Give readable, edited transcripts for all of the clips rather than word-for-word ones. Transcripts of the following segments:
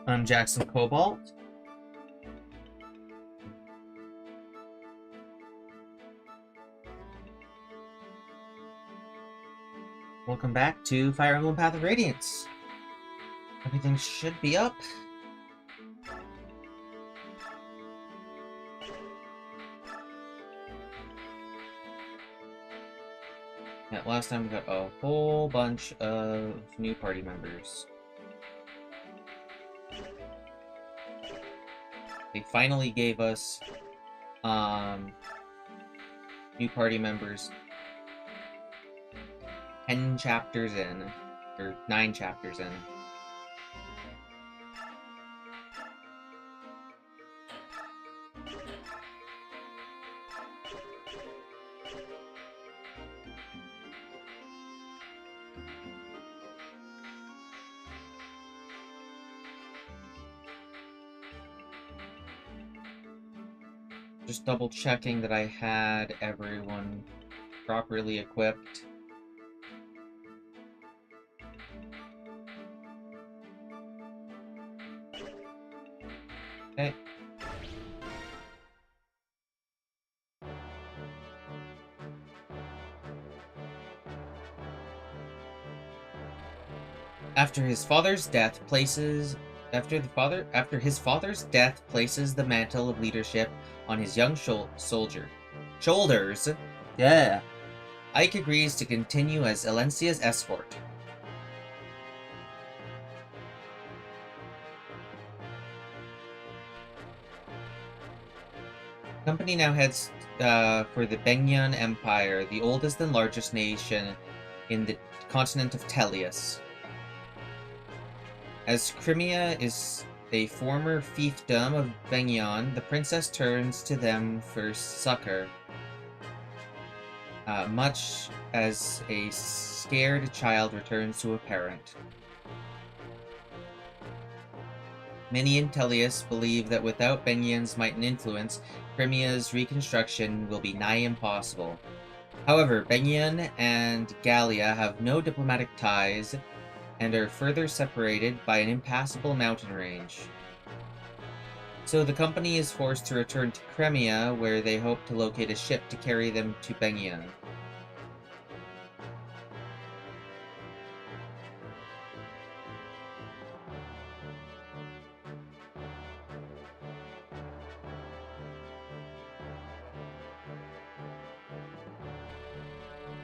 I'm Jackson Cobalt. Welcome back to Fire Emblem Path of Radiance. Everything should be up. Yeah, last time we got a whole bunch of new party members. They finally gave us new party members 10 chapters in, or 9 chapters in. Just double checking that I had everyone properly equipped. Okay. After his father's death places the mantle of leadership on his young shoulders. Yeah. Ike agrees to continue as Elencia's escort. The company now heads for the Benyan Empire, the oldest and largest nation in the continent of Tellius. As Crimea is a former fiefdom of Benyan, the princess turns to them for succor, much as a scared child returns to a parent. Many in Tellius believe that without Benyan's might and influence, Crimea's reconstruction will be nigh impossible. However, Benyan and Gallia have no diplomatic ties and are further separated by an impassable mountain range. So the company is forced to return to Crimea, where they hope to locate a ship to carry them to Benyan.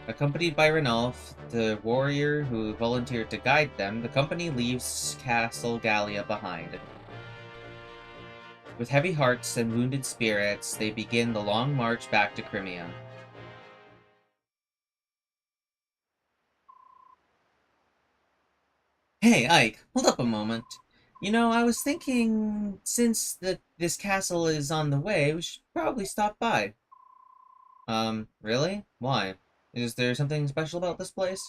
Accompanied by Ranulf, the warrior who volunteered to guide them, the company leaves Castle Gallia behind. With heavy hearts and wounded spirits, they begin the long march back to Crimea. Hey, Ike, hold up a moment. You know, I was thinking, since this castle is on the way, we should probably stop by. Really? Why? Is there something special about this place?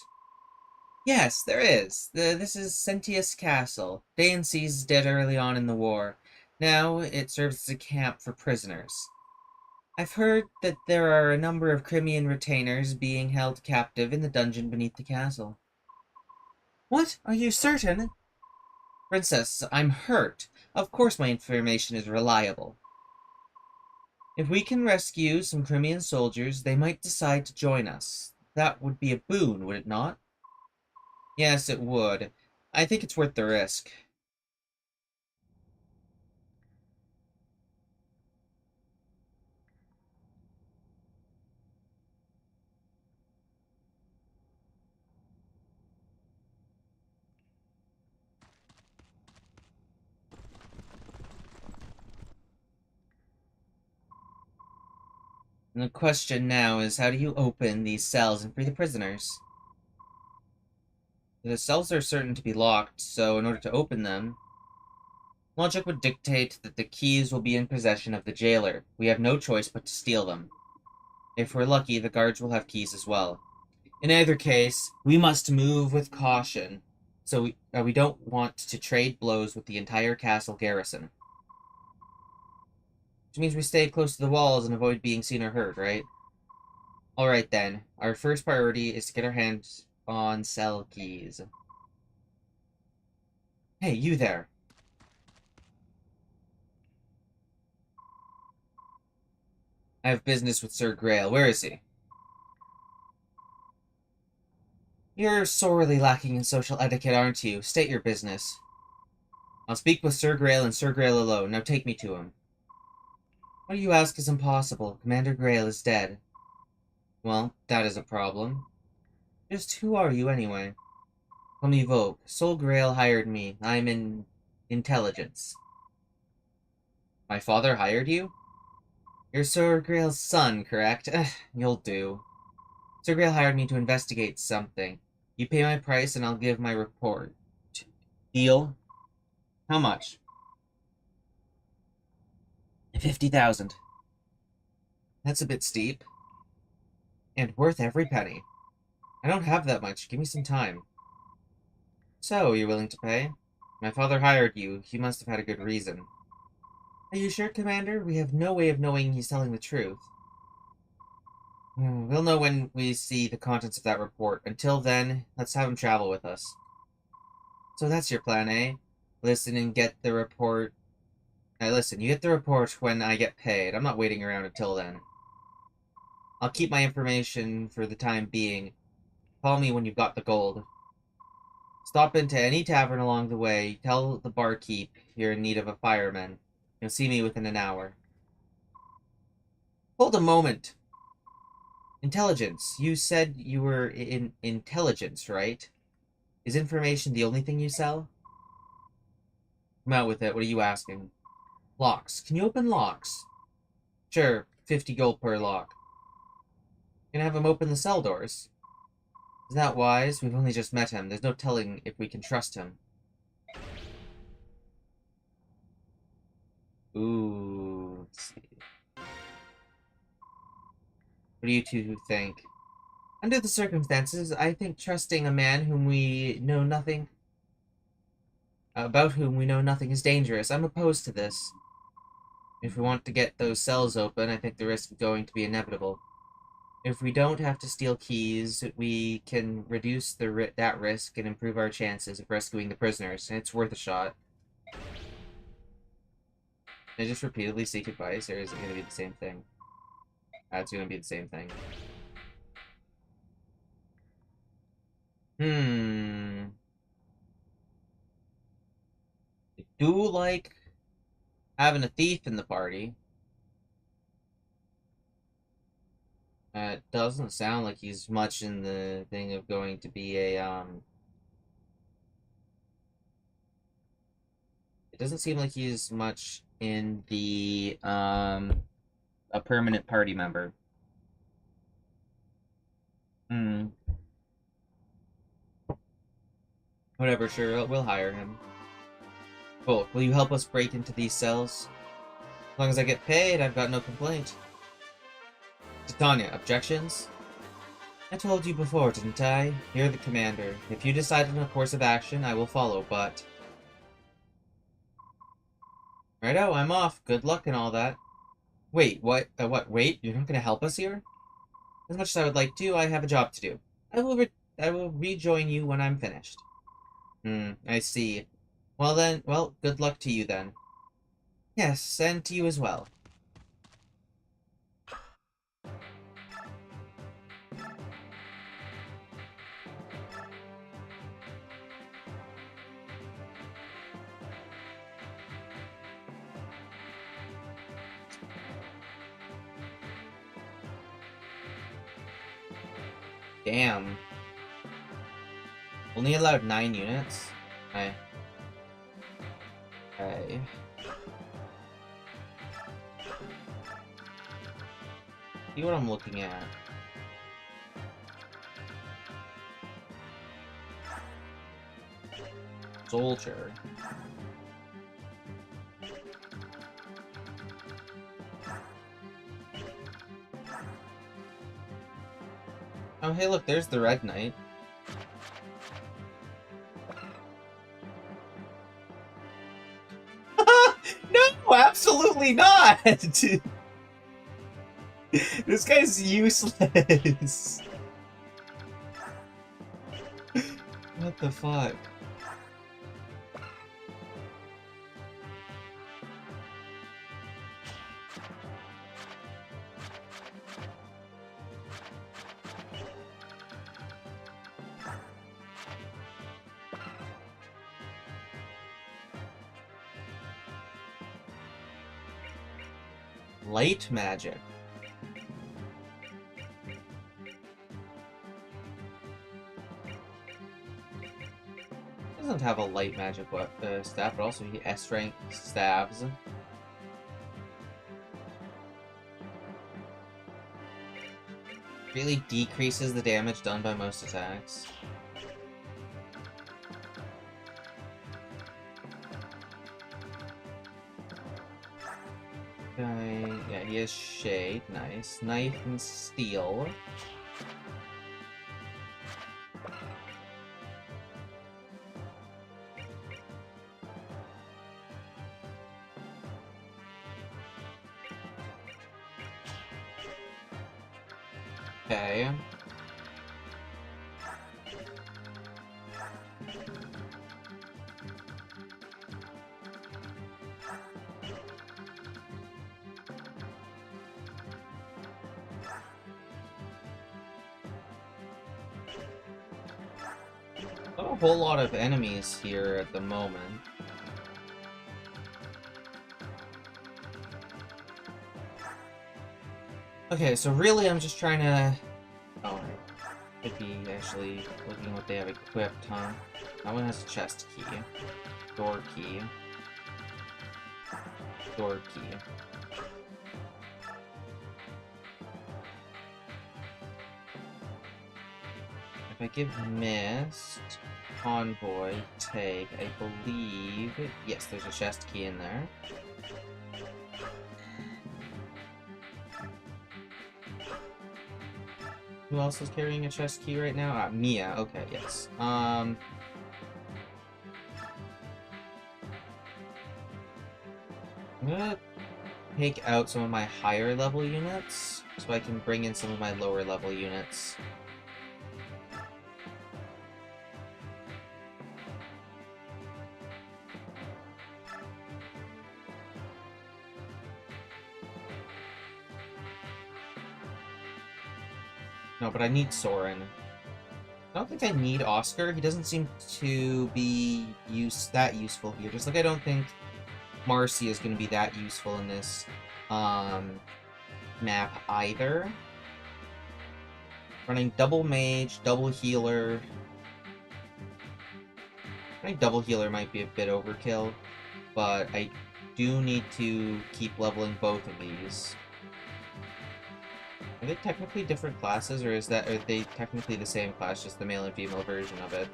Yes, there is. This is Sentius Castle. Dain seized dead early on in the war. Now it serves as a camp for prisoners. I've heard that there are a number of Crimean retainers being held captive in the dungeon beneath the castle. What? Are you certain? Princess, I'm hurt. Of course my information is reliable. If we can rescue some Crimean soldiers, they might decide to join us. That would be a boon, would it not? Yes, it would. I think it's worth the risk. And the question now is, how do you open these cells and free the prisoners? The cells are certain to be locked, so in order to open them, logic would dictate that the keys will be in possession of the jailer. We have no choice but to steal them. If we're lucky, the guards will have keys as well. In either case, we must move with caution, so we don't want to trade blows with the entire castle garrison. Which means we stay close to the walls and avoid being seen or heard, right? Alright then, our first priority is to get our hands on cell keys. Hey, you there. I have business with Sir Grail. Where is he? You're sorely lacking in social etiquette, aren't you? State your business. I'll speak with Sir Grail and Sir Grail alone. Now take me to him. What you ask is impossible. Commander Grail is dead. Well, that is a problem. Just who are you, anyway? Call me Vogue. Sol Grail hired me. I'm in intelligence. My father hired you? You're Sir Grail's son, correct? You'll do. Sir Grail hired me to investigate something. You pay my price and I'll give my report. Deal? How much? 50,000. That's a bit steep. And worth every penny. I don't have that much. Give me some time. So, you're willing to pay? My father hired you. He must have had a good reason. Are you sure, Commander? We have no way of knowing he's telling the truth. We'll know when we see the contents of that report. Until then, let's have him travel with us. So that's your plan, eh? Listen and get the report. Listen, you get the report when I get paid. I'm not waiting around until then. I'll keep my information for the time being. Call me when you've got the gold. Stop into any tavern along the way. Tell the barkeep you're in need of a fireman. You'll see me within an hour. Hold a moment. Intelligence. You said you were in intelligence, right? Is information the only thing you sell? Come out with it. What are you asking? Locks. Can you open locks? Sure. 50 gold per lock. Can I have him open the cell doors? Is that wise? We've only just met him. There's no telling if we can trust him. Ooh. Let's see. What do you two think? Under the circumstances, I think trusting a man whom we know nothing about whom we know nothing is dangerous. I'm opposed to this. If we want to get those cells open, I think the risk is going to be inevitable. If we don't have to steal keys, we can reduce that risk and improve our chances of rescuing the prisoners, and it's worth a shot. Can I just repeatedly seek advice, or is it going to be the same thing? It's going to be the same thing. I do like having a thief in the party. It doesn't sound like he's much in the thing of going to be a, It doesn't seem like he's much in the, a permanent party member. Whatever, sure, we'll hire him. Cool. Will you help us break into these cells? As long as I get paid, I've got no complaint. Titania, objections? I told you before, didn't I? You're the commander. If you decide on a course of action, I will follow, but... Righto, I'm off. Good luck and all that. Wait, what? Wait? You're not gonna help us here? As much as I would like to, I have a job to do. I will rejoin you when I'm finished. I see. Well then, good luck to you then. Yes, and to you as well. Damn. Only allowed 9 units? Okay. See what I'm looking at. Soldier. Oh, hey, look, there's the Red Knight. No, absolutely not! This guy's useless. What the fuck? Light magic. Doesn't have a light magic staff, but also he S-rank stabs. Really decreases the damage done by most attacks. Okay, yeah, he has Shade. Nice. Knife and Steel. Okay. Not a whole lot of enemies here at the moment. Okay, so really I'm just trying to... Oh, I could be actually looking what they have equipped, huh? That one has a chest key. Door key. Door key. If I give Mist, Convoy, Take, I believe... Yes, there's a chest key in there. Who else is carrying a chest key right now? Mia. Okay, yes. I'm gonna take out some of my higher level units so I can bring in some of my lower level units. No, but I need Soren. I don't think I need Oscar. He doesn't seem to be that useful here. Just like I don't think Marcy is going to be that useful in this map either. Running double mage, double healer. I think double healer might be a bit overkill, but I do need to keep leveling both of these. Are they technically different classes, or are they technically the same class, just the male and female version of it?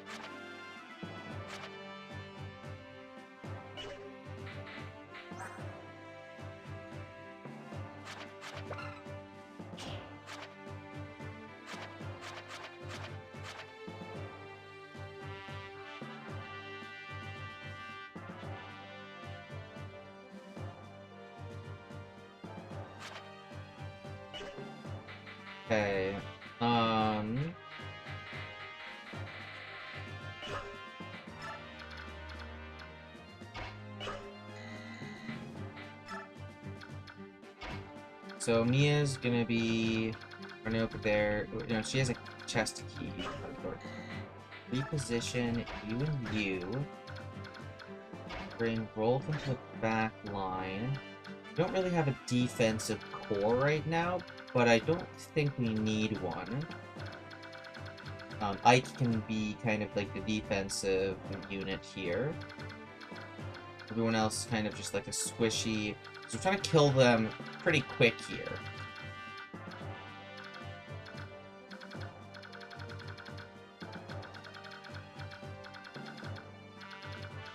Okay, so Mia's gonna be running over there. You know, she has a chest key. Reposition you and you. Bring Rolf into the back line. We don't really have a defensive core right now, but I don't think we need one. Ike can be kind of like the defensive unit here. Everyone else kind of just like a squishy... So we're trying to kill them pretty quick here.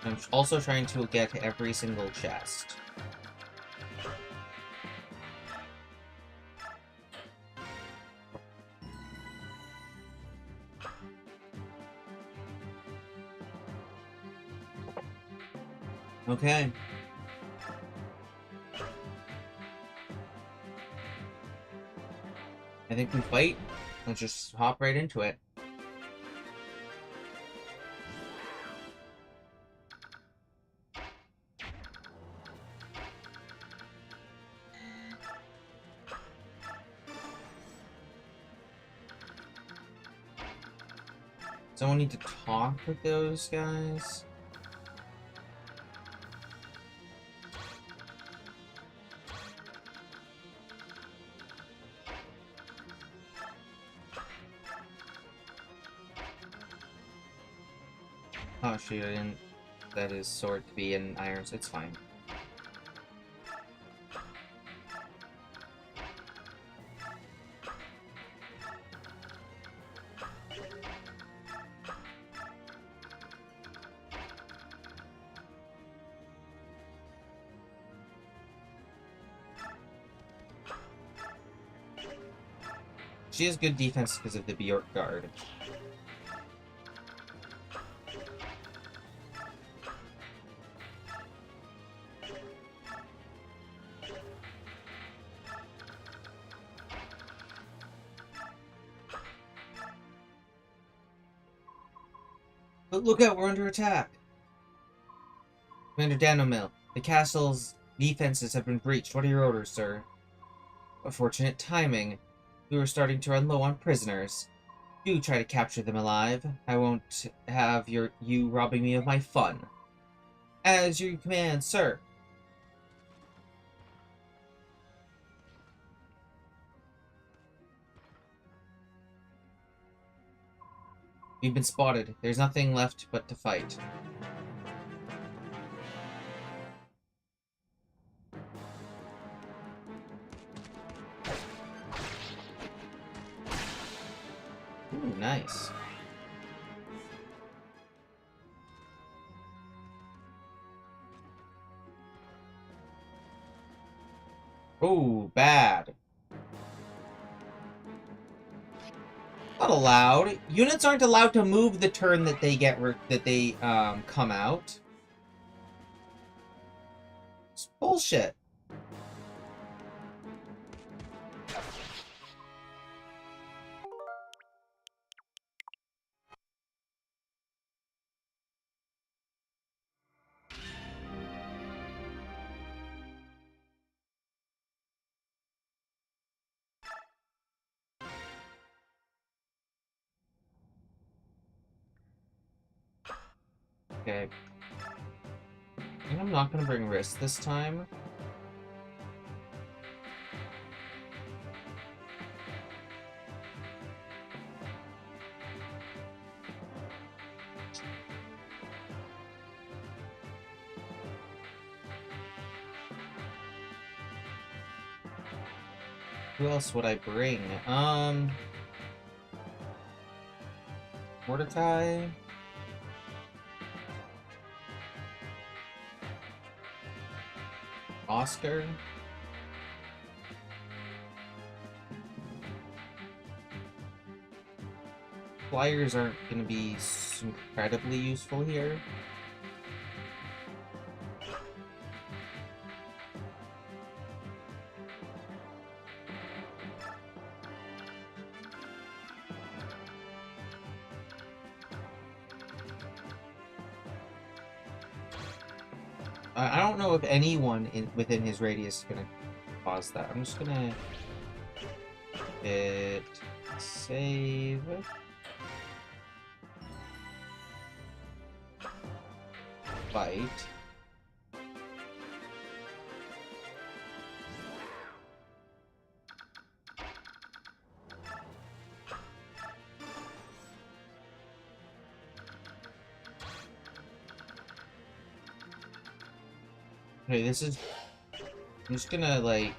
I'm also trying to get every single chest. Okay. I think we fight. Let's just hop right into it. Someone need to talk with those guys. Oh, shoot, I didn't set his sword to be in irons. It's fine. She has good defense because of the Bjork guard. But look out, we're under attack! Commander Danomil, the castle's defenses have been breached. What are your orders, sir? Unfortunate timing. We were starting to run low on prisoners. Do try to capture them alive. I won't have you robbing me of my fun. As you command, sir. We've been spotted. There's nothing left but to fight. Ooh, nice. Oh, bad. Not allowed. Units aren't allowed to move the turn that they come out. It's bullshit. Okay. I think I'm not gonna bring wrist this time. Who else would I bring? Mordecai? Oscar? Flyers aren't going to be incredibly useful here. I don't know if anyone within his radius is going to cause that. I'm just going to hit save. Fight. Okay, this is... I'm just gonna, like,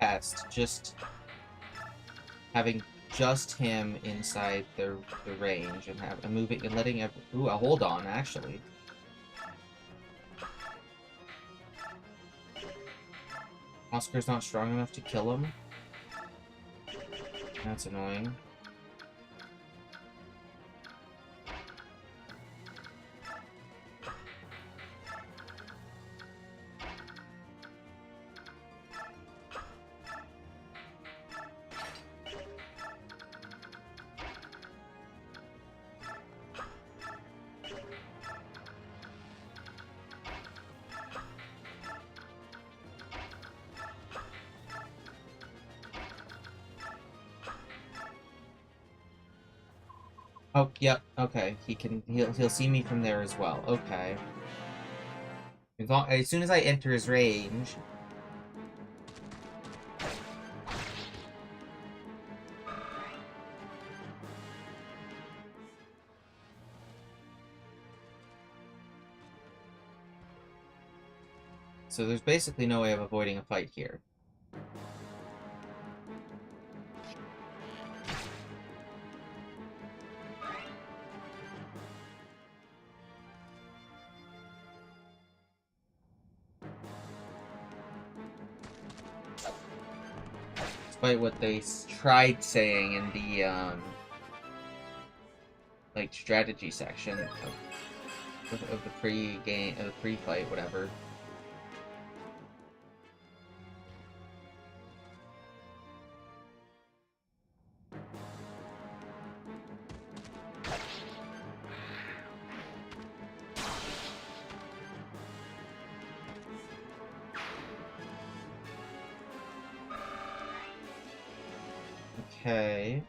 test just having just him inside the range and moving and letting ooh, a hold on, actually. Oscar's not strong enough to kill him. That's annoying. Oh, yep, okay. He'll see me from there as well. Okay. As soon as I enter his range. So there's basically no way of avoiding a fight here. Despite what they tried saying in the, like, strategy section of the pre-game, of the pre-fight, whatever. Okay.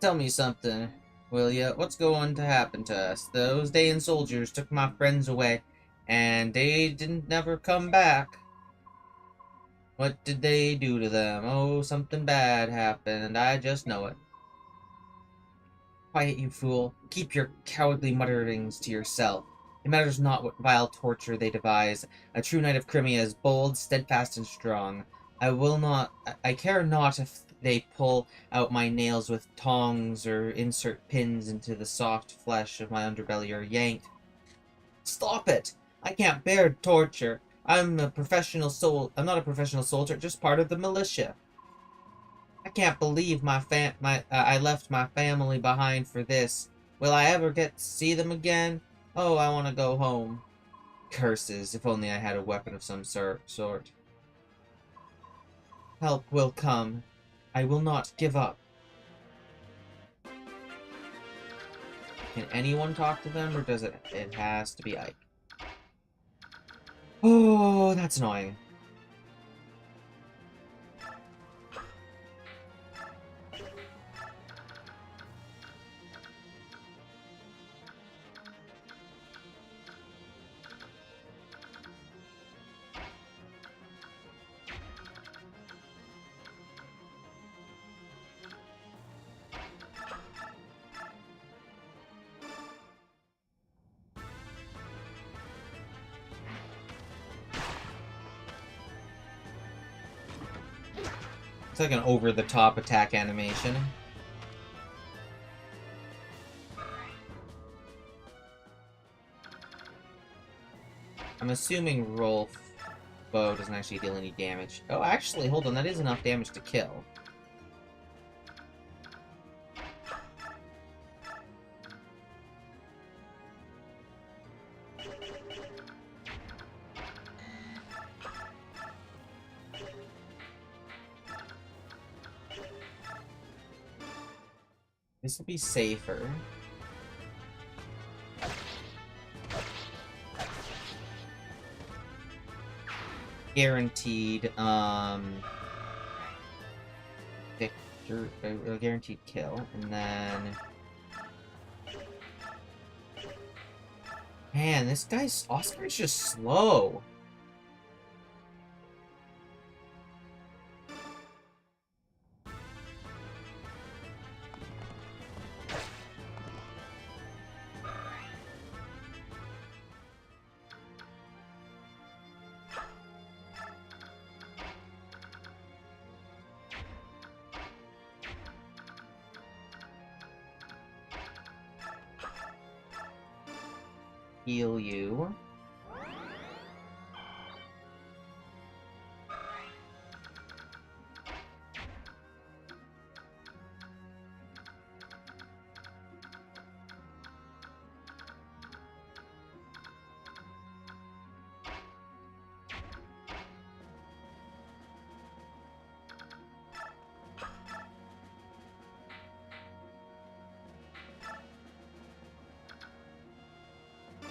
Tell me something, will ya? What's going to happen to us? Those Dayan soldiers took my friends away, and they didn't never come back. What did they do to them? Oh, something bad happened. I just know it. Quiet, you fool. Keep your cowardly mutterings to yourself. It matters not what vile torture they devise. A true knight of Crimea is bold, steadfast, and strong. I care not if they pull out my nails with tongs or insert pins into the soft flesh of my underbelly or yank. Stop it! I can't bear torture. I'm not a professional soldier, just part of the militia. I can't believe I left my family behind for this. Will I ever get to see them again? Oh, I want to go home. Curses, if only I had a weapon of some sort. Help will come. I will not give up. Can anyone talk to them, or does it has to be Ike? Oh, that's annoying. It's like an over-the-top attack animation. I'm assuming Rolf bow doesn't actually deal any damage. Oh, actually, hold on, that is enough damage to kill. This will be safer. Guaranteed, guaranteed kill, and then... Man, this guy's... Oscar's just slow. Heal you.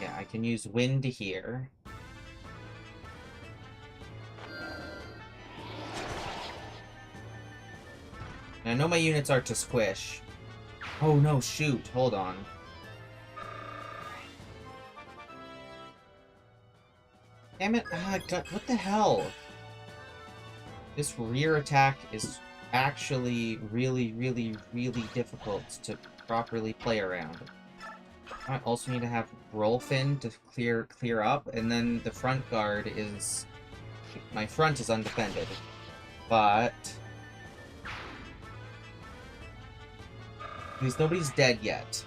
Yeah, I can use wind here. And I know my units are to squish. Oh no, shoot, hold on. Damn it, God, what the hell? This rear attack is actually really, really, really difficult to properly play around. I also need to have Rolfin to clear up, and then the front guard is... My front is undefended. But... at least nobody's dead yet.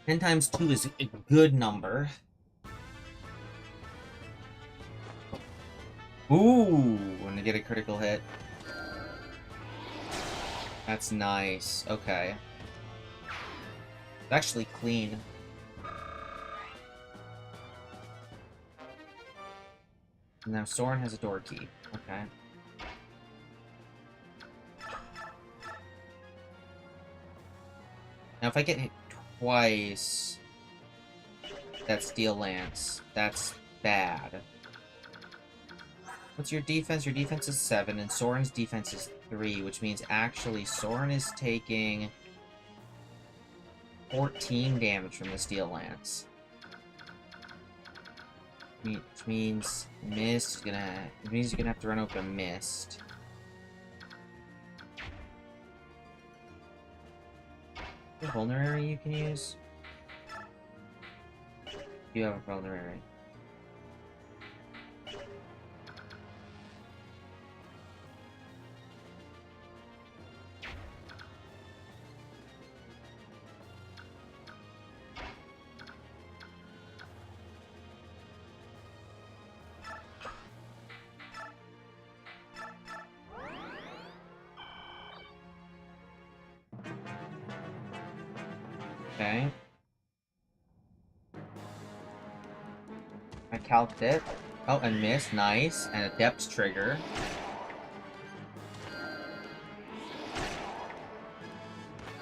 Ten times 2 is a good number. Ooh, when I get a critical hit. That's nice. Okay. It's actually clean. Now Soren has a door key. Okay. Now if I get hit twice... That's Steel Lance. That's bad. What's your defense? Your defense is 7, and Soren's defense is 3, which means actually Soren is taking 14 damage from the Steel Lance. Which means Mist is gonna... It means you're gonna have to run over Mist. A vulnerary you can use? You have a vulnerary. Okay. I calced it. Oh, and missed. Nice. And a depth trigger.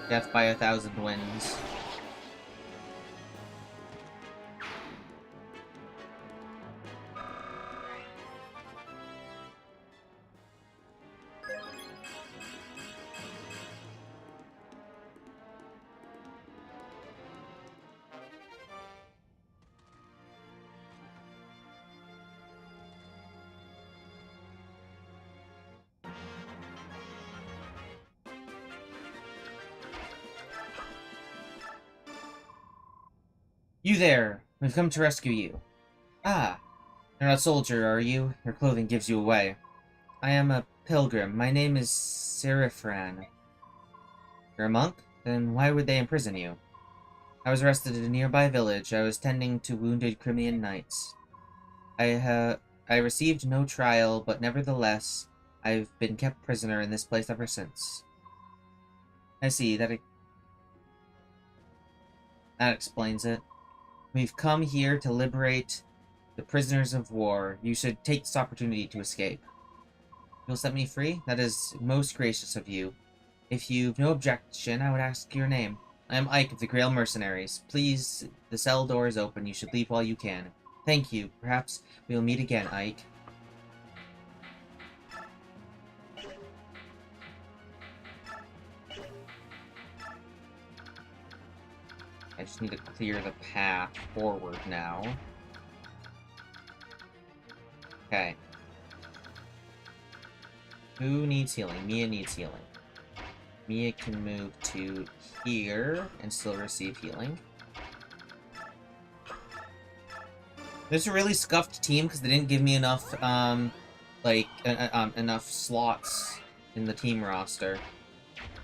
Death by 1,000 winds. You there! We've come to rescue you. Ah! You're not a soldier, are you? Your clothing gives you away. I am a pilgrim. My name is Serifran. You're a monk? Then why would they imprison you? I was arrested in a nearby village. I was tending to wounded Crimean knights. I received no trial, but nevertheless, I've been kept prisoner in this place ever since. I see. That explains it. We've come here to liberate the prisoners of war. You should take this opportunity to escape. You'll set me free? That is most gracious of you. If you've no objection, I would ask your name. I am Ike of the Grail Mercenaries. Please, the cell door is open. You should leave while you can. Thank you. Perhaps we'll meet again, Ike. I just need to clear the path forward now. Okay. Who needs healing? Mia needs healing. Mia can move to here and still receive healing. This is a really scuffed team because they didn't give me enough, enough slots in the team roster.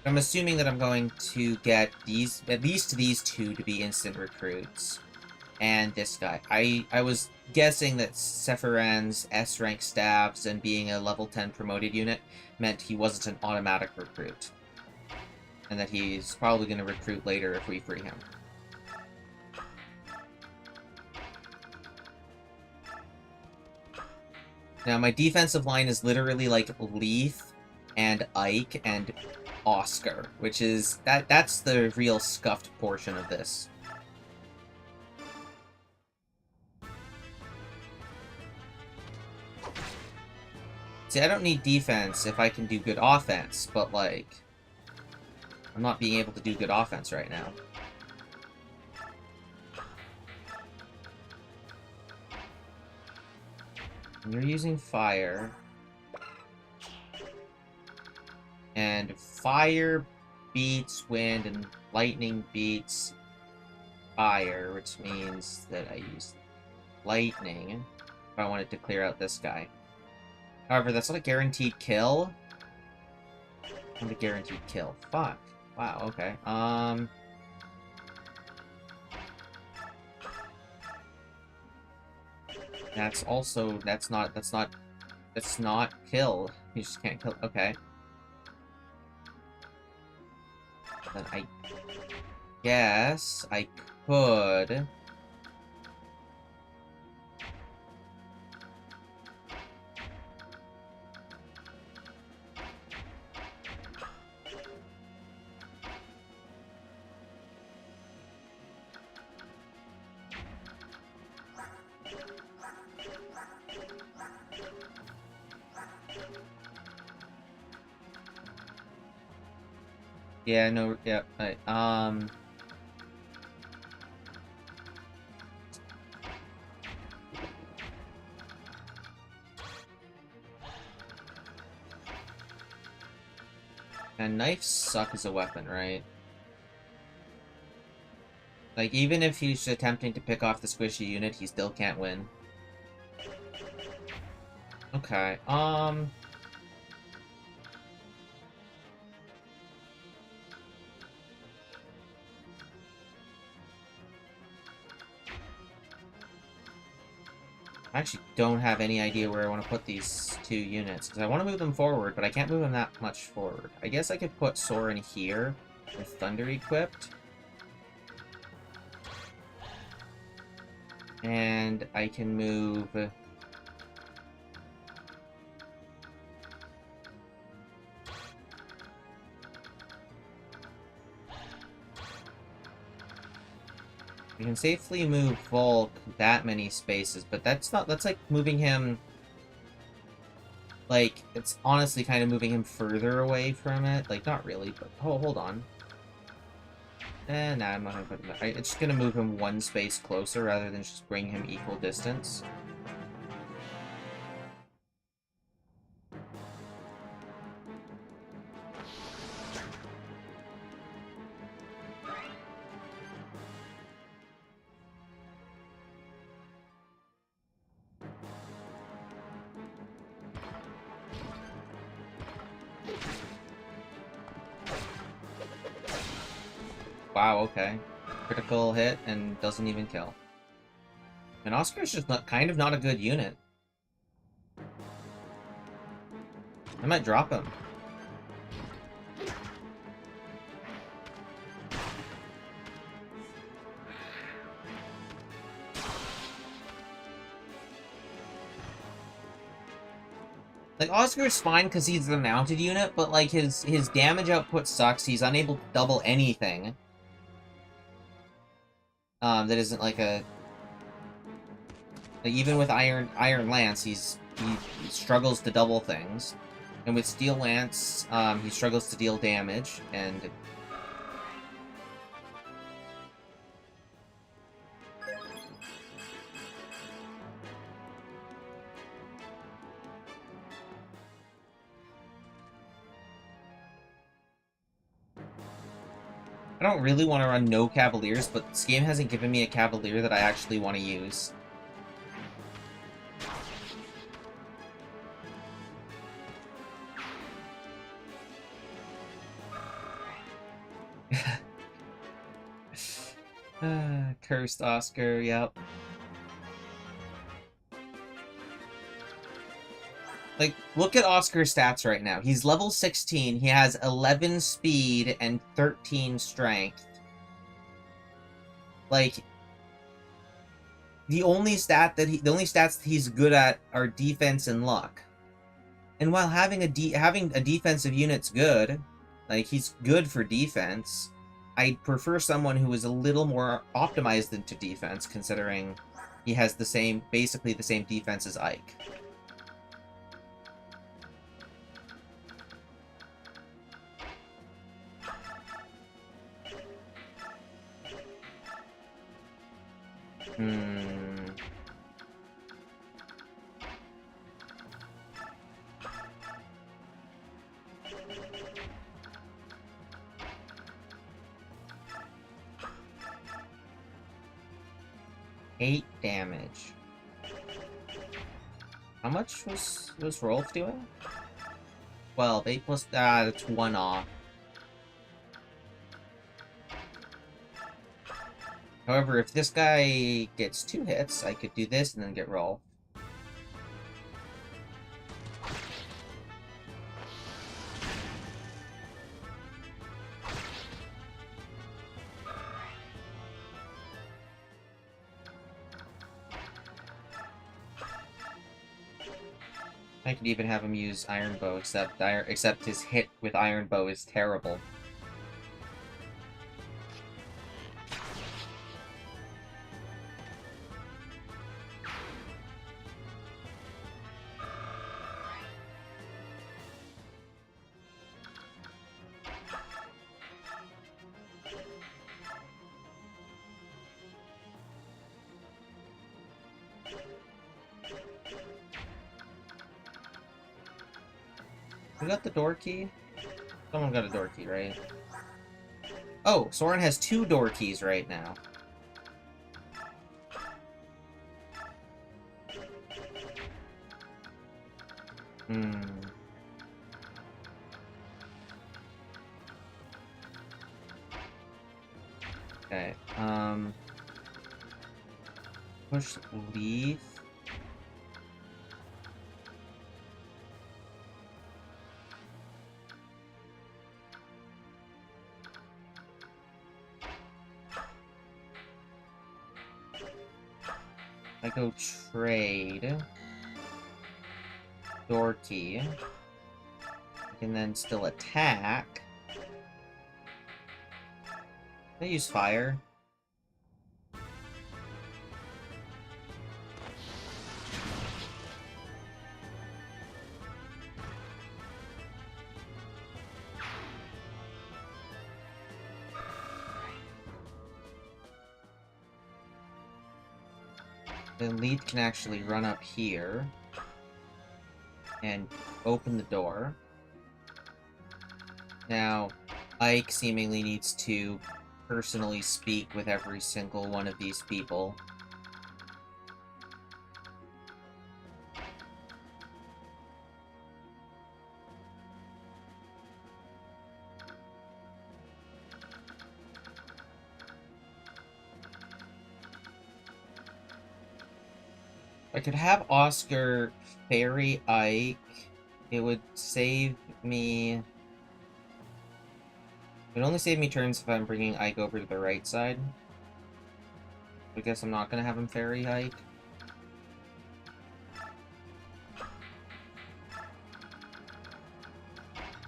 I'm assuming that I'm going to get these, at least these two, to be instant recruits. And this guy. I was guessing that Sephiran's S-rank stabs and being a level 10 promoted unit meant he wasn't an automatic recruit. And that he's probably going to recruit later if we free him. Now, my defensive line is literally like Leith and Ike and Oscar, which is... that's the real scuffed portion of this. See, I don't need defense if I can do good offense, but, like, I'm not being able to do good offense right now. And you're using fire. And fire beats wind, and lightning beats fire, which means that I use lightning if I wanted to clear out this guy. However, that's not a guaranteed kill. Not a guaranteed kill. Fuck. Wow, okay. That's also, that's not kill. You just can't kill, okay. Then I guess I could... Yeah, no, yeah, and knives suck as a weapon, right? Like, even if he's attempting to pick off the squishy unit, he still can't win. Okay, I actually don't have any idea where I want to put these two units, because I want to move them forward, but I can't move them that much forward. I guess I could put Soren here with Thunder equipped. And I can move... We can safely move Volk that many spaces, but that's like moving him... Like, it's honestly kind of moving him further away from it. Like, not really, but... Oh, hold on. Nah, I'm not gonna put him... It's just gonna move him one space closer rather than just bring him equal distance. Wow, okay. Critical hit and doesn't even kill. And Oscar's just kind of not a good unit. I might drop him. Like, Oscar's fine because he's the mounted unit, but, like, his damage output sucks. He's unable to double anything. That isn't, like, a... Like, even with Iron Lance, he struggles to double things. And with Steel Lance, he struggles to deal damage, and... I don't really want to run no Cavaliers, but this game hasn't given me a Cavalier that I actually want to use. Cursed Oscar, yep. Like, look at Oscar's stats right now. He's level 16, he has 11 speed and 13 strength. Like, the only stats that he's good at are defense and luck. And while having a defensive unit's good, like, he's good for defense, I'd prefer someone who is a little more optimized into defense, considering he has basically the same defense as Ike. Hmm. Eight damage. How much was Rolf doing? 12. 8 plus... that's 1 off. However, if this guy gets 2 hits, I could do this and then get Rolf. I could even have him use Iron Bow, except his hit with Iron Bow is terrible. Who got the door key? Someone got a door key, right? Oh, Soren has 2 door keys right now. Hmm. Okay, push leaf. I go trade door key. I can then still attack. I use fire. Then Leith can actually run up here and open the door. Now, Ike seemingly needs to personally speak with every single one of these people. I could have Oscar ferry Ike. It would save me... It would only save me turns if I'm bringing Ike over to the right side. I guess I'm not gonna have him ferry Ike.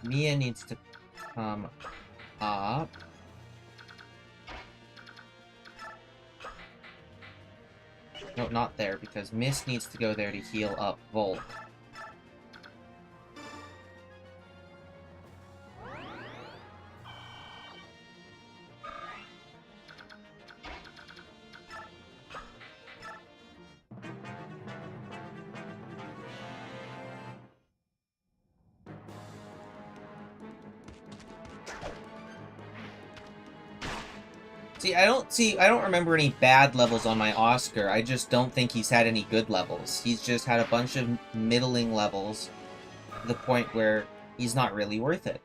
Mia needs to come up. No, not there, because Mist needs to go there to heal up Volk. I don't remember any bad levels on my Oscar. I just don't think he's had any good levels. He's just had a bunch of middling levels to the point where he's not really worth it.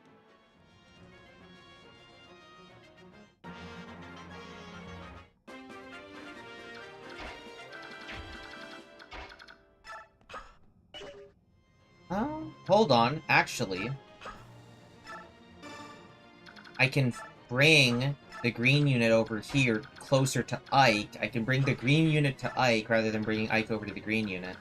Hold on. Actually, I can bring the green unit over here closer to Ike. I can bring the green unit to Ike rather than bringing Ike over to the green unit.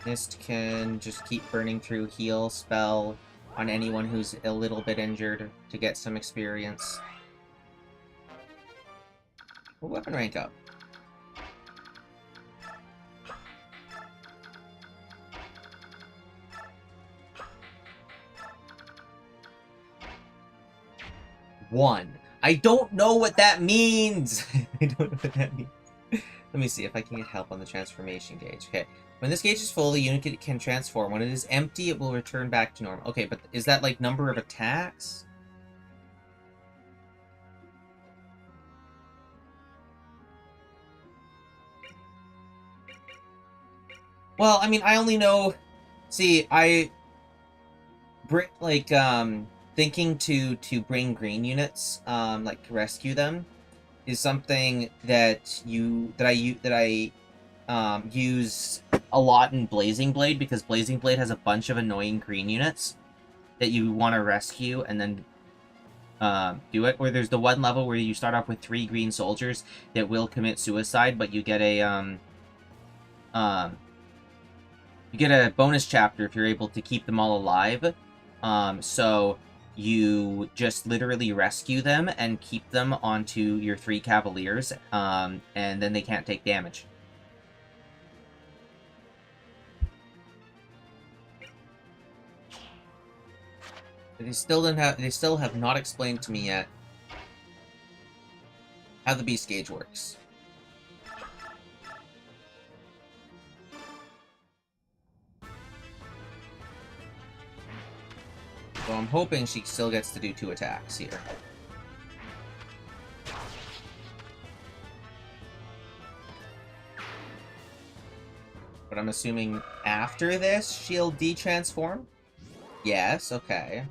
Mist can just keep burning through heal spell. on anyone who's a little bit injured to get some experience. We'll weapon rank up. One. I don't know what that means! I don't know what that means. Let me see if I can get help on the transformation gauge. Okay. When this gauge is full, the unit can transform. When it is empty, it will return back to normal. Okay, but is that, like, number of attacks? Well, I mean, I only know... See, thinking to bring green units, like, rescue them, is something that I use a lot in Blazing Blade, because Blazing Blade has a bunch of annoying green units that you want to rescue and then do it. Or there's the one level where you start off with 3 green soldiers that will commit suicide, but you get a bonus chapter if you're able to keep them all alive. So you just literally rescue them and keep them onto your 3 cavaliers, and then they can't take damage. They still have not explained to me yet how the beast gauge works. So I'm hoping she still gets to do 2 attacks here. But I'm assuming after this, she'll de-transform? Yes, okay.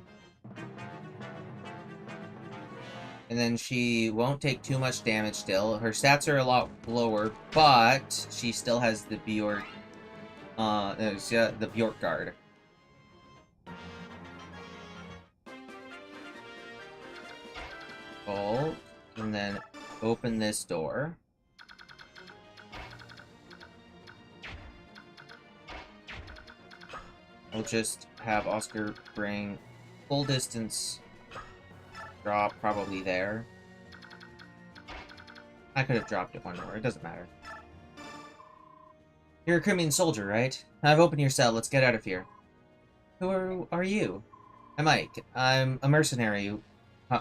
And then she won't take too much damage still. Her stats are a lot lower, but she still has the Bjork, the Bjork Guard. Bolt, and then open this door. We'll just have Oscar bring full distance drop, probably there. I could have dropped it one more, it doesn't matter. You're a Crimean soldier, right? I've opened your cell, let's get out of here. Who are you? I'm Mike. I'm a mercenary.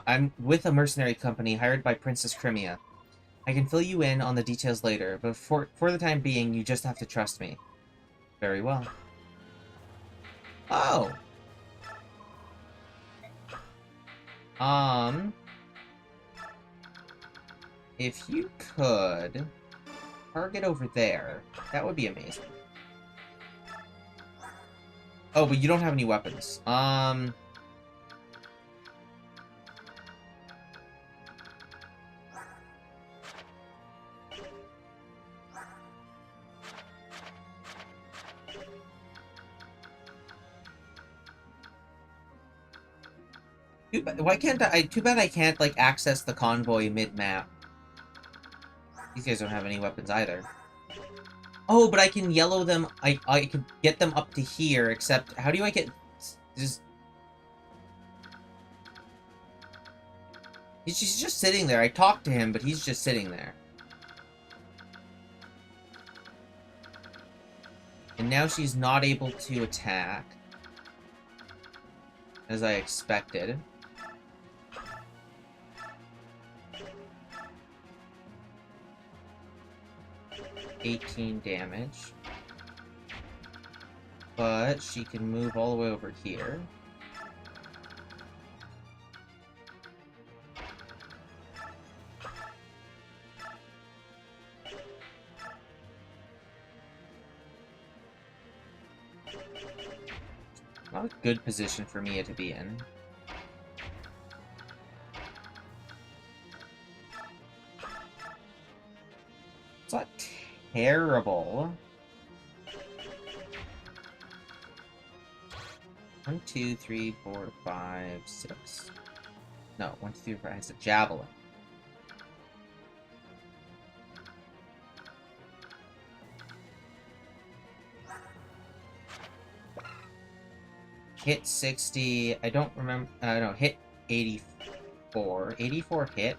I'm with a mercenary company hired by Princess Crimea. I can fill you in on the details later, but for the time being, you just have to trust me. Very well. Oh! If you could target over there, that would be amazing. Oh, but you don't have any weapons. Why can't I? Too bad I can't, like, access the convoy mid-map. These guys don't have any weapons either. Oh, but I can yellow them. I can get them up to here, except how do I get... Just... He's just sitting there. I talked to him, but he's just sitting there. And now she's not able to attack. As I expected. 18 damage. But she can move all the way over here. Not a good position for Mia to be in. It's not terrible. 1, 2, 3, 4, 5, 6. No, 1, 2, 3, 4. It's a javelin. hit 60. I don't remember. No, hit 84. 84 hit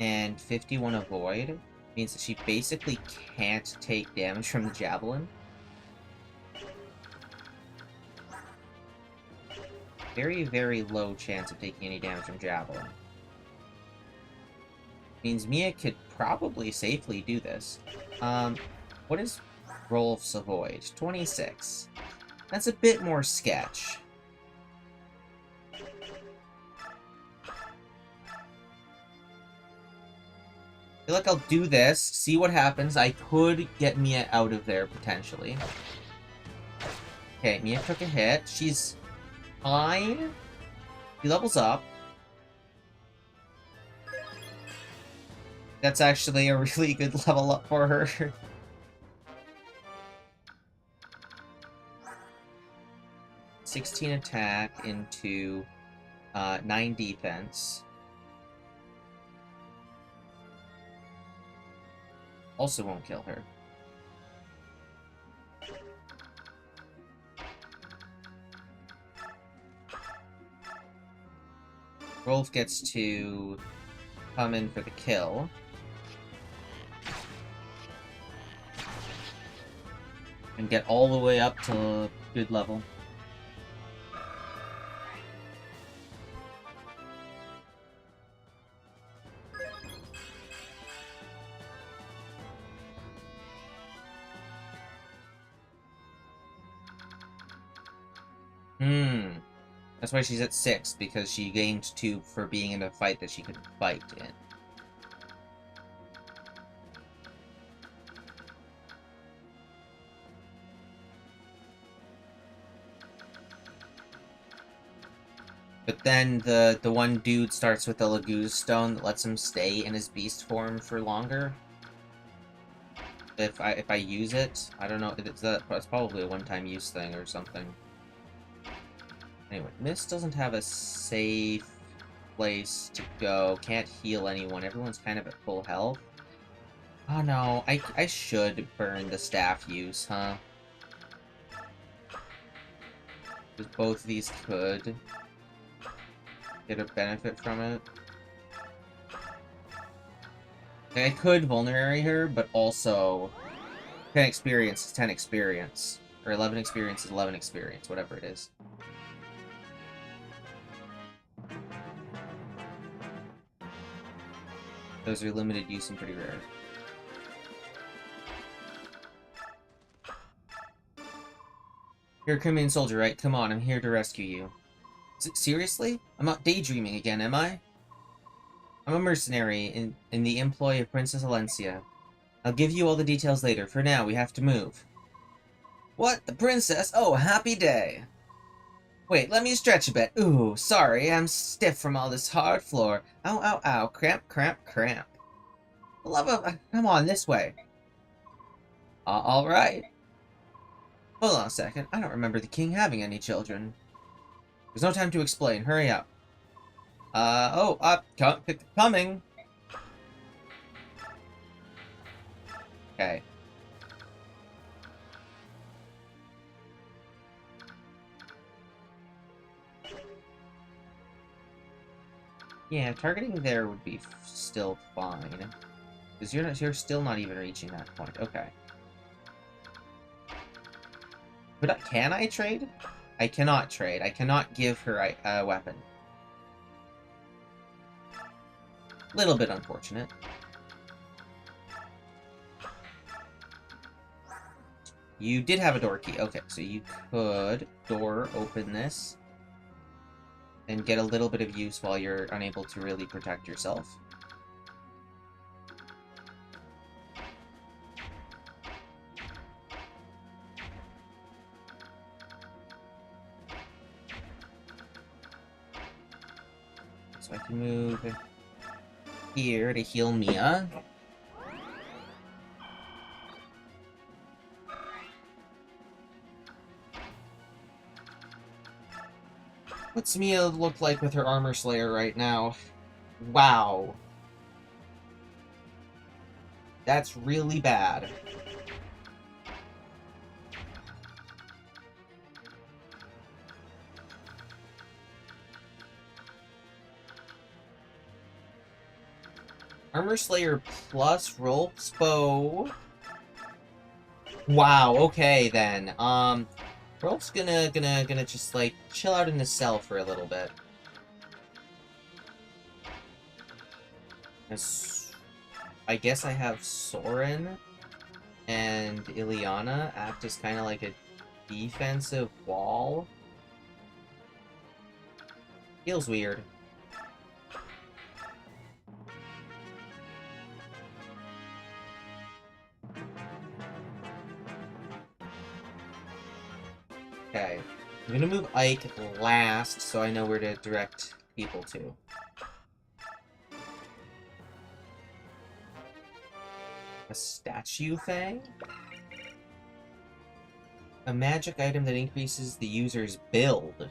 and 51 avoid means that she basically can't take damage from the javelin. Very, very low chance of taking any damage from javelin. Means Mia could probably safely do this. What is Rolf's avoid? 26. That's a bit more sketch. I feel like I'll do this, see what happens. I could get Mia out of there, potentially. Okay, Mia took a hit. She's fine. She levels up. That's actually a really good level up for her. 16 attack into 9 defense. Also won't kill her. Rolf gets to come in for the kill. And get all the way up to good level. That's why she's at 6, because she gained 2 for being in a fight that she could fight in. But then the one dude starts with the Laguz Stone that lets him stay in his beast form for longer. If I use it, I don't know. It's probably a one-time use thing or something. Anyway, Mist doesn't have a safe place to go. Can't heal anyone. Everyone's kind of at full health. Oh no, I should burn the staff use, huh? Because both of these could get a benefit from it. I could vulnerary her, but also 10 experience is 10 experience. Or 11 experience is 11 experience, whatever it is. Those are limited use and pretty rare. You're a Crimean soldier, right? Come on, I'm here to rescue you. Seriously? I'm not daydreaming again, am I? I'm a mercenary in the employ of Princess Alencia. I'll give you all the details later. For now, we have to move. What? The princess? Oh, happy day. Wait, let me stretch a bit. Ooh, sorry, I'm stiff from all this hard floor. Ow, ow, ow. Cramp, cramp, cramp. For love of... Come on, this way. Alright. Hold on a second. I don't remember the king having any children. There's no time to explain. Hurry up. Coming. Okay. Yeah, targeting there would be still fine. Because you're still not even reaching that point. Okay. But can I trade? I cannot trade. I cannot give her a weapon. Little bit unfortunate. You did have a door key. Okay, so you could door open this and get a little bit of use while you're unable to really protect yourself. So I can move here to heal Mia. What's Mia look like with her Armor Slayer right now? Wow. That's really bad. Armor Slayer plus Rolf's Bow. Wow, okay then. Rolf's gonna just, like, chill out in his cell for a little bit. I guess I have Soren and Ileana act as kind of like a defensive wall. Feels weird. Okay. I'm gonna move Ike last so I know where to direct people to. A statue thing? A magic item that increases the user's build.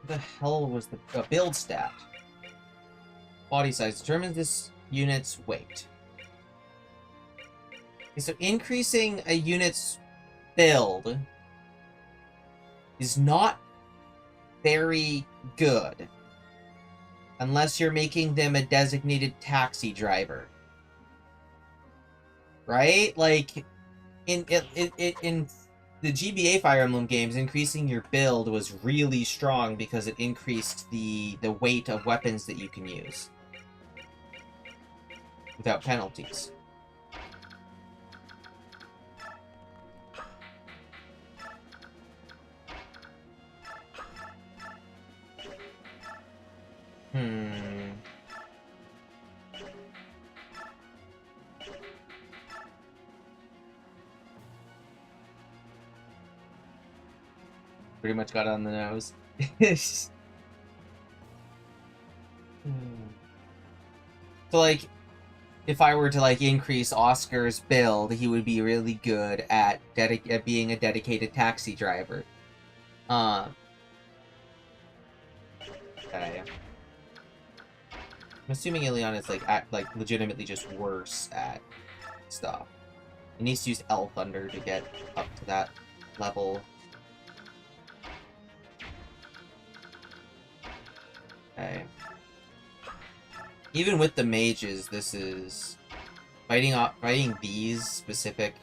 The hell was the build stat? Body size determines this unit's weight. Okay, so increasing a unit's build is not very good unless you're making them a designated taxi driver, right? Like in the GBA Fire Emblem games, increasing your build was really strong because it increased the weight of weapons that you can use without penalties. Pretty much got it on the nose. So, like, if I were to, like, increase Oscar's build, he would be really good at being a dedicated taxi driver. Okay. I'm assuming Ileana's, like, legitimately just worse at stuff. He needs to use L Thunder to get up to that level. Okay. Even with the mages, this is fighting these specific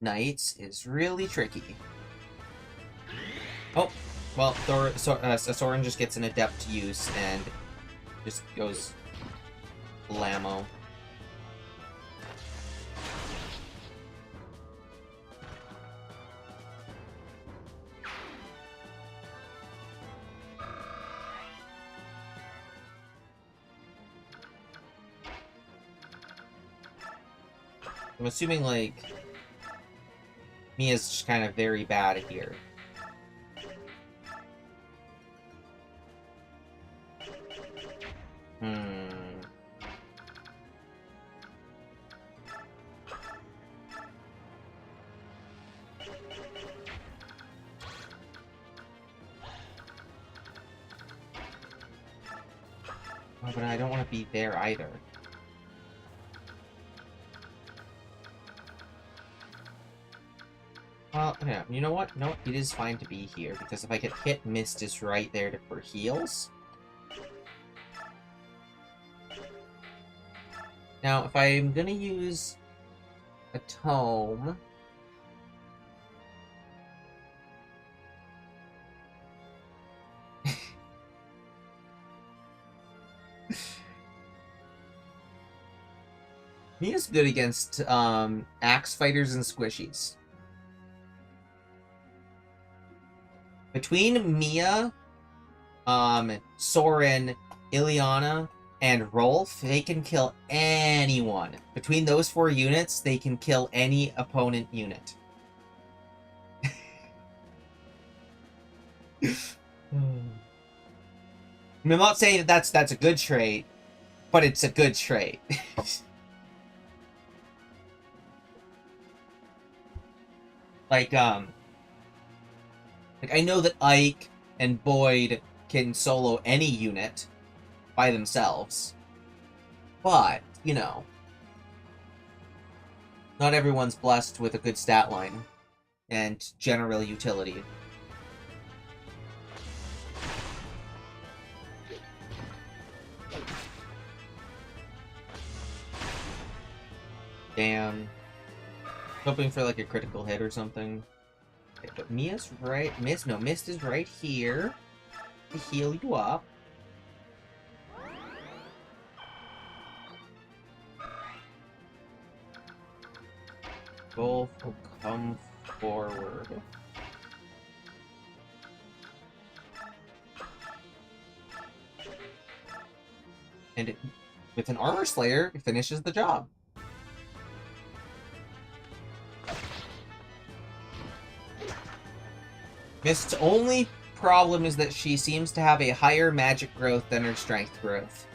knights is really tricky. Oh, well, Soren just gets an adept use and just goes blammo. I'm assuming, like, Mia's just kind of very bad here. Oh, but I don't want to be there either. Well, yeah, you know what? No, it is fine to be here, because if I get hit, Mist is right there for heals. Now, if I'm gonna use a tome... Mia's good against, axe fighters and squishies. Between Mia, Soren, Ileana, and Rolf, they can kill anyone. Between those 4 units, they can kill any opponent unit. I'm not saying that that's a good trait, but it's a good trait. Like, I know that Ike and Boyd can solo any unit by themselves, but, you know, not everyone's blessed with a good stat line and general utility. Damn. Hoping for like a critical hit or something. Okay, but Mia's right. Mist is right here to heal you up. Wolf will come forward. And with an Armor Slayer, it finishes the job. Mist's only problem is that she seems to have a higher magic growth than her strength growth.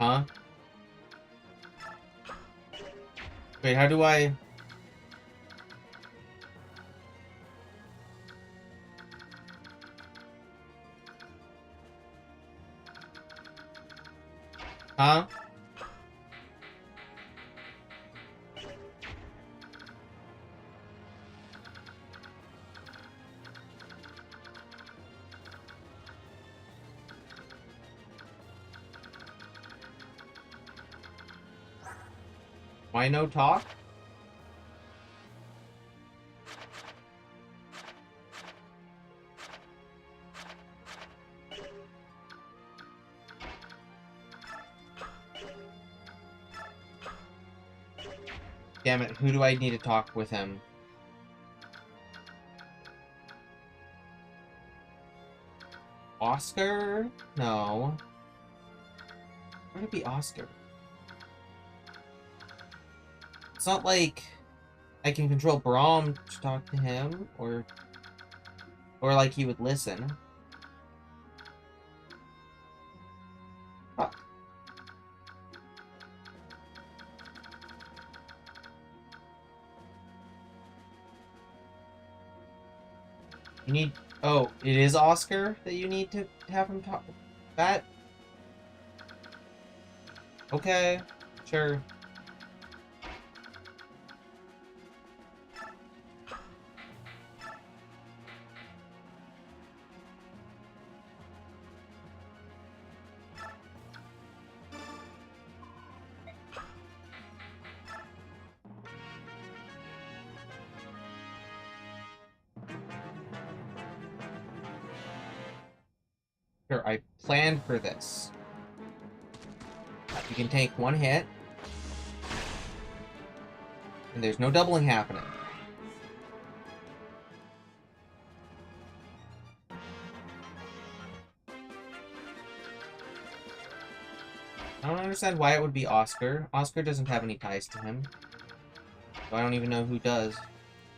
Huh? Wait, how do I... Huh? Why no talk? Damn it, who do I need to talk with him? Oscar? No. Where would it be Oscar? It's not like I can control Braum to talk to him, or like he would listen. Fuck. You need... Oh, it is Oscar that you need to have him talk... That? Okay, sure. Sure, I planned for this. You can take one hit, and there's no doubling happening. I don't understand why it would be Oscar. Oscar doesn't have any ties to him. So I don't even know who does.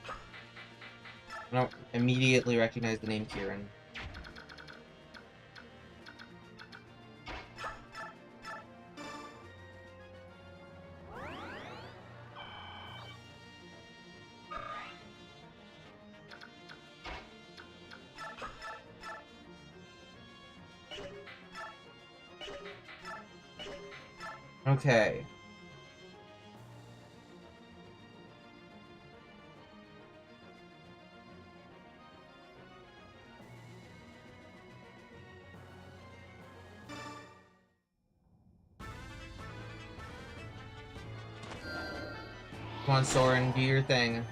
I don't immediately recognize the name Kieran. Okay. Come on, Soren, do your thing.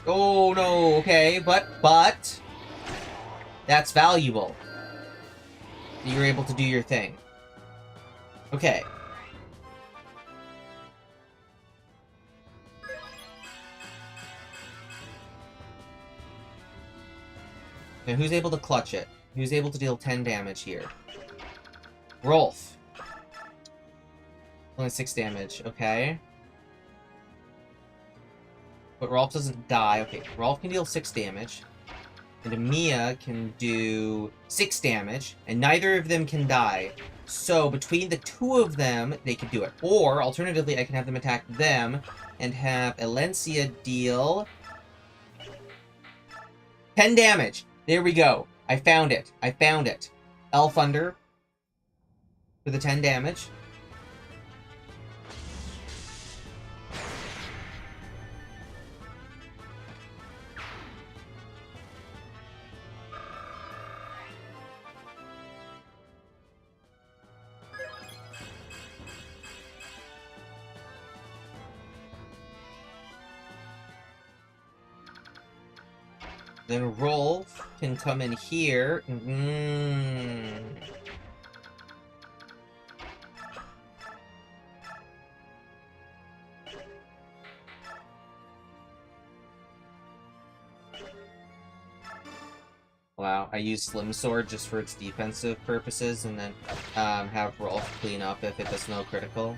Oh, no, okay, but, that's valuable. You were able to do your thing. Okay. Now, who's able to clutch it? Who's able to deal 10 damage here? Rolf. Only 6 damage, okay. But Rolf doesn't die. Okay, Rolf can deal 6 damage. and Mia can do 6 damage, and neither of them can die. So between the two of them, they could do it. Or, alternatively, I can have them attack them, and have Elencia deal 10 damage. There we go. I found it. I found it. Thunder for the 10 damage. Then Rolf can come in here. Wow, I use Slim Sword just for its defensive purposes, and then have Rolf clean up if it does no critical.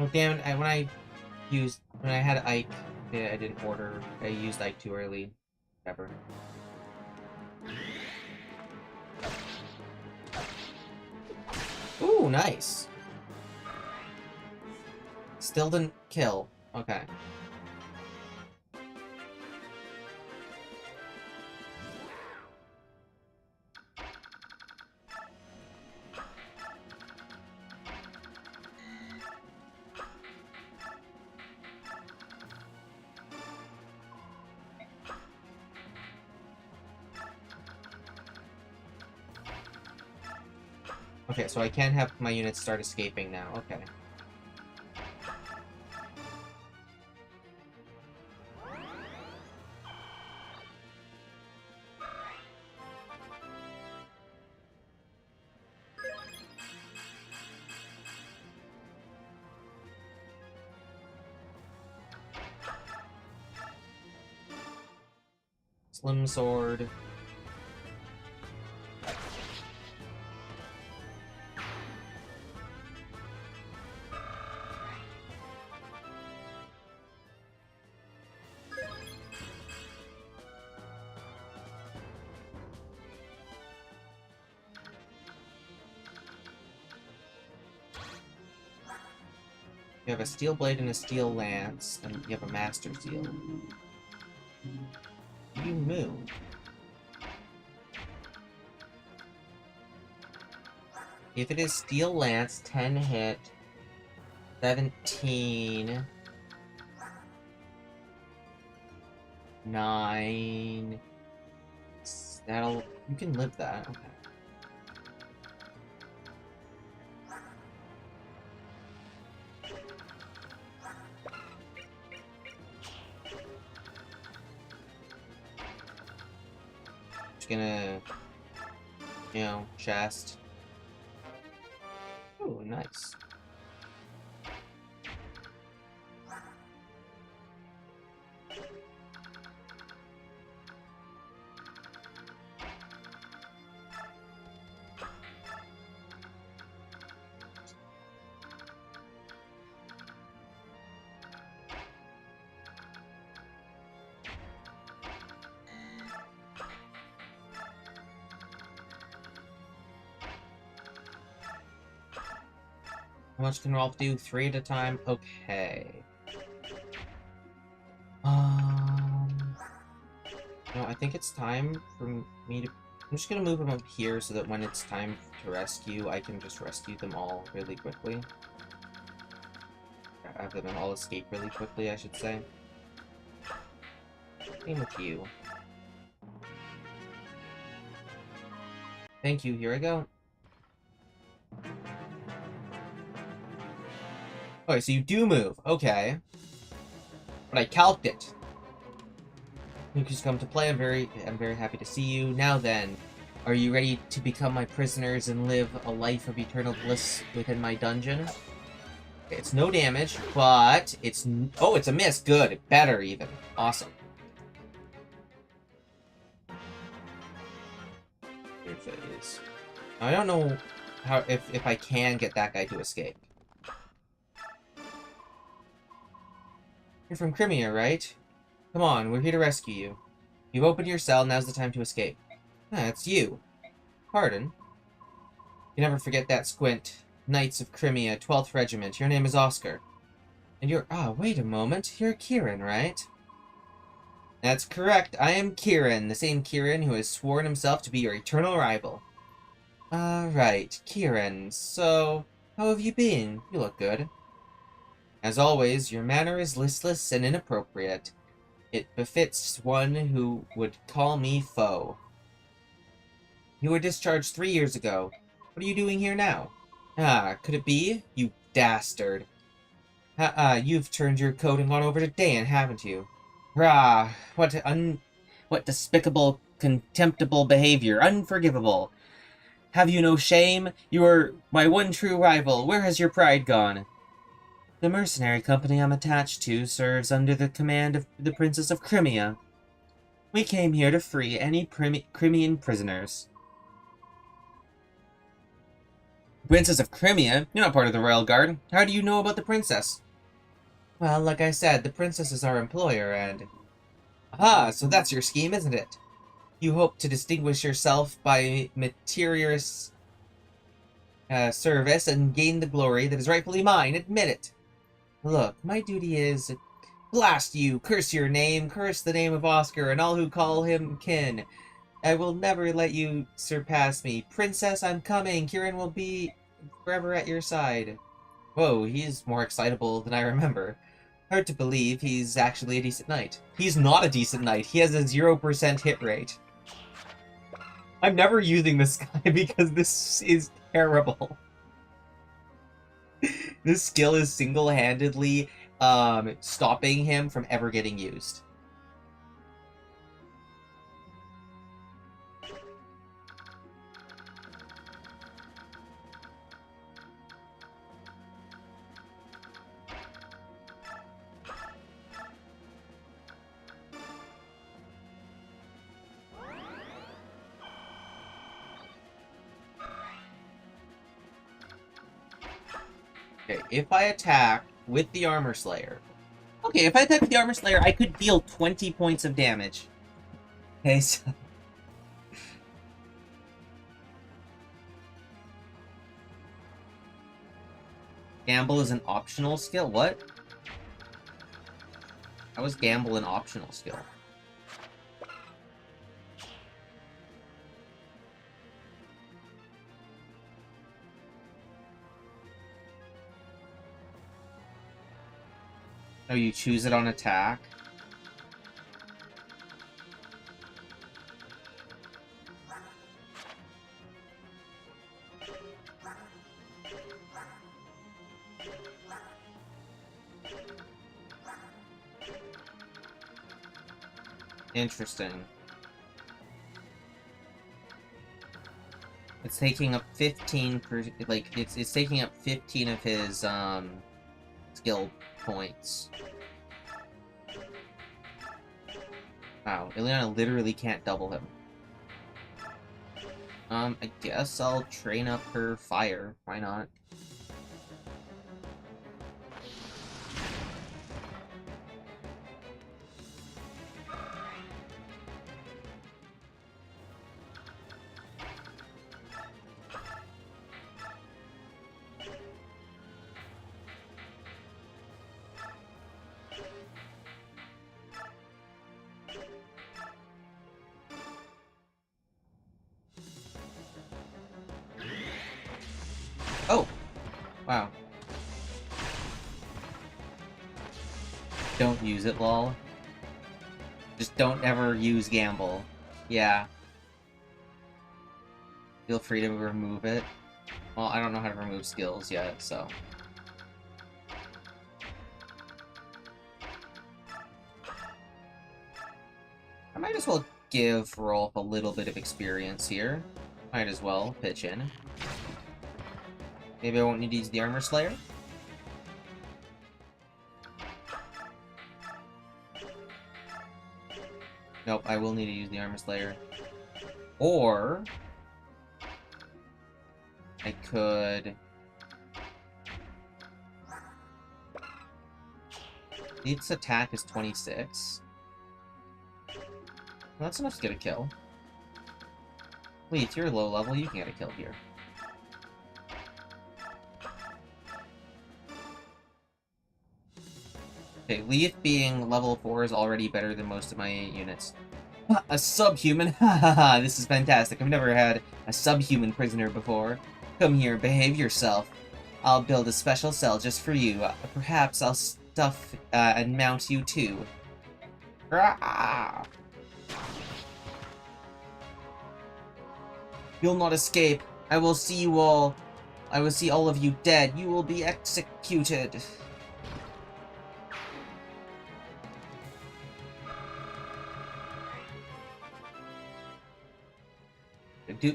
Oh damn it, when I had Ike, yeah, I didn't order. I used Ike too early. Whatever. Ooh, nice. Still didn't kill. Okay. Okay, so I can have my units start escaping now. Okay. Slim Sword. You have a Steel Blade and a Steel Lance, and you have a Master Seal. You move. If it is Steel Lance, 10 hit, 17, 9. You can live that. Okay. Just gonna, chest. Ooh, nice. How much can Rolf do? 3 at a time? Okay. No, I think it's time for me to... I'm just gonna move them up here so that when it's time to rescue, I can just rescue them all really quickly. Have them all escape really quickly, I should say. Same with you. Thank you, here I go. Okay, so you do move. Okay. But I calced it. You just come to play. I'm very happy to see you. Now then, are you ready to become my prisoners and live a life of eternal bliss within my dungeon? It's no damage, but it's... Oh, it's a miss. Good. Better, even. Awesome. Here it is. I don't know how if I can get that guy to escape. You're from Crimea, right? Come on, we're here to rescue you. You've opened your cell, now's the time to escape. Ah, it's you. Pardon? You never forget that squint. Knights of Crimea, 12th Regiment. Your name is Oscar. And you're... Ah, wait a moment. You're Kieran, right? That's correct. I am Kieran, the same Kieran who has sworn himself to be your eternal rival. Right. Kieran, so... How have you been? You look good. As always, your manner is listless and inappropriate. It befits one who would call me foe. You were discharged 3 years ago. What are you doing here now? Ah, could it be? You dastard. You've turned your coat and gone over to Dan, haven't you? Rah, what despicable, contemptible behavior, unforgivable. Have you no shame? You are my one true rival. Where has your pride gone? The mercenary company I'm attached to serves under the command of the Princess of Crimea. We came here to free any Crimean prisoners. Princess of Crimea? You're not part of the Royal Guard. How do you know about the princess? Well, like I said, the princess is our employer, and... Aha, so that's your scheme, isn't it? You hope to distinguish yourself by meritorious service and gain the glory that is rightfully mine. Admit it. Look, my duty is... Blast you! Curse your name! Curse the name of Oscar and all who call him kin! I will never let you surpass me. Princess, I'm coming! Kieran will be forever at your side. Whoa, he's more excitable than I remember. Hard to believe he's actually a decent knight. He's not a decent knight. He has a 0% hit rate. I'm never using this guy because this is terrible. This skill is single-handedly stopping him from ever getting used. Okay, if I attack with the Armor Slayer... Okay, if I attack with the Armor Slayer, I could deal 20 points of damage. Okay, so... Gamble is an optional skill? What? How is Gamble an optional skill? Oh, you choose it on attack? Interesting. It's taking up 15 it's taking up 15 of his skill points. Wow, Ileana literally can't double him. I guess I'll train up her fire. Why not? Oh! Wow. Don't use it, lol. Just don't ever use Gamble. Yeah. Feel free to remove it. Well, I don't know how to remove skills yet, so... I might as well give Rolf a little bit of experience here. Might as well pitch in. Maybe I won't need to use the Armor Slayer? Nope, I will need to use the Armor Slayer. Or... I could... Its attack is 26. Well, that's enough to get a kill. Leith, you're low level, you can get a kill here. Okay, Leith being level 4 is already better than most of my units. A subhuman? Hahaha, this is fantastic. I've never had a subhuman prisoner before. Come here, behave yourself. I'll build a special cell just for you. Perhaps I'll stuff and mount you too. Rah! You'll not escape. I will see you all. I will see all of you dead. You will be executed.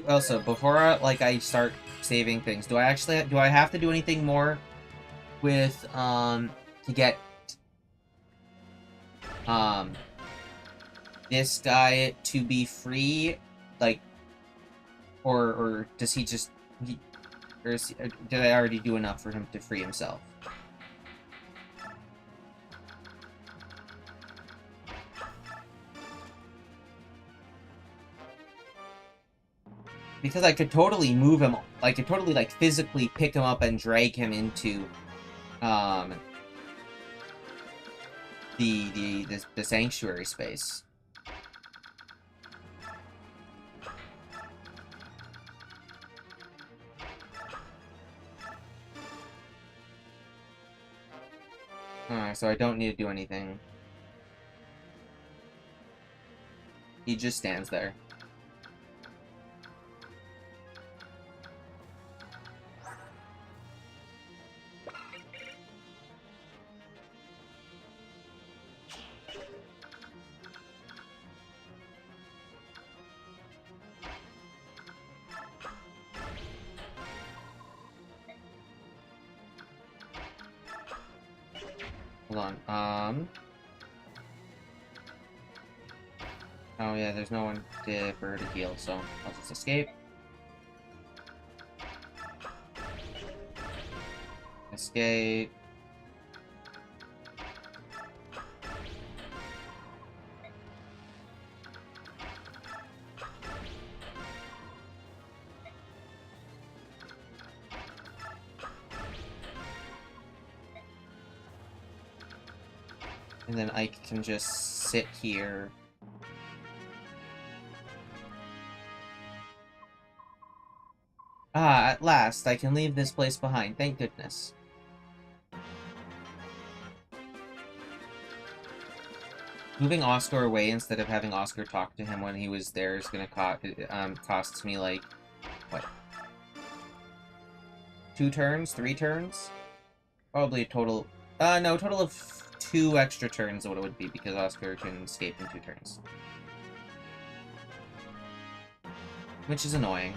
Also, before I start saving things, do I have to do anything more with to get this guy to be free, like, or does he just, or did I already do enough for him to free himself? Because I could totally move him, I could totally, like, physically pick him up and drag him into, the sanctuary space. Alright, so I don't need to do anything. He just stands there. Hold on, oh yeah, there's no one for her to heal, so I'll just escape. Escape. And then Ike can just sit here. Ah, at last, I can leave this place behind, thank goodness. Moving Oscar away instead of having Oscar talk to him when he was there is gonna cost me, like, what? 2 turns? 3 turns? Probably a total... no, total of 2 extra turns is what it would be, because Oscar can escape in 2 turns. Which is annoying.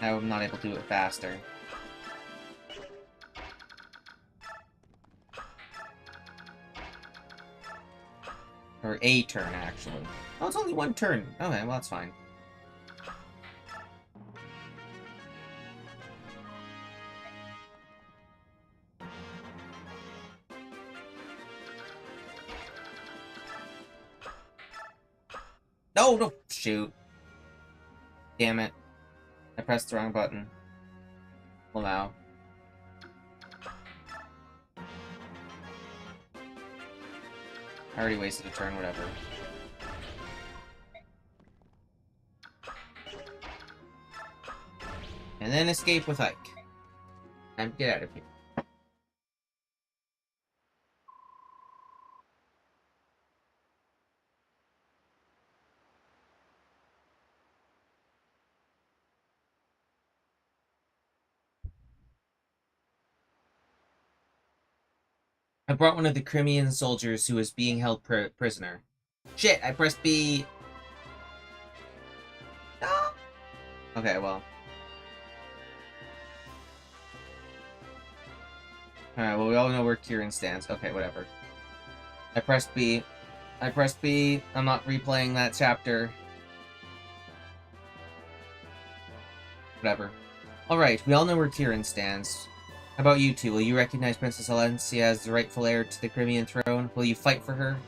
I'm not able to do it faster. Or a turn, actually. Oh, it's only 1 turn. Okay, well, that's fine. No, no, shoot. Damn it. I pressed the wrong button. Well, now. I already wasted a turn, whatever. And then escape with Ike. And get out of here. I brought one of the Crimean soldiers who was being held prisoner. Shit, I pressed B. No. Okay, well. Alright, well, we all know where Kieran stands. Okay, whatever. I pressed B. I pressed B. I'm not replaying that chapter. Whatever. Alright, we all know where Kieran stands. How about you two? Will you recognize Princess Alencia as the rightful heir to the Crimean throne? Will you fight for her?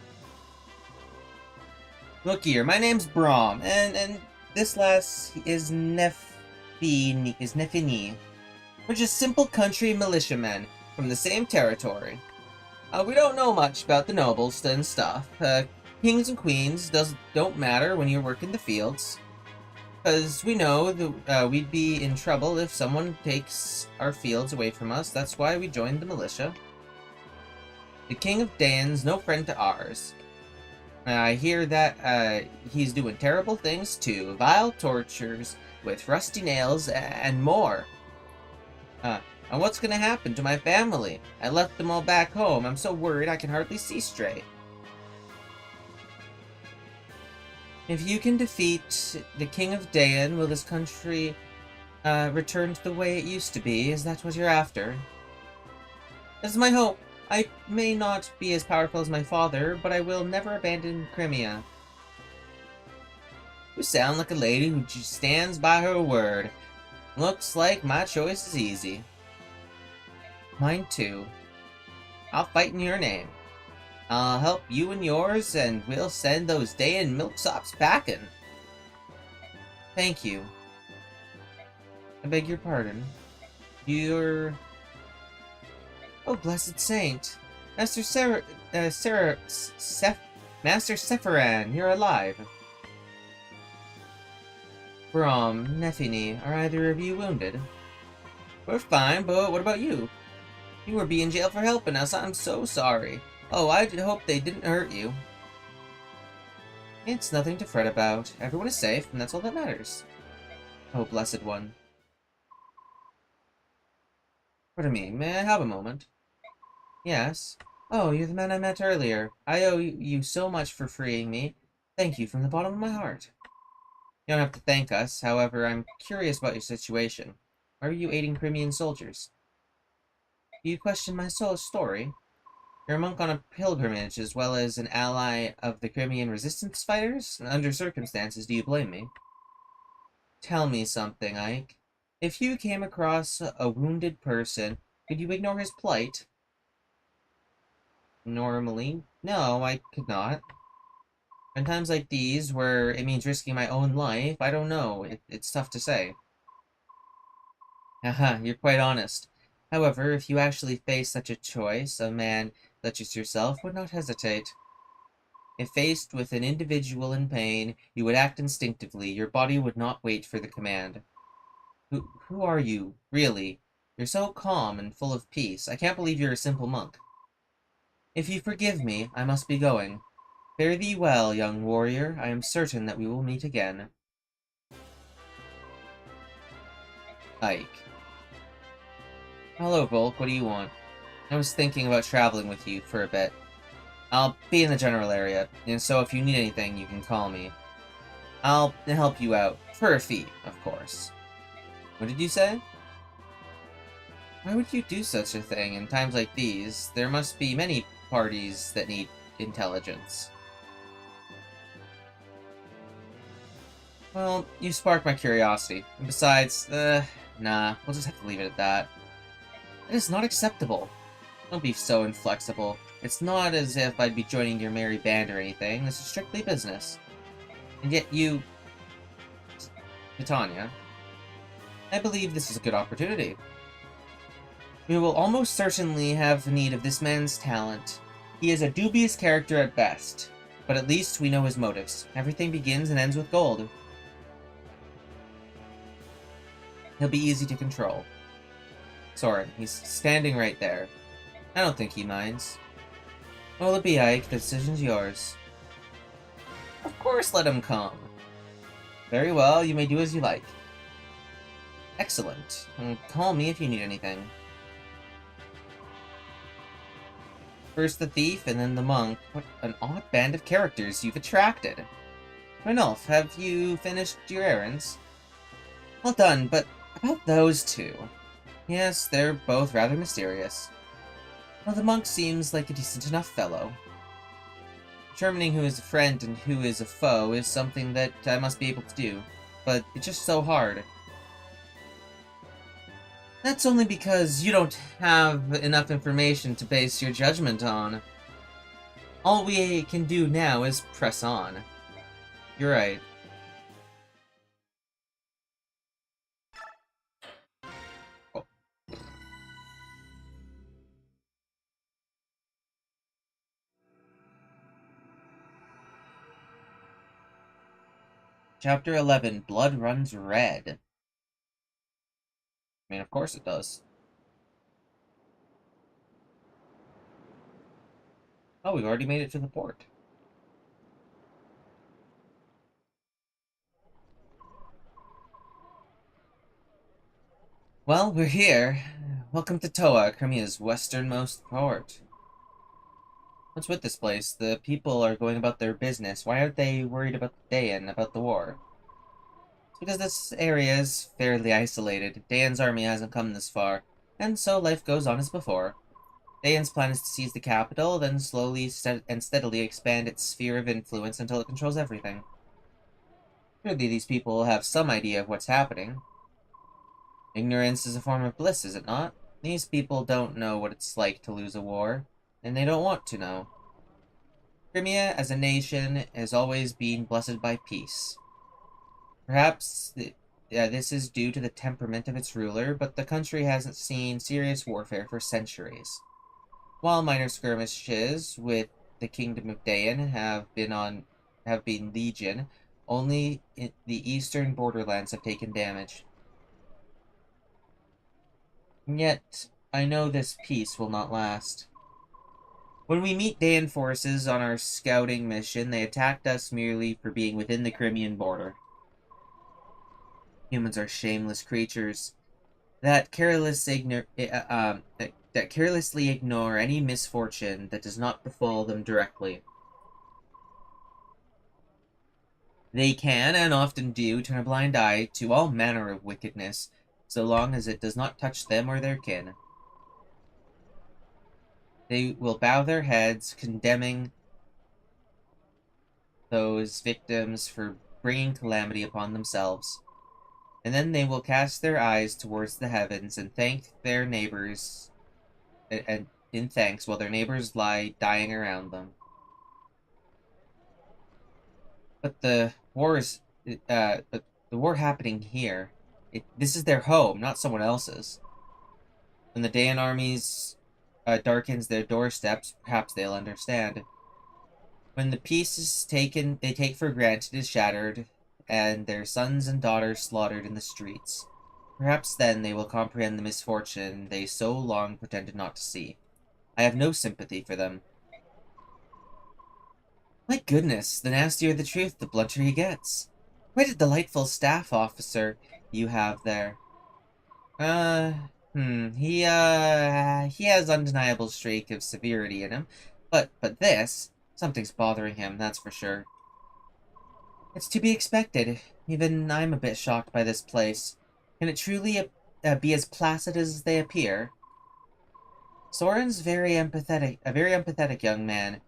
Look here, my name's Brahm, and this lass is Nefini. We're just simple country militiamen from the same territory. We don't know much about the nobles and stuff. Kings and queens don't matter when you're working the fields. Because we know that we'd be in trouble if someone takes our fields away from us. That's why we joined the militia. The King of Dane's no friend to ours. I hear that he's doing terrible things too. Vile tortures with rusty nails and more. And what's gonna happen to my family? I left them all back home. I'm so worried I can hardly see straight. If you can defeat the King of Daen, will this country return to the way it used to be? Is that what you're after? This is my hope. I may not be as powerful as my father, but I will never abandon Crimea. You sound like a lady who just stands by her word. Looks like my choice is easy. Mine too. I'll fight in your name. I'll help you and yours, and we'll send those Daen milksops packing. Thank you. I beg your pardon. You're... Oh, blessed saint. Master Master Sephiran, you're alive. Brahm, Nefini, are either of you wounded? We're fine, but what about you? You were in jail for helping us. I'm so sorry. Oh, I did hope they didn't hurt you. It's nothing to fret about. Everyone is safe, and that's all that matters. Oh, blessed one. Pardon me, may I have a moment? Yes. Oh, you're the man I met earlier. I owe you so much for freeing me. Thank you from the bottom of my heart. You don't have to thank us. However, I'm curious about your situation. Why are you aiding Crimean soldiers? Do you question my story? You're a monk on a pilgrimage, as well as an ally of the Crimean resistance fighters? Under circumstances, do you blame me? Tell me something, Ike. If you came across a wounded person, could you ignore his plight? Normally, no, I could not. In times like these, where it means risking my own life, I don't know. It's tough to say. Haha, you're quite honest. However, if you actually face such a choice, a man such as yourself would not hesitate. If faced with an individual in pain, you would act instinctively. Your body would not wait for the command. Who are you, really? You're so calm and full of peace. I can't believe you're a simple monk. If you forgive me, I must be going. Fare thee well, young warrior. I am certain that we will meet again. Ike. Hello, Volk. What do you want? I was thinking about traveling with you for a bit. I'll be in the general area, and so if you need anything, you can call me. I'll help you out, for a fee, of course. What did you say? Why would you do such a thing in times like these? There must be many parties that need intelligence. Well, you sparked my curiosity. And besides, nah, we'll just have to leave it at that. It is not acceptable. Don't be so inflexible. It's not as if I'd be joining your merry band or anything. This is strictly business. And yet you... Titania. I believe this is a good opportunity. We will almost certainly have need of this man's talent. He is a dubious character at best, but at least we know his motives. Everything begins and ends with gold. He'll be easy to control. Soren, he's standing right there. I don't think he minds. What will it be, Ike? The decision's yours. Of course let him come. Very well, you may do as you like. Excellent. And call me if you need anything. First the thief, and then the monk. What an odd band of characters you've attracted. Ranulf, have you finished your errands? Well done, but about those two. Yes, they're both rather mysterious. Well, the monk seems like a decent enough fellow. Determining who is a friend and who is a foe is something that I must be able to do, but it's just so hard. That's only because you don't have enough information to base your judgment on. All we can do now is press on. You're right. Oh. Chapter 11, Blood Runs Red. I mean, of course it does. Oh, we've already made it to the port. Well, we're here. Welcome to Toa, Crimea's westernmost port. What's with this place? The people are going about their business. Why aren't they worried about the Dayan, about the war? It's because this area is fairly isolated. Dayan's army hasn't come this far, and so life goes on as before. Dayan's plan is to seize the capital, then slowly and steadily expand its sphere of influence until it controls everything. Surely these people have some idea of what's happening. Ignorance is a form of bliss, is it not? These people don't know what it's like to lose a war, and they don't want to know. Crimea, as a nation, has always been blessed by peace. Perhaps this is due to the temperament of its ruler, but the country hasn't seen serious warfare for centuries. While minor skirmishes with the Kingdom of Dayan have been legion, only the eastern borderlands have taken damage. And yet, I know this peace will not last. When we meet Dayan forces on our scouting mission, they attacked us merely for being within the Crimean border. Humans are shameless creatures that that carelessly ignore any misfortune that does not befall them directly. They can, and often do, turn a blind eye to all manner of wickedness, so long as it does not touch them or their kin. They will bow their heads, condemning those victims for bringing calamity upon themselves. And then they will cast their eyes towards the heavens and thank their neighbors, and in thanks while their neighbors lie dying around them. But the war is, but the war happening here, this is their home, not someone else's. When the Dayan armies darkens their doorsteps, perhaps they'll understand. When the peace is taken, they take for granted is shattered, and their sons and daughters slaughtered in the streets. Perhaps then they will comprehend the misfortune they so long pretended not to see. I have no sympathy for them. My goodness, the nastier the truth, the blunter he gets. Quite a delightful staff officer you have there. He has undeniable streak of severity in him, but something's bothering him, that's for sure. It's to be expected. Even I'm a bit shocked by this place. Can it truly be as placid as they appear? Soren's a very empathetic young man.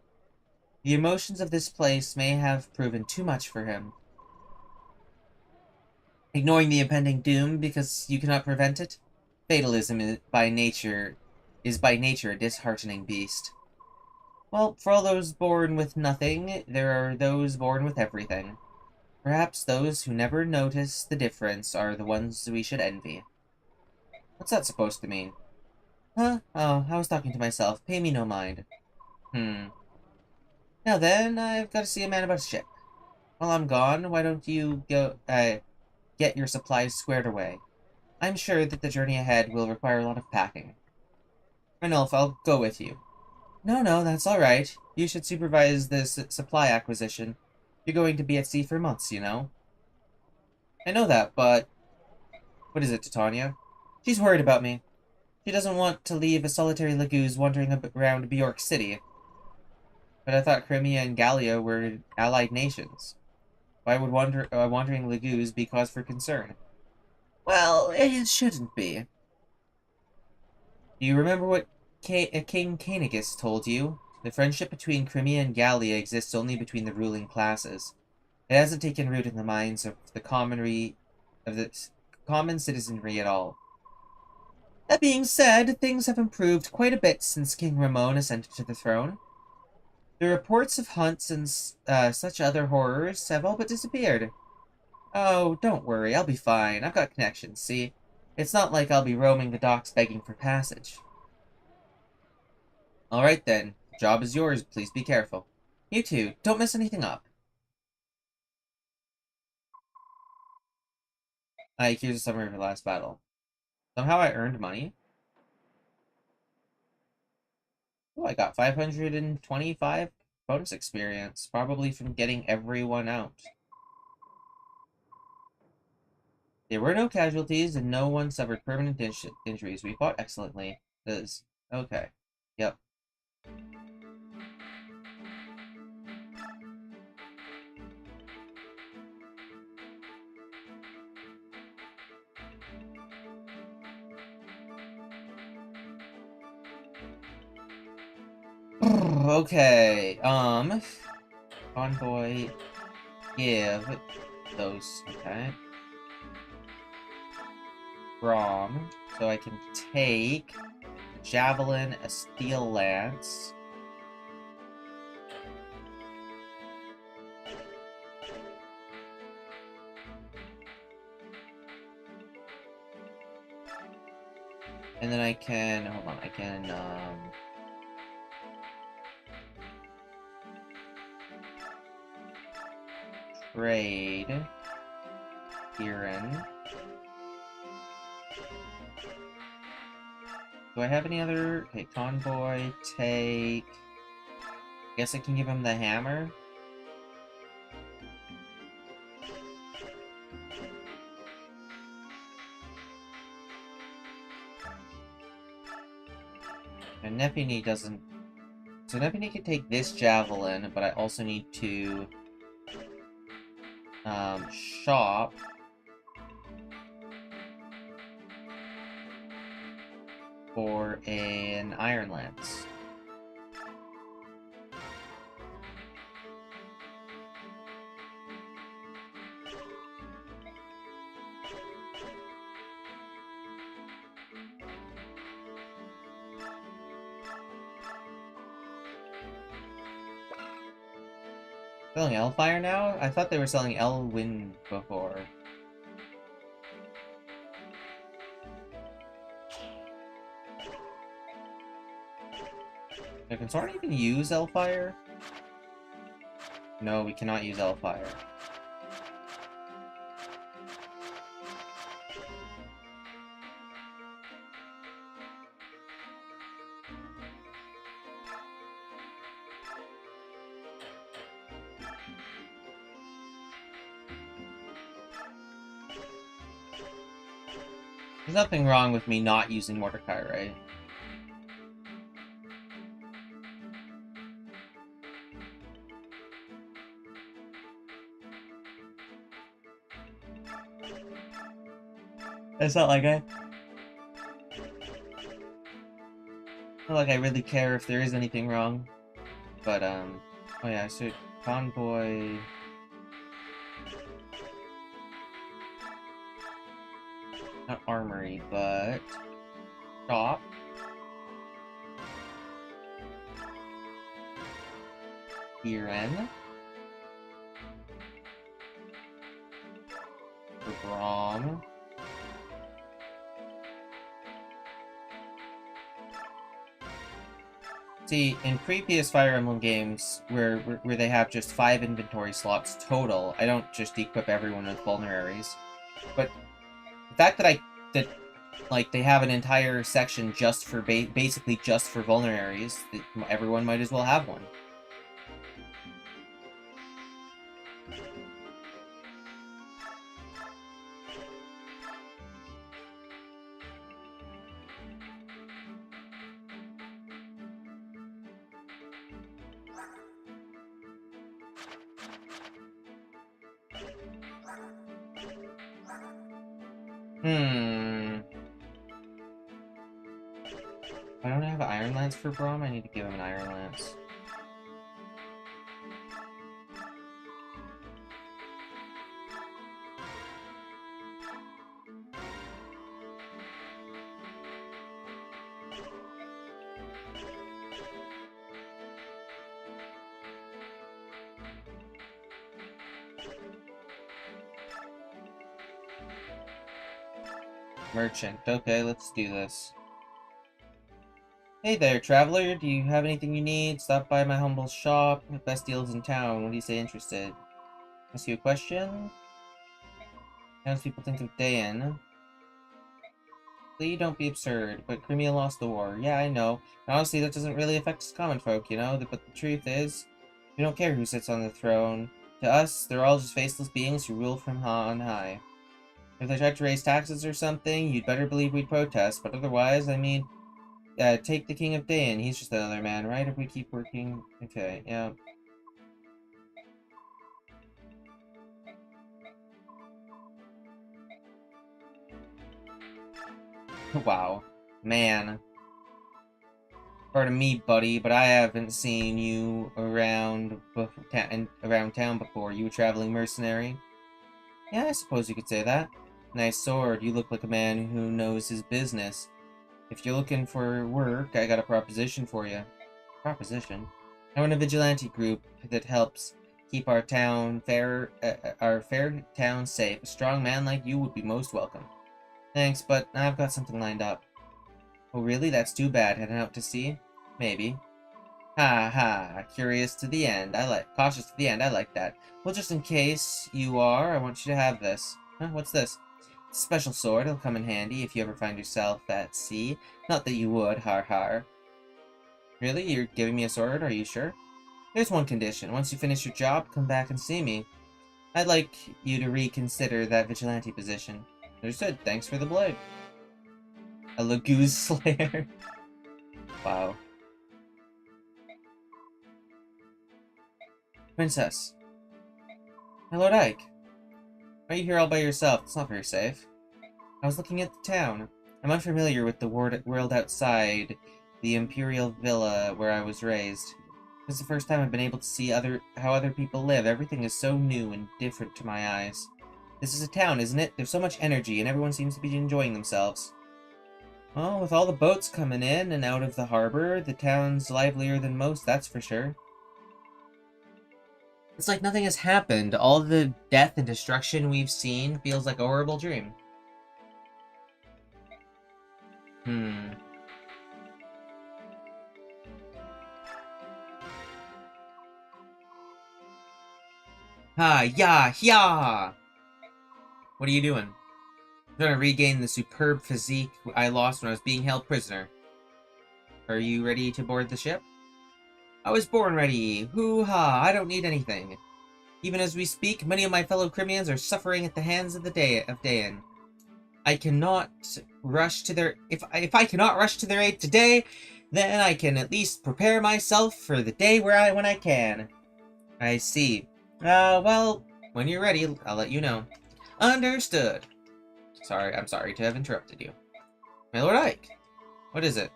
The emotions of this place may have proven too much for him. Ignoring the impending doom because you cannot prevent it? Fatalism is by nature a disheartening beast. Well, for all those born with nothing, there are those born with everything. Perhaps those who never notice the difference are the ones we should envy. What's that supposed to mean? Huh? Oh, I was talking to myself. Pay me no mind. Now then, I've got to see a man about a ship. While I'm gone, why don't you get your supplies squared away? I'm sure that the journey ahead will require a lot of packing. Ranulf, I'll go with you. No, that's all right. You should supervise this supply acquisition. You're going to be at sea for months, you know. I know that, but... What is it, Titania? She's worried about me. She doesn't want to leave a solitary Laguz wandering around Bjork City. But I thought Crimea and Gallia were allied nations. Why would wandering Laguz be cause for concern? Well, it shouldn't be. Do you remember what King Canicus told you? The friendship between Crimea and Gallia exists only between the ruling classes. It hasn't taken root in the minds of the common citizenry at all. That being said, things have improved quite a bit since King Ramon ascended to the throne. The reports of hunts and such other horrors have all but disappeared. Oh, don't worry, I'll be fine. I've got connections, see? It's not like I'll be roaming the docks begging for passage. Alright then, the job is yours, please be careful. You too, don't mess anything up. Here's a summary of the last battle. Somehow I earned money. Oh, I got 525 bonus experience, probably from getting everyone out. There were no casualties, and no one suffered permanent injuries. We fought excellently. Okay. Yep. Okay. Envoy, give those. Okay. From. So I can take a javelin, a steel lance. And then I can, hold on, I can, trade Kieran. Do I have any other? Okay, convoy, take. I guess I can give him the hammer. And Nepini doesn't. So Nepini can take this javelin, but I also need to shop for an iron lance. Selling L-Fire now? I thought they were selling L-Wind before. Can Sora even use L-Fire? No, we cannot use L-Fire. There's nothing wrong with me not using Mordecai, right? It's not like I really care if there is anything wrong. But, oh yeah, so convoy. Not armory, but shop. Kieran. For Braum. See, in previous Fire Emblem games, where they have just 5 inventory slots total, I don't just equip everyone with vulneraries. But the fact that like they have an entire section just for basically just for vulneraries, everyone might as well have one. Hmm. I don't have an Iron Lance for Braum. I need to give him an Iron Lance. Merchant. Okay, let's do this. Hey there, traveler. Do you have anything you need? Stop by my humble shop. Best deals in town. What do you say interested? Ask you a question? Townspeople think of Dayan. Please don't be absurd, but Crimea lost the war. Yeah, I know. And honestly, that doesn't really affect us common folk, you know? But the truth is, we don't care who sits on the throne. To us, they're all just faceless beings who rule from on high. If they tried to raise taxes or something, you'd better believe we'd protest. But otherwise, I mean, take the King of Dayan. He's just another man, right? If we keep working... Okay, yeah. Wow. Man. Pardon me, buddy, but I haven't seen you around town before. You a traveling mercenary? Yeah, I suppose you could say that. Nice sword. You look like a man who knows his business. If you're looking for work, I got a proposition for you. Proposition? I run a vigilante group that helps keep our fair town safe. A strong man like you would be most welcome. Thanks, but I've got something lined up. Oh, really? That's too bad. Heading out to sea? Maybe. Ha ha. Cautious to the end. I like that. Well, just in case you are, I want you to have this. Huh? What's this? It's a special sword. It'll come in handy if you ever find yourself at sea. Not that you would, har har. Really? You're giving me a sword? Are you sure? There's one condition. Once you finish your job, come back and see me. I'd like you to reconsider that vigilante position. Understood. Thanks for the blade. A Lagoose Slayer. Wow. Princess. My Lord Ike. Why are you here all by yourself? It's not very safe. I was looking at the town. I'm unfamiliar with the world outside the Imperial Villa where I was raised. This is the first time I've been able to see how other people live. Everything is so new and different to my eyes. This is a town, isn't it? There's so much energy, and everyone seems to be enjoying themselves. Well, with all the boats coming in and out of the harbor, the town's livelier than most, that's for sure. It's like nothing has happened. All the death and destruction we've seen feels like a horrible dream. Ha, ya, ya! What are you doing? I'm trying to regain the superb physique I lost when I was being held prisoner. Are you ready to board the ship? I was born ready. Hoo-ha, I don't need anything. Even as we speak, many of my fellow Crimeans are suffering at the hands of Dayan. I cannot rush to their... If I cannot rush to their aid today, then I can at least prepare myself for the day when I can. I see. Well, when you're ready, I'll let you know. Understood. I'm sorry to have interrupted you. My Lord Ike, what is it?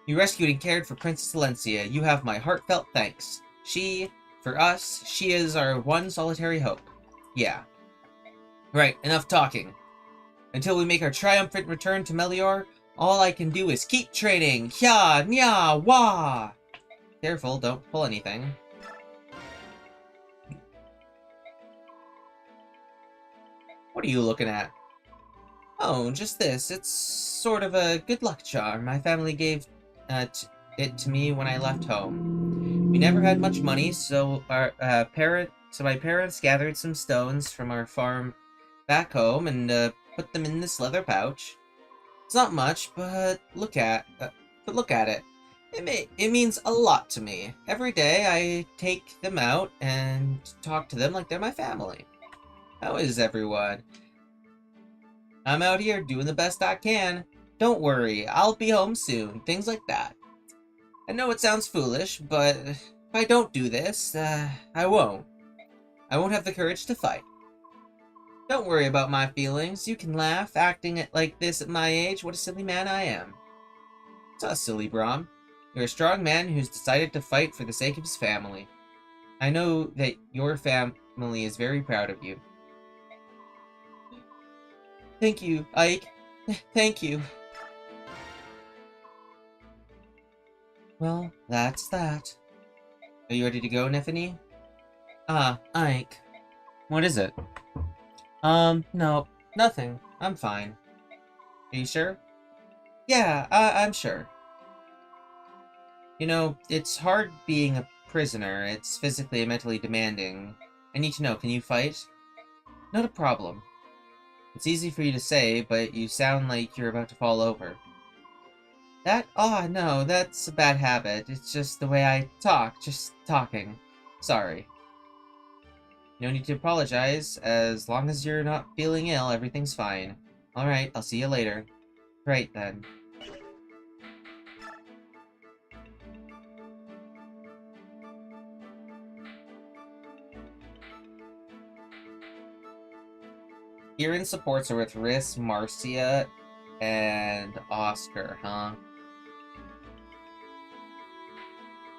You rescued and cared for Princess Valencia. You have my heartfelt thanks. For us, she is our one solitary hope. Yeah. Right, enough talking. Until we make our triumphant return to Melior, all I can do is keep training. Hya, nya, wah! Careful, don't pull anything. What are you looking at? Oh, just this. It's sort of a good luck charm. My family gave it to me when I left home. We never had much money, so my parents gathered some stones from our farm back home and put them in this leather pouch. It's not much, but look at it. It means a lot to me. Every day I take them out and talk to them like they're my family. How is everyone? I'm out here doing the best I can. Don't worry, I'll be home soon. Things like that. I know it sounds foolish, but if I don't do this, I won't. I won't have the courage to fight. Don't worry about my feelings. You can laugh, acting like this at my age. What a silly man I am. It's not silly, Braum. You're a strong man who's decided to fight for the sake of his family. I know that your family is very proud of you. Thank you, Ike. Thank you. Well, that's that. Are you ready to go, Neffany? Ah, Ike. What is it? No, nothing. I'm fine. Are you sure? Yeah, I'm sure. You know, it's hard being a prisoner. It's physically and mentally demanding. I need to know, can you fight? Not a problem. It's easy for you to say, but you sound like you're about to fall over. No, that's a bad habit. It's just the way I talk, just talking. Sorry. No need to apologize. As long as you're not feeling ill, everything's fine. Alright, I'll see you later. Great, then. Kieran supports her with Riss, Marcia, and Oscar, huh?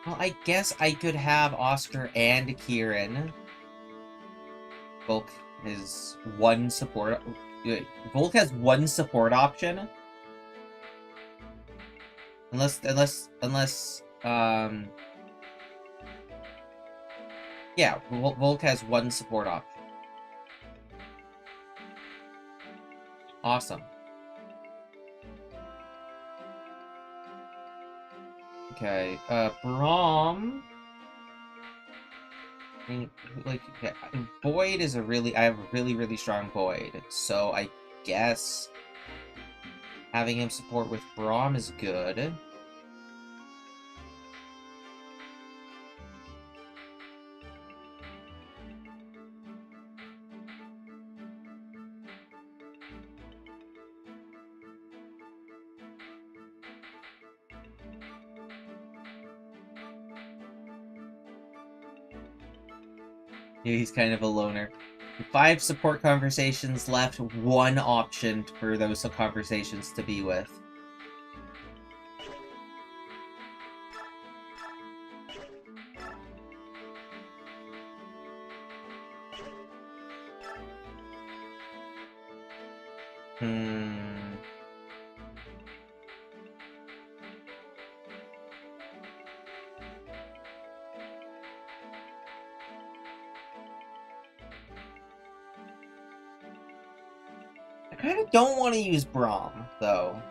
Well, I guess I could have Oscar and Kieran. Volk is one support. Volk has one support option. Unless, yeah, Volk has one support option. Awesome. Okay, Braum. I mean, like, yeah, Void is I have a really strong Void, so I guess having him support with Braum is good. Yeah, he's kind of a loner. 5 support conversations left, 1 option for those conversations to be with. I kind of don't want to use Braum, though.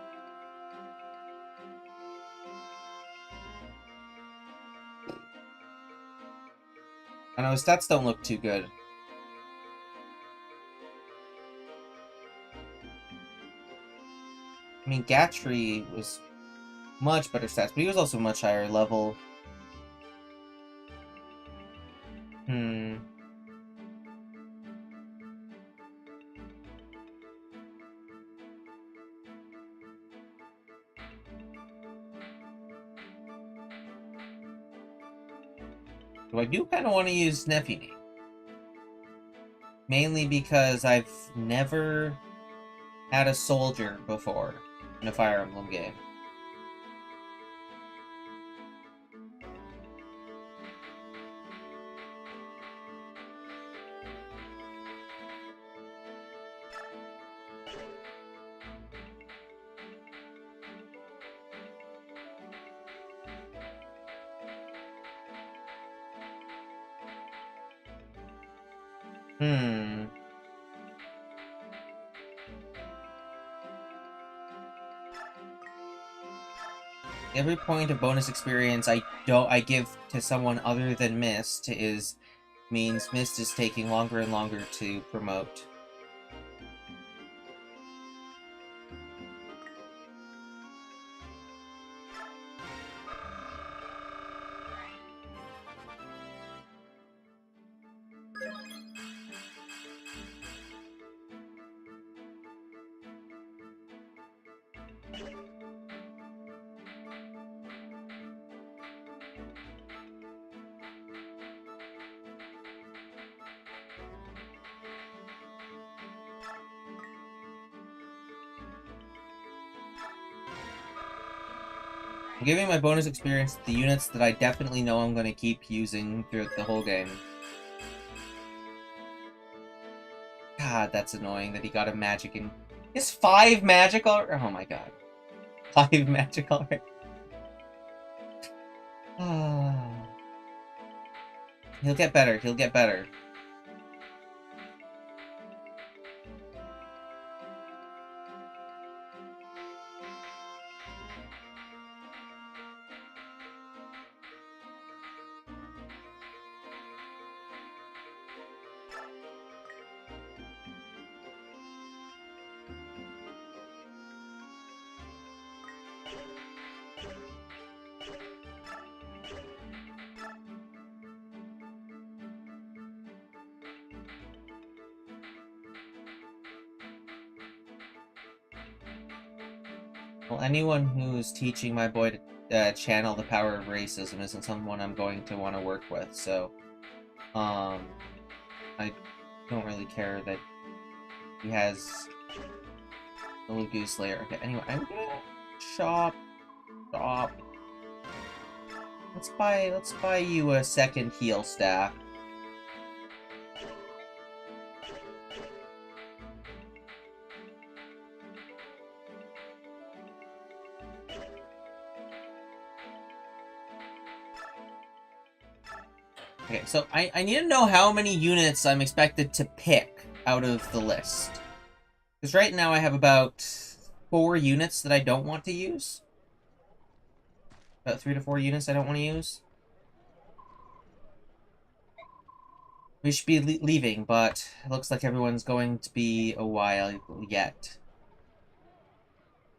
I know his stats don't look too good. I mean, Gatry was much better stats, but he was also much higher level. So I do kind of want to use Neffini. Mainly because I've never had a soldier before in a Fire Emblem game. Every point of bonus experience I give to someone other than Mist means Mist is taking longer and longer to promote. I'm giving my bonus experience to the units that I definitely know I'm going to keep using throughout the whole game. God, that's annoying that he got a magic in... He has 5 magic already? Oh my god. 5 magic already. He'll get better, he'll get better. Well, anyone who's teaching my boy to channel the power of racism isn't someone I'm going to want to work with, so... I don't really care that he has the little goose layer. Okay, anyway, I'm gonna shop. Let's buy you a second heal staff. Okay, so I need to know how many units I'm expected to pick out of the list. Because right now I have about 4 units that I don't want to use. About 3 to 4 units I don't want to use. We should be leaving, but it looks like everyone's going to be a while yet.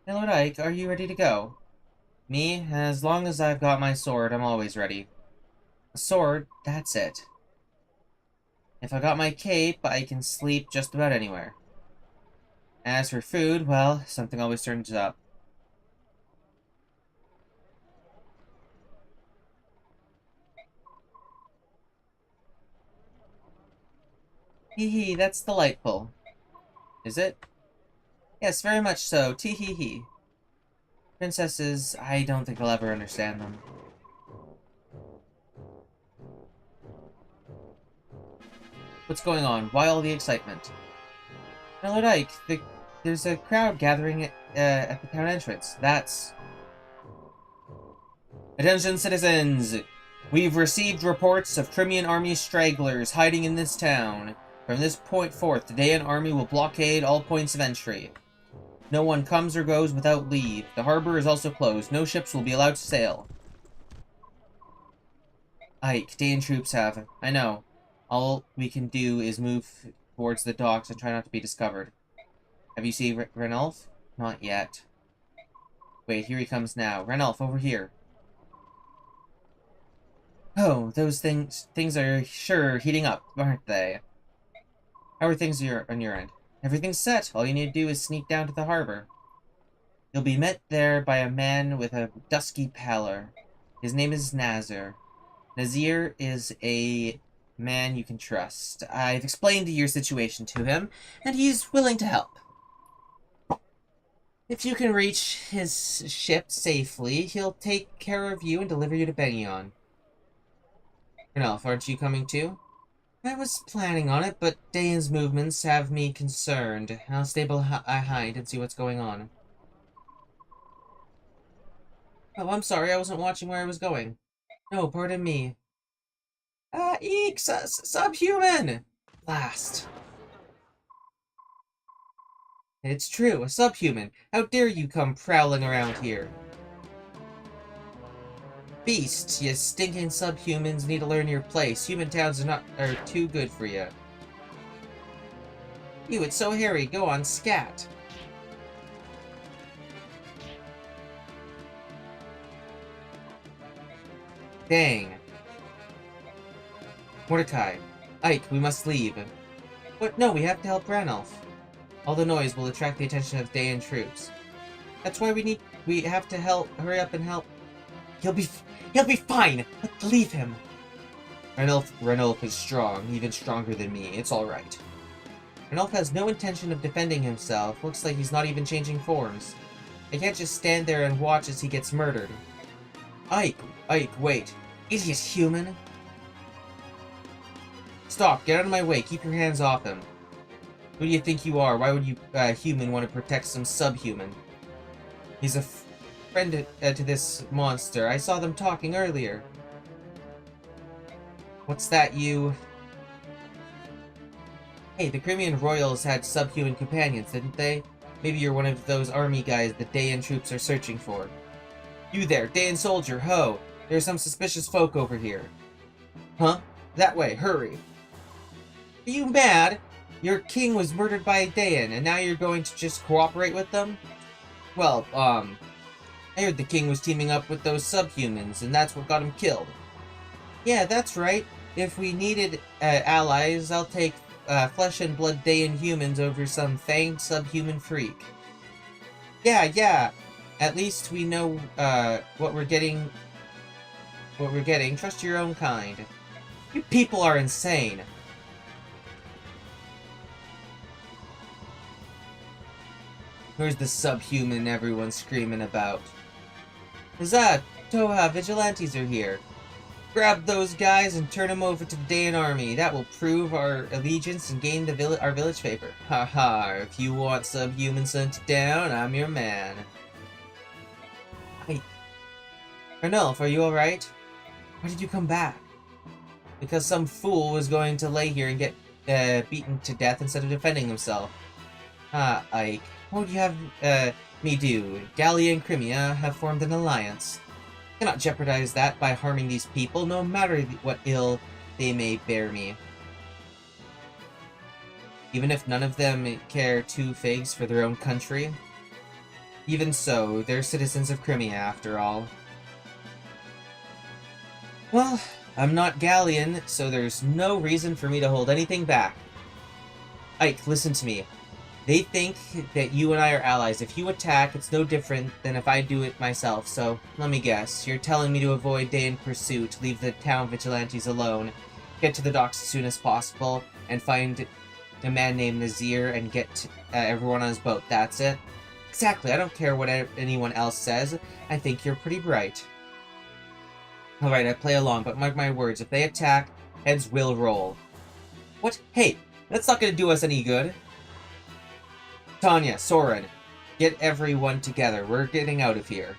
Hello, Ike, are you ready to go? Me? As long as I've got my sword, I'm always ready. A sword? That's it. If I got my cape, I can sleep just about anywhere. As for food, well, something always turns up. Hee hee, that's delightful. Is it? Yes, very much so. Tee hee hee. Princesses, I don't think I'll ever understand them. What's going on? Why all the excitement? My Lord Ike, there's a crowd gathering at the town entrance. That's... Attention, citizens! We've received reports of Crimean army stragglers hiding in this town. From this point forth, the Daean army will blockade all points of entry. No one comes or goes without leave. The harbor is also closed. No ships will be allowed to sail. Ike, Daean troops have... I know. All we can do is move towards the docks and try not to be discovered. Have you seen Ranulf? Not yet. Wait, here he comes now. Ranulf, over here. Oh, those things are sure heating up, aren't they? How are things on your end? Everything's set. All you need to do is sneak down to the harbor. You'll be met there by a man with a dusky pallor. His name is Nazir. Nazir is a man you can trust. I've explained your situation to him, and he's willing to help. If you can reach his ship safely, he'll take care of you and deliver you to Benyon. Ranulf, aren't you coming too? I was planning on it, but Dane's movements have me concerned. I'll stay behind and see what's going on. Oh, I'm sorry, I wasn't watching where I was going. No, pardon me. Eek! Subhuman! Blast. It's true, a subhuman. How dare you come prowling around here? Beasts, you stinking subhumans need to learn your place. Human towns are too good for you. You, it's so hairy. Go on, scat. Dang. Mordecai. Ike, we must leave. What? No, we have to help Ranulf. All the noise will attract the attention of Daean troops. That's why we have to hurry up and help. He'll be fine. Let's leave him. Ranulf is strong, even stronger than me. It's all right. Ranulf has no intention of defending himself. Looks like he's not even changing forms. I can't just stand there and watch as he gets murdered. Ike, wait. Idiot human. Stop, get out of my way, keep your hands off him. Who do you think you are? Why would you, human, want to protect some subhuman? He's a friend to this monster. I saw them talking earlier. What's that, you... Hey, the Crimean royals had subhuman companions, didn't they? Maybe you're one of those army guys the Dayan troops are searching for. You there, Dayan soldier, ho! There's some suspicious folk over here. Huh? That way, hurry. Are you mad? Your king was murdered by a Dayan, and now you're going to just cooperate with them? Well, I heard the king was teaming up with those subhumans, and that's what got him killed. Yeah, that's right. If we needed allies, I'll take flesh and blood Dayan humans over some fanged subhuman freak. Yeah. At least we know what we're getting. Trust your own kind. You people are insane. Where's the subhuman everyone's screaming about? Huzzah! Toha, vigilantes are here. Grab those guys and turn them over to the Dayan army. That will prove our allegiance and gain our village favor. Haha, if you want subhumans sent down, I'm your man. Hey, Ranulf, are you alright? Why did you come back? Because some fool was going to lay here and get beaten to death instead of defending himself. Ah, Ike. What would you have me do? Gallia and Crimea have formed an alliance. I cannot jeopardize that by harming these people, no matter what ill they may bear me. Even if none of them care two figs for their own country. Even so, they're citizens of Crimea, after all. Well, I'm not Gallian, so there's no reason for me to hold anything back. Ike, listen to me. They think that you and I are allies. If you attack, it's no different than if I do it myself, so let me guess. You're telling me to avoid Dayan pursuit, leave the town vigilantes alone, get to the docks as soon as possible, and find a man named Nazir and get everyone on his boat. That's it? Exactly. I don't care what anyone else says. I think you're pretty bright. Alright, I play along, but mark my words. If they attack, heads will roll. What? Hey, that's not gonna do us any good. Tanya, Soren, get everyone together. We're getting out of here.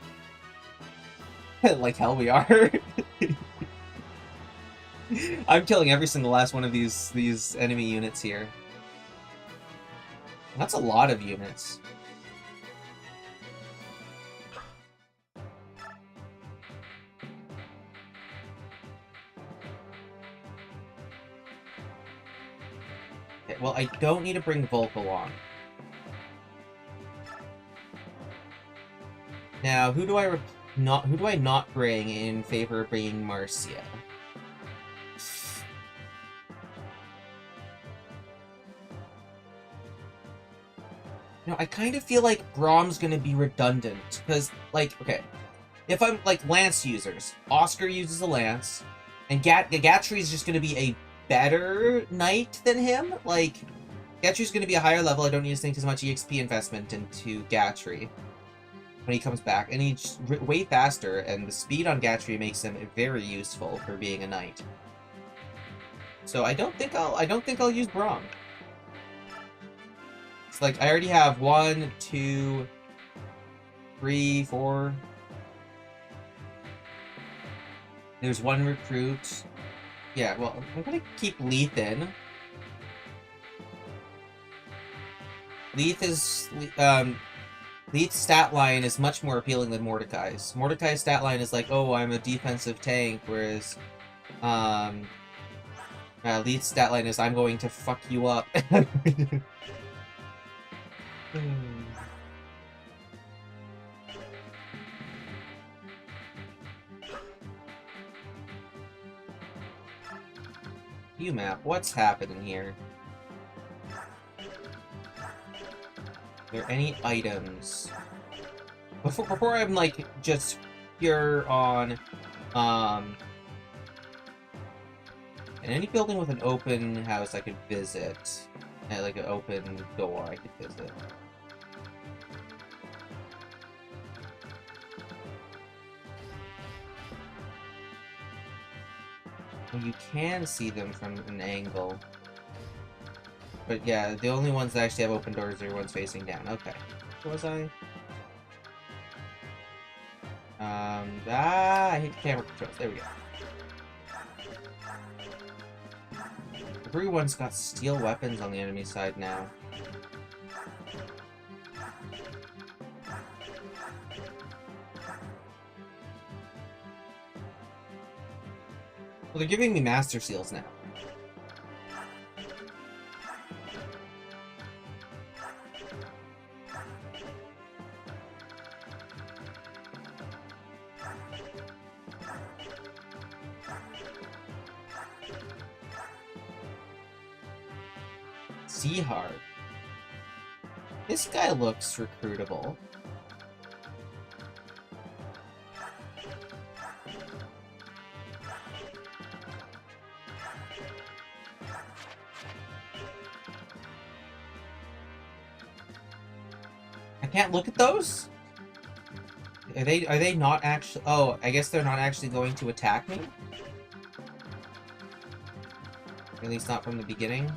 Like hell we are. I'm killing every single last one of these enemy units here. That's a lot of units. Okay, well, I don't need to bring Volk along. Now, who do I not bring in favor of bringing Marcia? You know, I kind of feel like Brom's gonna be redundant, because, like, okay, if I'm, like, lance users, Oscar uses a lance, and Gatry's just gonna be a better knight than him. Like, Gatry's gonna be a higher level, I don't need to sink as much EXP investment into Gatry when he comes back, and he's way faster, and the speed on Gatry makes him very useful for being a knight. So I don't think I'll use Brom. It's like I already have 1, 2, 3, 4. There's one recruit. Yeah, well, I'm gonna keep Leith in. Leith's stat line is much more appealing than Mordecai's. Mordecai's stat line is like, oh, I'm a defensive tank, whereas, Leith's stat line is, I'm going to fuck you up. UMAP, what's happening here? Are there any items? Before I'm, like, just pure on, in any building with an open house I could visit. Like an open door I could visit. You can see them from an angle. But yeah, the only ones that actually have open doors are ones facing down. Okay. What was I? I hate the camera controls. There we go. Everyone's got steel weapons on the enemy side now. Well, they're giving me Master Seals now. Seahard. This guy looks recruitable. I can't look at those? Are they not actually... Oh, I guess they're not actually going to attack me? At least not from the beginning.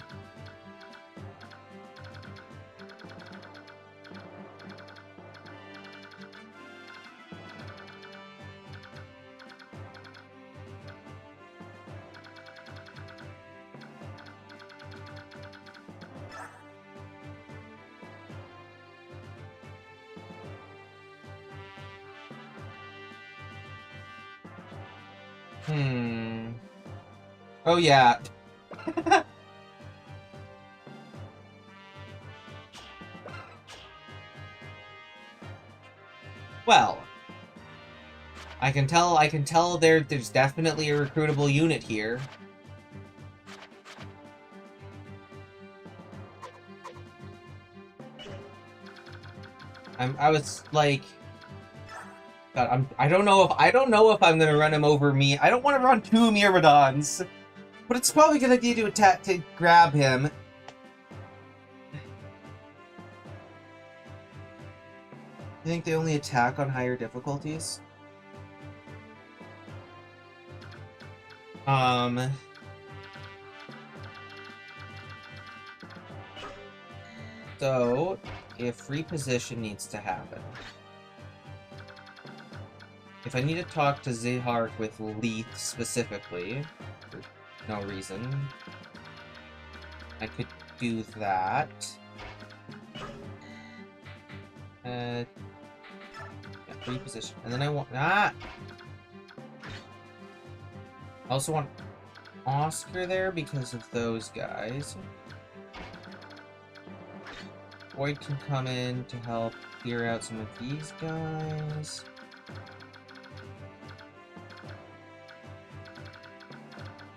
Oh, yeah. Well, I can tell there's definitely a recruitable unit here. I was like, God, I don't know if I'm gonna run him over me. I don't want to run 2 Myrmidons, but it's probably a good idea to attack to grab him. You think they only attack on higher difficulties? So, if reposition needs to happen. If I need to talk to Zehark with Leith specifically, for no reason, I could do that. Yeah, reposition. And then I want... I also want Oscar there because of those guys. Void can come in to help clear out some of these guys.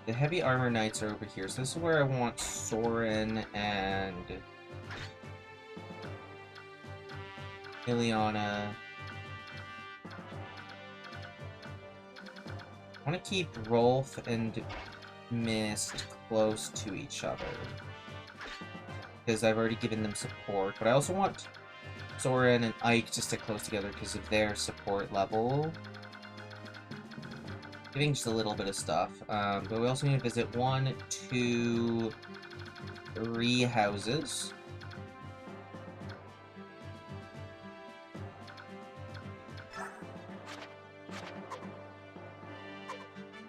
The heavy armor knights are over here, so this is where I want Soren and Ileana. I want to keep Rolf and Mist close to each other, because I've already given them support, but I also want Soren and Ike to stick close together because of their support level. Giving just a little bit of stuff, but we also need to visit 1, 2, 3 houses.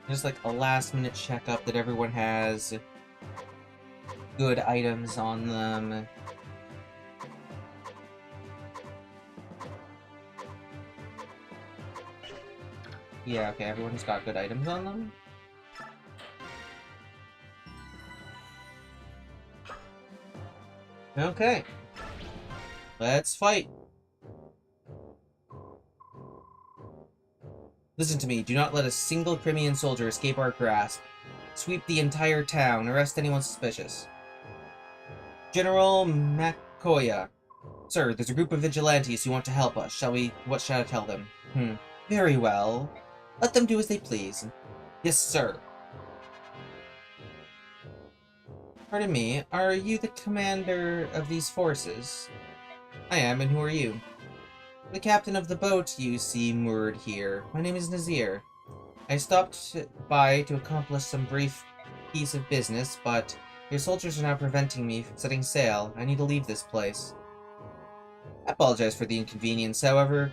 Just like a last-minute checkup that everyone has good items on them. Yeah, okay, everyone's got good items on them. Okay. Let's fight. Listen to me, do not let a single Crimean soldier escape our grasp. Sweep the entire town, arrest anyone suspicious. General Makoya. Sir, there's a group of vigilantes who want to help us. What shall I tell them? Very well. Let them do as they please. Yes, sir. Pardon me, are you the commander of these forces? I am, and who are you? The captain of the boat you see moored here. My name is Nazir. I stopped by to accomplish some brief piece of business, but your soldiers are now preventing me from setting sail. I need to leave this place. I apologize for the inconvenience, however,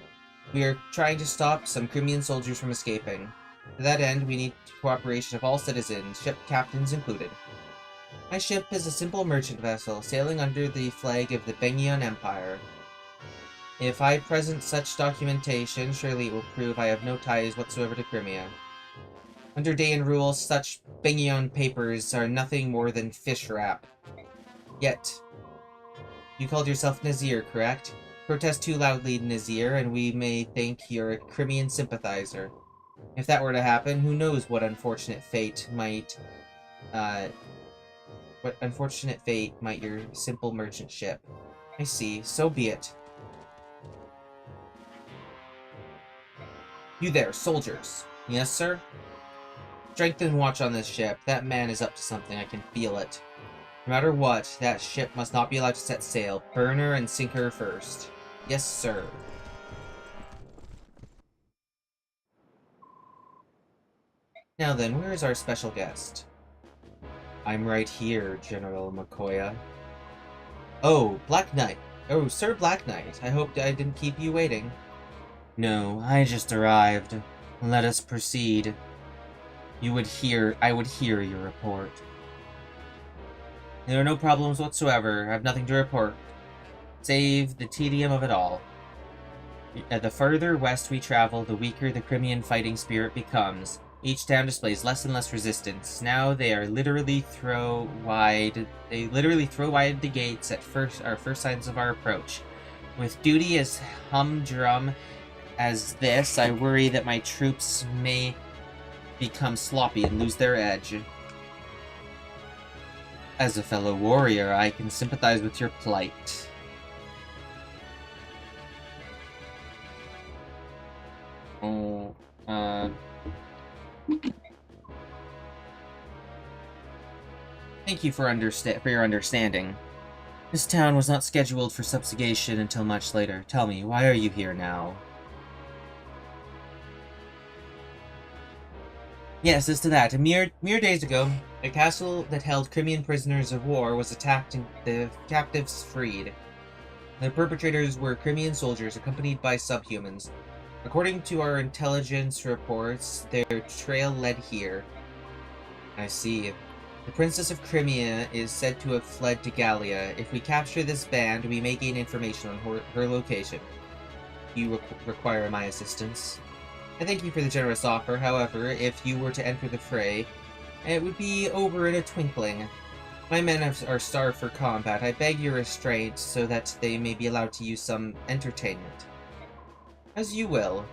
we are trying to stop some Crimean soldiers from escaping. To that end, we need cooperation of all citizens, ship captains included. My ship is a simple merchant vessel, sailing under the flag of the Bengion Empire. If I present such documentation, surely it will prove I have no ties whatsoever to Crimea. Under Dayan rule, such Bengion papers are nothing more than fish wrap. Yet, you called yourself Nazir, correct? Protest too loudly, Nazir, and we may think you're a Crimean sympathizer. If that were to happen, who knows what unfortunate fate might your simple merchant ship. I see, so be it. You there, soldiers. Yes, sir? Strengthen watch on this ship. That man is up to something, I can feel it. No matter what, that ship must not be allowed to set sail. Burn her and sink her first. Yes, sir. Now then, where is our special guest? I'm right here, General McCoya. Oh, Black Knight. Oh, Sir Black Knight. I hope I didn't keep you waiting. No, I just arrived. Let us proceed. I would hear your report. There are no problems whatsoever. I have nothing to report, save the tedium of it all. The further west we travel, the weaker the Crimean fighting spirit becomes. Each town displays less and less resistance. Now they literally throw wide the gates at our first signs of our approach. With duty as humdrum as this, I worry that my troops may become sloppy and lose their edge. As a fellow warrior, I can sympathize with your plight. Thank you for your understanding. This town was not scheduled for subjugation until much later. Tell me, why are you here now? Yes, as to that, mere days ago, a castle that held Crimean prisoners of war was attacked and the captives freed. The perpetrators were Crimean soldiers accompanied by subhumans. According to our intelligence reports, their trail led here. I see. The Princess of Crimea is said to have fled to Gallia. If we capture this band, we may gain information on her location. You require my assistance. I thank you for the generous offer. However, if you were to enter the fray, it would be over in a twinkling. My men are starved for combat. I beg your restraint so that they may be allowed to use some entertainment. As you will.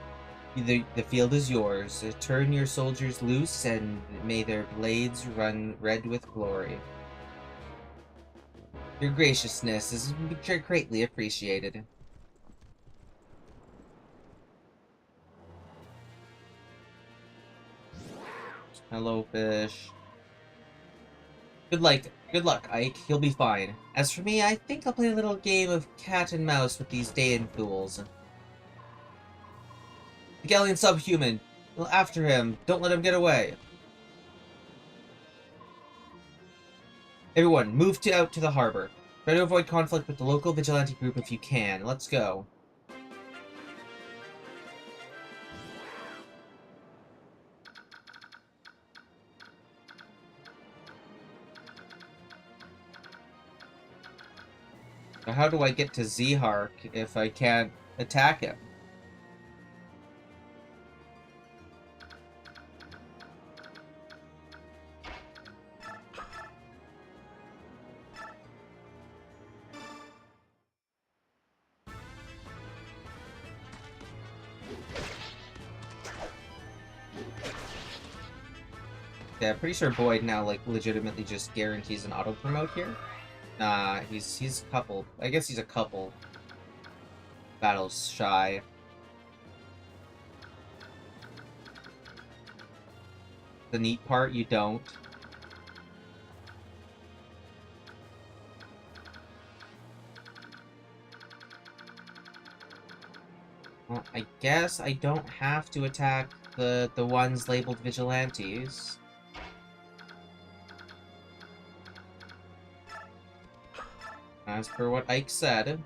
The field is yours. Turn your soldiers loose, and may their blades run red with glory. Your graciousness is greatly appreciated. Hello, fish. Good luck, Ike. You'll be fine. As for me, I think I'll play a little game of cat and mouse with these Dayan fools. The Gallian subhuman! Well, after him! Don't let him get away! Everyone, move out to the harbor. Try to avoid conflict with the local vigilante group if you can. Let's go. Now, how do I get to Zehark if I can't attack him? Yeah, I'm pretty sure Boyd now, like, legitimately just guarantees an auto-promote here. Nah, he's a couple. I guess he's a couple battles shy. The neat part, you don't. Well, I guess I don't have to attack the ones labeled vigilantes. As per what Ike said.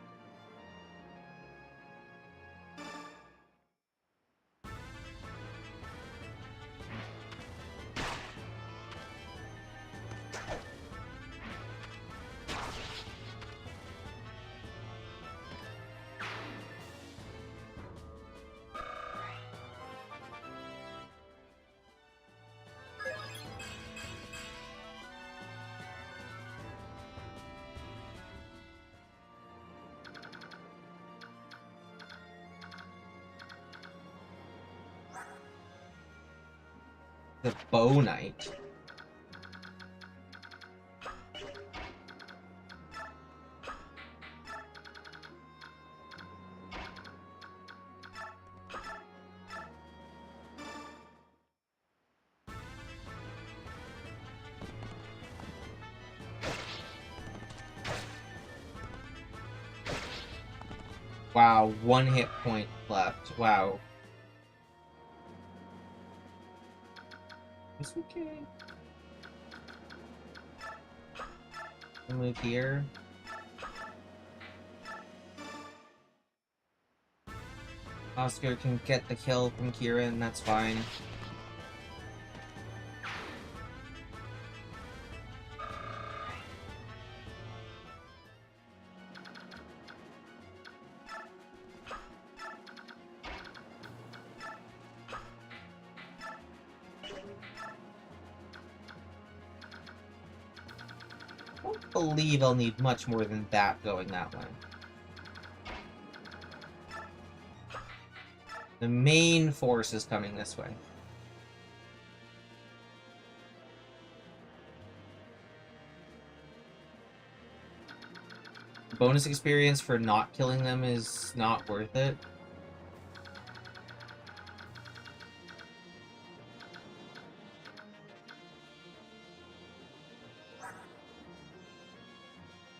The Bow Knight. Wow, 1 hit point left. Wow. It's okay. We'll move here. Oscar can get the kill from Kieran, that's fine. I don't believe I'll need much more than that going that way. The main force is coming this way. Bonus experience for not killing them is not worth it.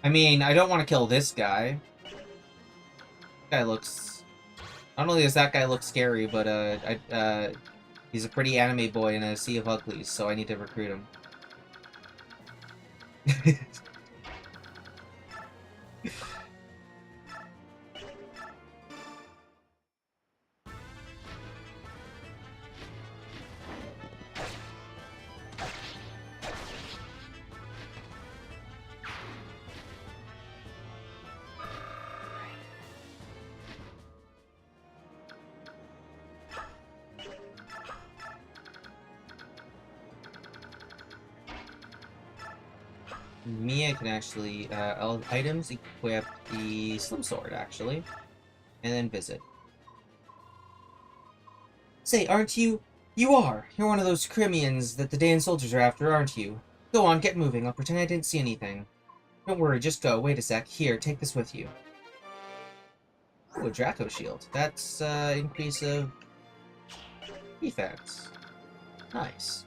I mean, I don't want to kill this guy. This guy looks... Not only does that guy look scary, but he's a pretty anime boy in a sea of uglies, so I need to recruit him. Mia can actually, all items equip the Slim Sword, actually, and then visit. Say, aren't you? You are! You're one of those Crimeans that the Daean soldiers are after, aren't you? Go on, get moving. I'll pretend I didn't see anything. Don't worry, just go. Wait a sec. Here, take this with you. Ooh, a Draco Shield. That's, increase of defense. Nice.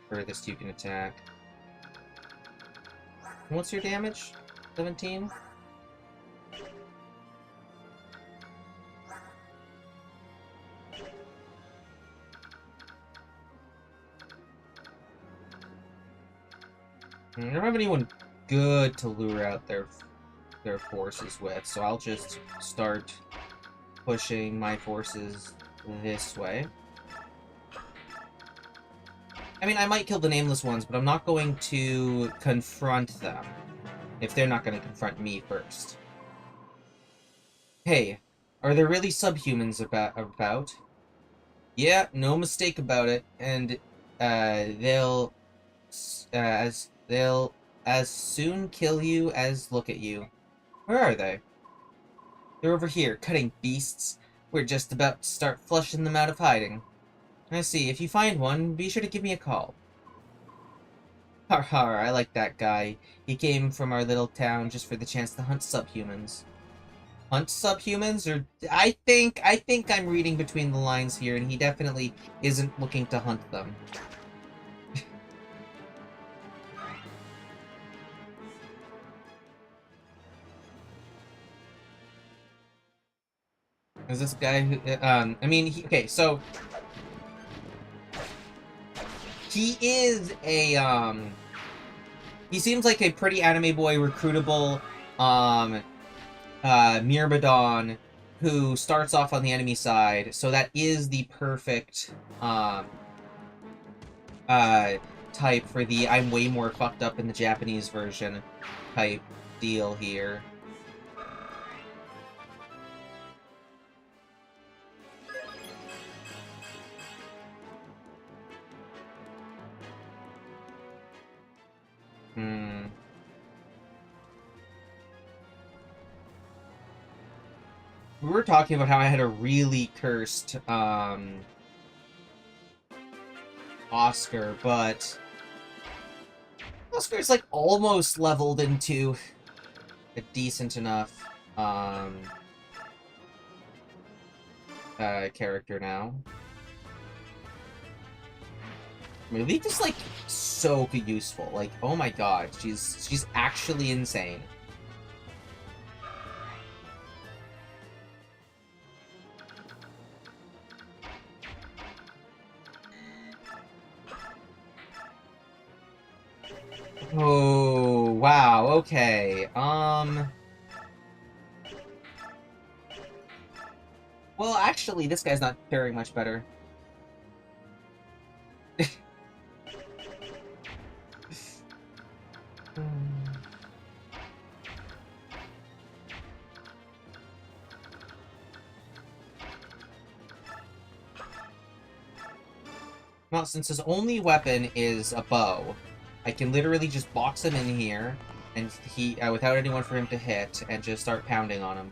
Furthest you can attack. What's your damage? 17? I don't have anyone good to lure out their forces with, so I'll just start pushing my forces this way. I mean, I might kill the nameless ones, but I'm not going to confront them if they're not going to confront me first. Hey, are there really subhumans about? Yeah, no mistake about it, and they'll as soon kill you as look at you. Where are they? They're over here, cutting beasts. We're just about to start flushing them out of hiding. I see. If you find one, be sure to give me a call. Har har, I like that guy. He came from our little town just for the chance to hunt subhumans. Hunt subhumans? Or I think I'm reading between the lines here, and he definitely isn't looking to hunt them. Is this guy who, I mean, okay, so he is a, he seems like a pretty anime boy recruitable, Myrmidon who starts off on the enemy side, so that is the perfect, type for the I'm way more fucked up in the Japanese version type deal here. Hmm. We were talking about how I had a really cursed, Oscar, but Oscar's, like, almost leveled into a decent enough, character now. I mean, Leaf is, like, so useful. Like, oh my god, she's actually insane. Oh, wow, okay. Well, actually, this guy's not faring much better. Well, since his only weapon is a bow, I can literally just box him in here, and he, without anyone for him to hit, and just start pounding on him.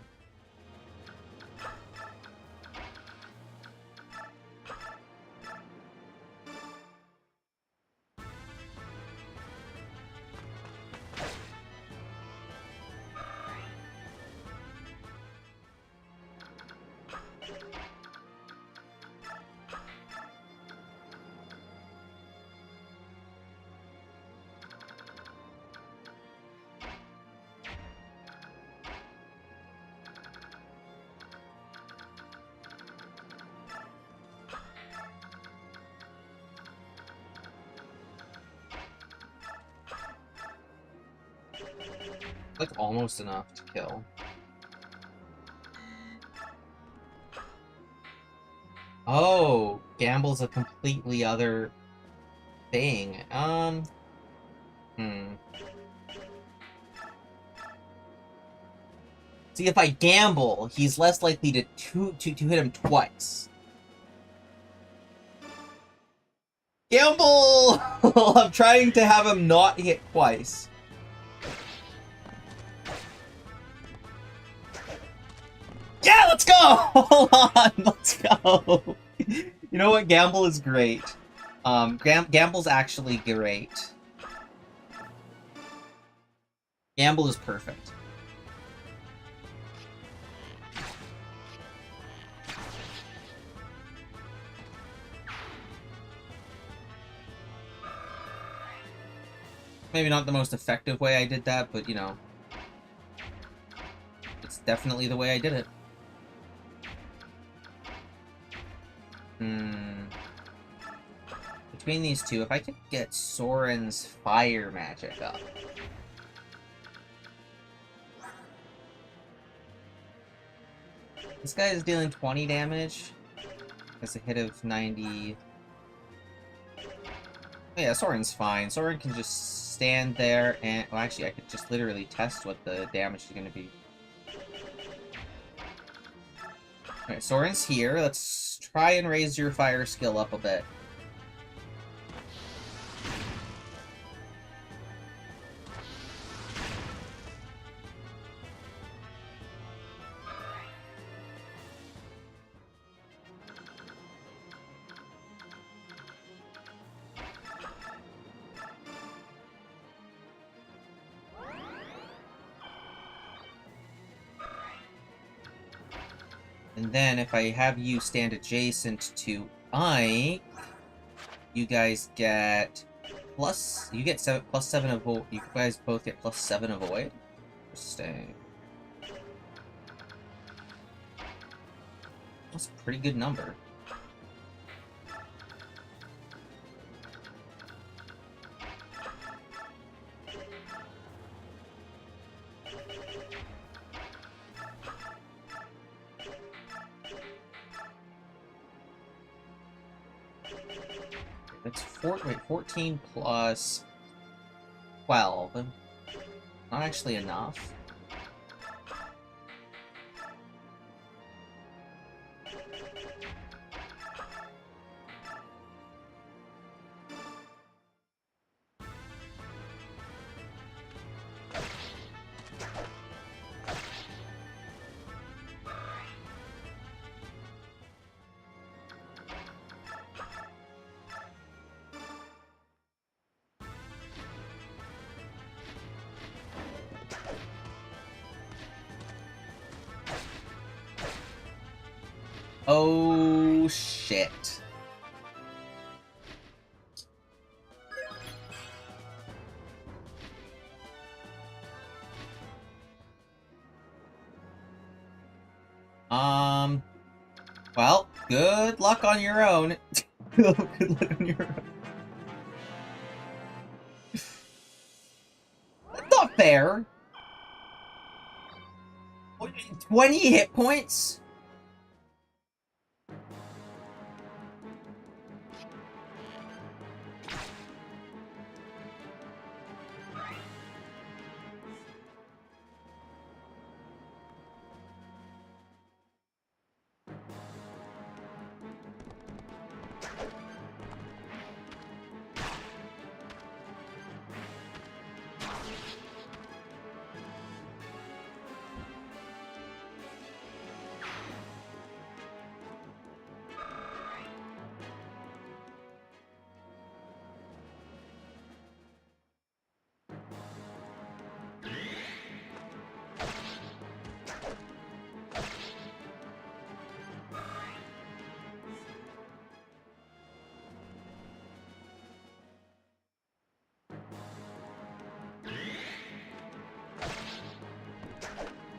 Like, almost enough to kill. Oh, Gamble's a completely other thing. See, if I gamble, he's less likely to hit him twice. Gamble! I'm trying to have him not hit twice. Yeah, let's go! Hold on, let's go. You know what? Gamble is great. Gamble's actually great. Gamble is perfect. Maybe not the most effective way I did that, but, you know, it's definitely the way I did it. Between these two, if I could get Soren's fire magic up. This guy is dealing 20 damage. That's a hit of 90. Oh, yeah, Soren's fine. Soren can just stand there and... Well, actually, I could just literally test what the damage is going to be. Alright, Soren's here. Let's try and raise your fire skill up a bit. And then if I have you stand adjacent to Ike, you guys get plus... You get plus 7 avoid. You guys both get plus 7 avoid. Interesting. That's a pretty good number. It's 14 plus 12. Not actually enough. Oh, shit. Well, good luck on your own. Good luck on your own. That's not fair. 20 hit points?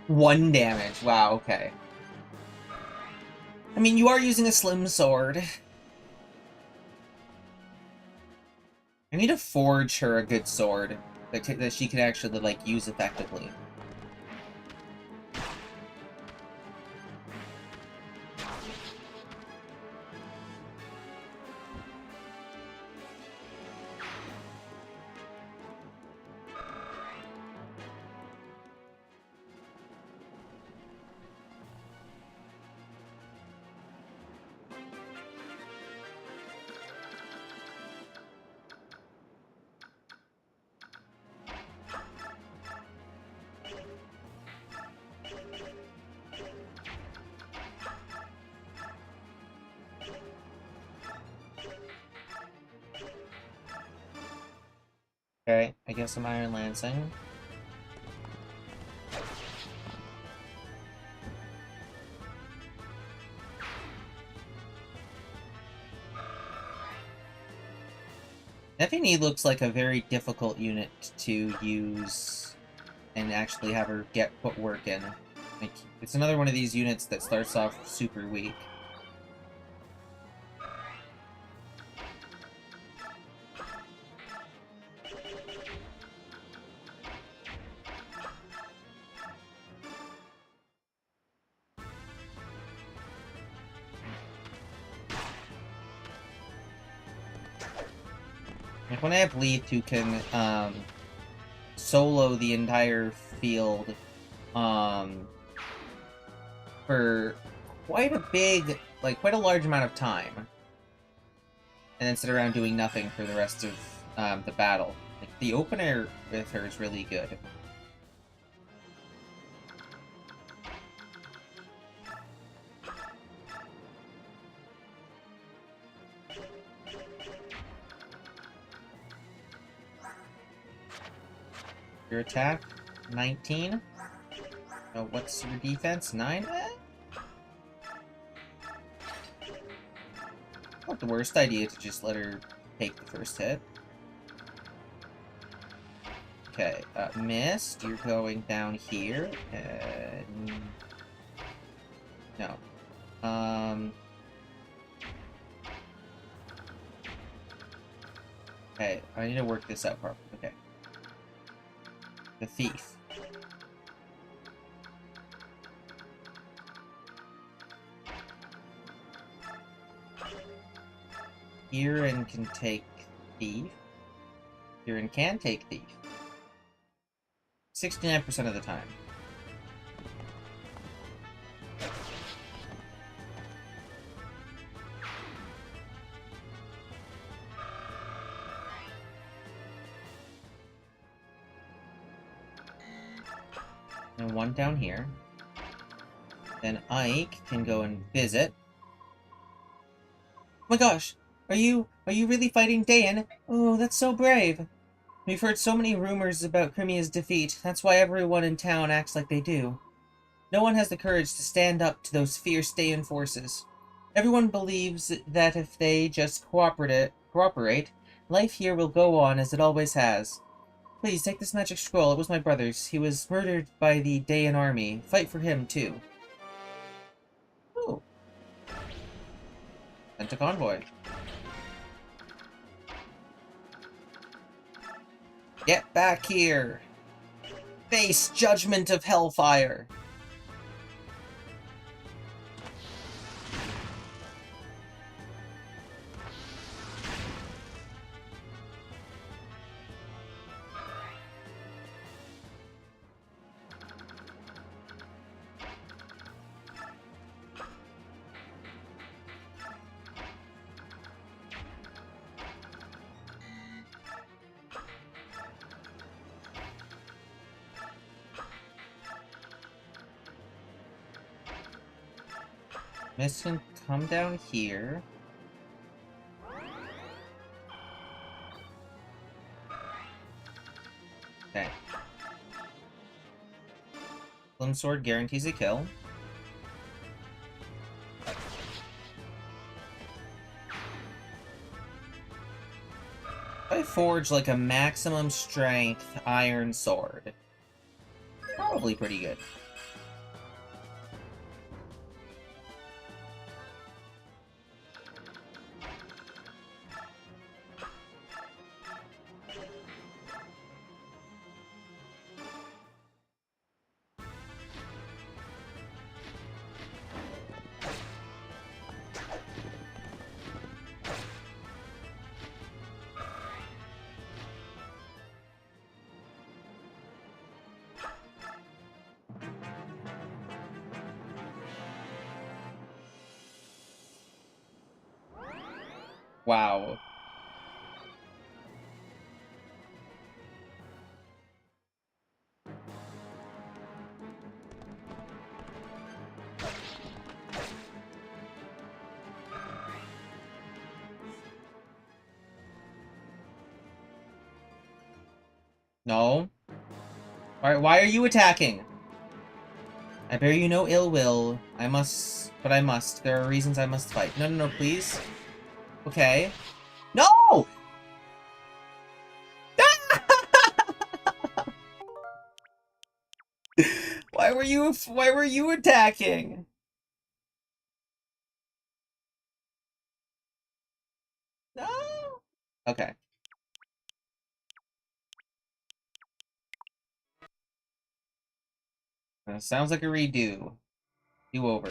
One damage. Wow, okay. I mean, you are using a slim sword. I need to forge her a good sword that she can actually, like, use effectively. Okay, I guess I'm Iron Lancing. Neffini looks like a very difficult unit to use and actually have her put work in. Like, it's another one of these units that starts off super weak. Like, when I have Leaf who can, solo the entire field, for quite a large amount of time, and then sit around doing nothing for the rest of, the battle. Like, the opener with her is really good. Your attack, 19. Oh, what's your defense? 9? Not the worst idea to just let her take the first hit. Okay, missed. You're going down here. No. Okay, I need to work this out properly. Okay. The thief. Kieran can take thief. Kieran can take thief. 69% of the time. And one down here. Then Ike can go and visit. Oh my gosh! Are you really fighting Dan? Oh, that's so brave. We've heard so many rumors about Crimea's defeat. That's why everyone in town acts like they do. No one has the courage to stand up to those fierce Dayan forces. Everyone believes that if they just cooperate, life here will go on as it always has. Please, take this magic scroll. It was my brother's. He was murdered by the Dayan army. Fight for him, too. Ooh. Sent a convoy. Get back here! Face judgment of hellfire! Mist can come down here. Okay. Slim Sword guarantees a kill. I forge like a maximum strength iron sword. Probably pretty good. Wow. No. Alright, why are you attacking? I bear you no ill will. I must. There are reasons I must fight. No, no, no, please. Okay. No! Why were you attacking? No! Okay. Sounds like a redo. Do over.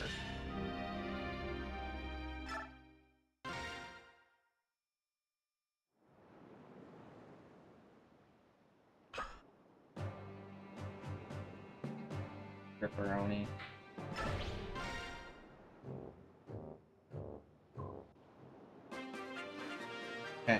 Pepperoni. Okay.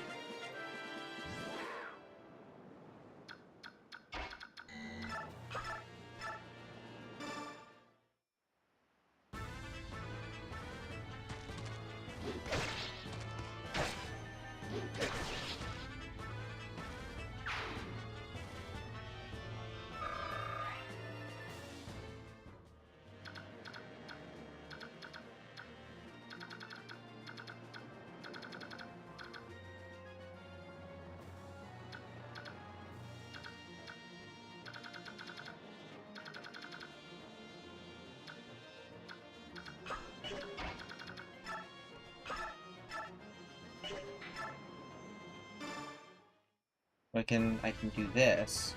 I can do this.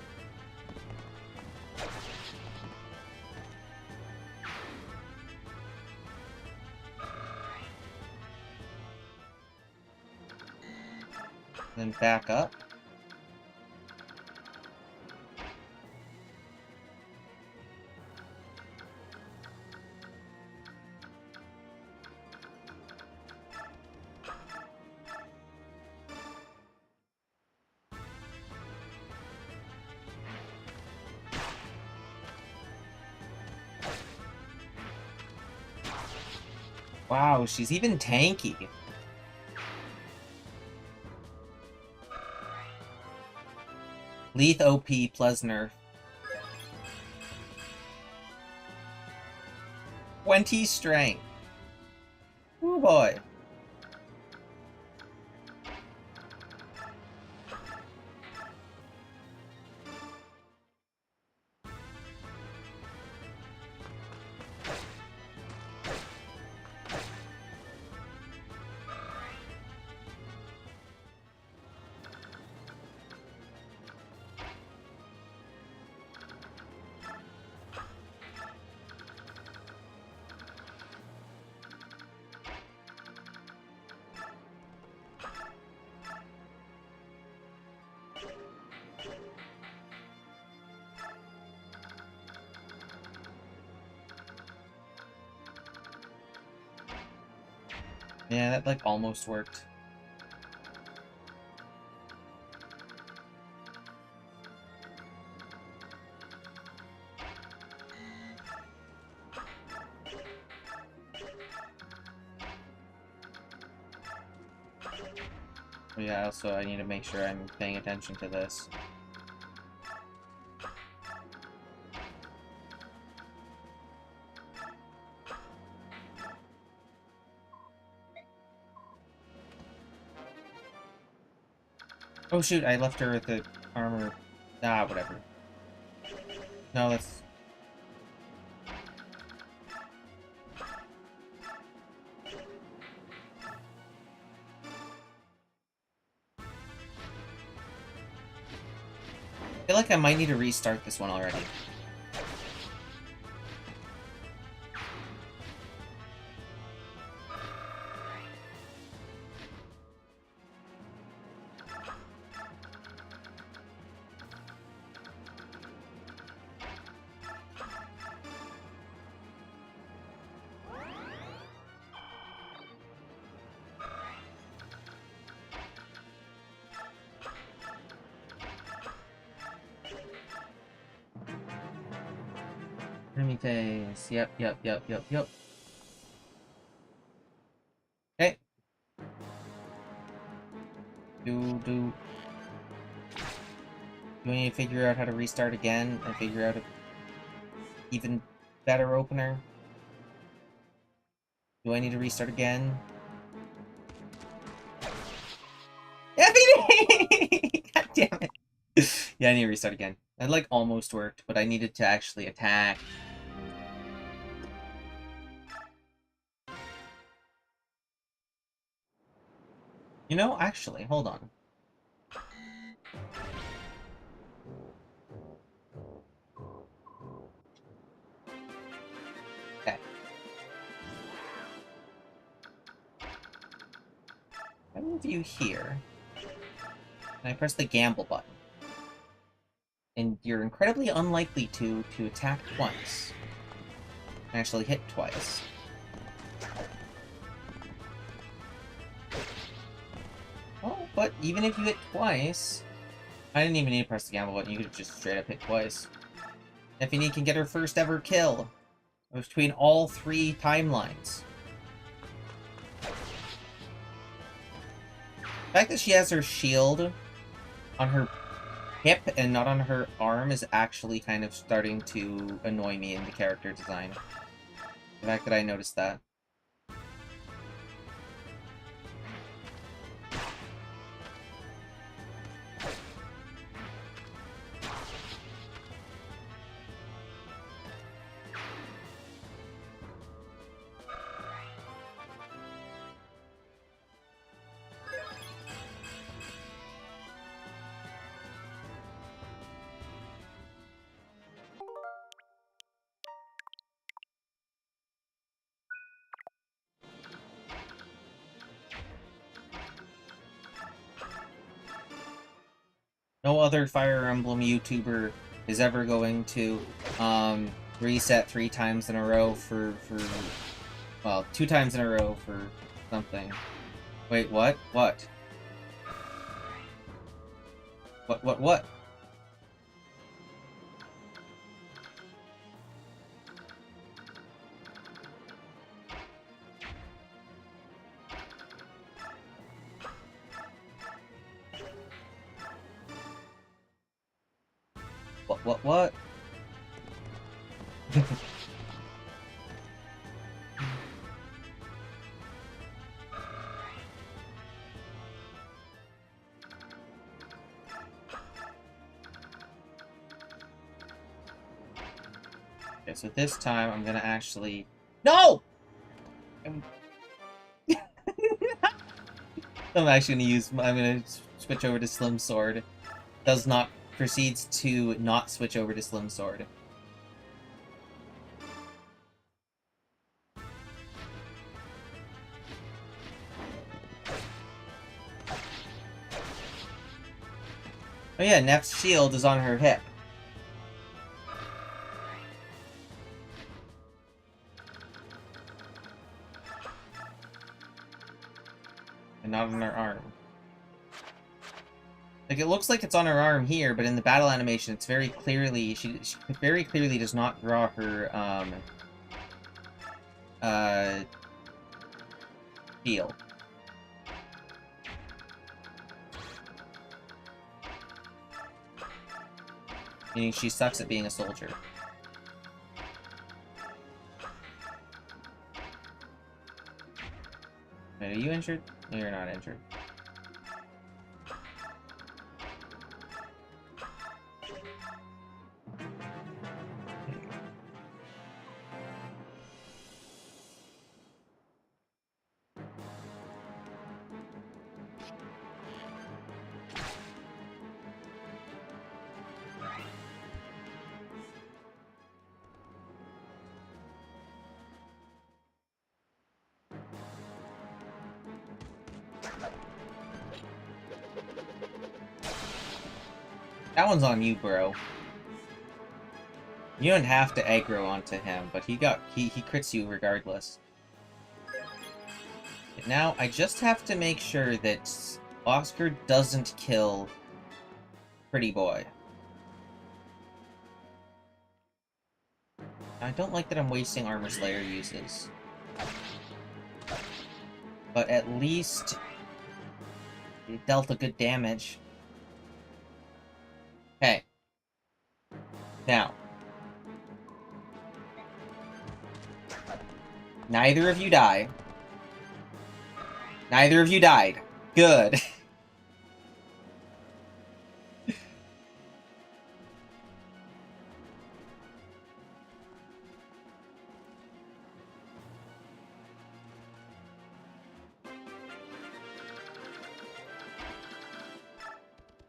Then back up. Wow, she's even tanky. Leith OP plus nerf. 20 strength. Oh boy. Yeah, that like almost worked. Oh, yeah, also I need to make sure I'm paying attention to this. Oh shoot, I left her with the armor. Ah, whatever. No, that's... I feel like I might need to restart this one already. Enemy phase. Yep. Okay. Do I need to figure out how to restart again and figure out a even better opener? Do I need to restart again? God damn it. Yeah, I need to restart again. That like almost worked, but I needed to actually attack. You know, actually, hold on. Okay. I move you here. And I press the gamble button. And you're incredibly unlikely to attack twice. Actually hit twice. Oh, but even if you hit twice... I didn't even need to press the gamble button, you could just straight up hit twice. Effie can get her first ever kill. Between all 3 timelines. The fact that she has her shield on her hip and not on her arm is actually kind of starting to annoy me in the character design. The fact that I noticed that. No other Fire Emblem YouTuber is ever going to reset 3 times in a row well, 2 times in a row for something. Wait, what? What? What? What? What? Okay, so this time I'm gonna actually... No! I'm actually gonna use... I'm gonna switch over to Slim Sword. Does not... Proceeds to not switch over to Slim Sword. Oh yeah, Neff's shield is on her hip. And not on her arm. Like, it looks like it's on her arm here, but in the battle animation, it's very clearly... She very clearly does not draw her, shield. Meaning she sucks at being a soldier. Wait, are you injured? No, you're not injured. That one's on you, bro. You don't have to aggro onto him, but he crits you regardless. Now, I just have to make sure that Oscar doesn't kill Pretty Boy. I don't like that I'm wasting Armor Slayer uses. But at least it dealt a good damage. Okay. Now. Neither of you die. Neither of you died. Good.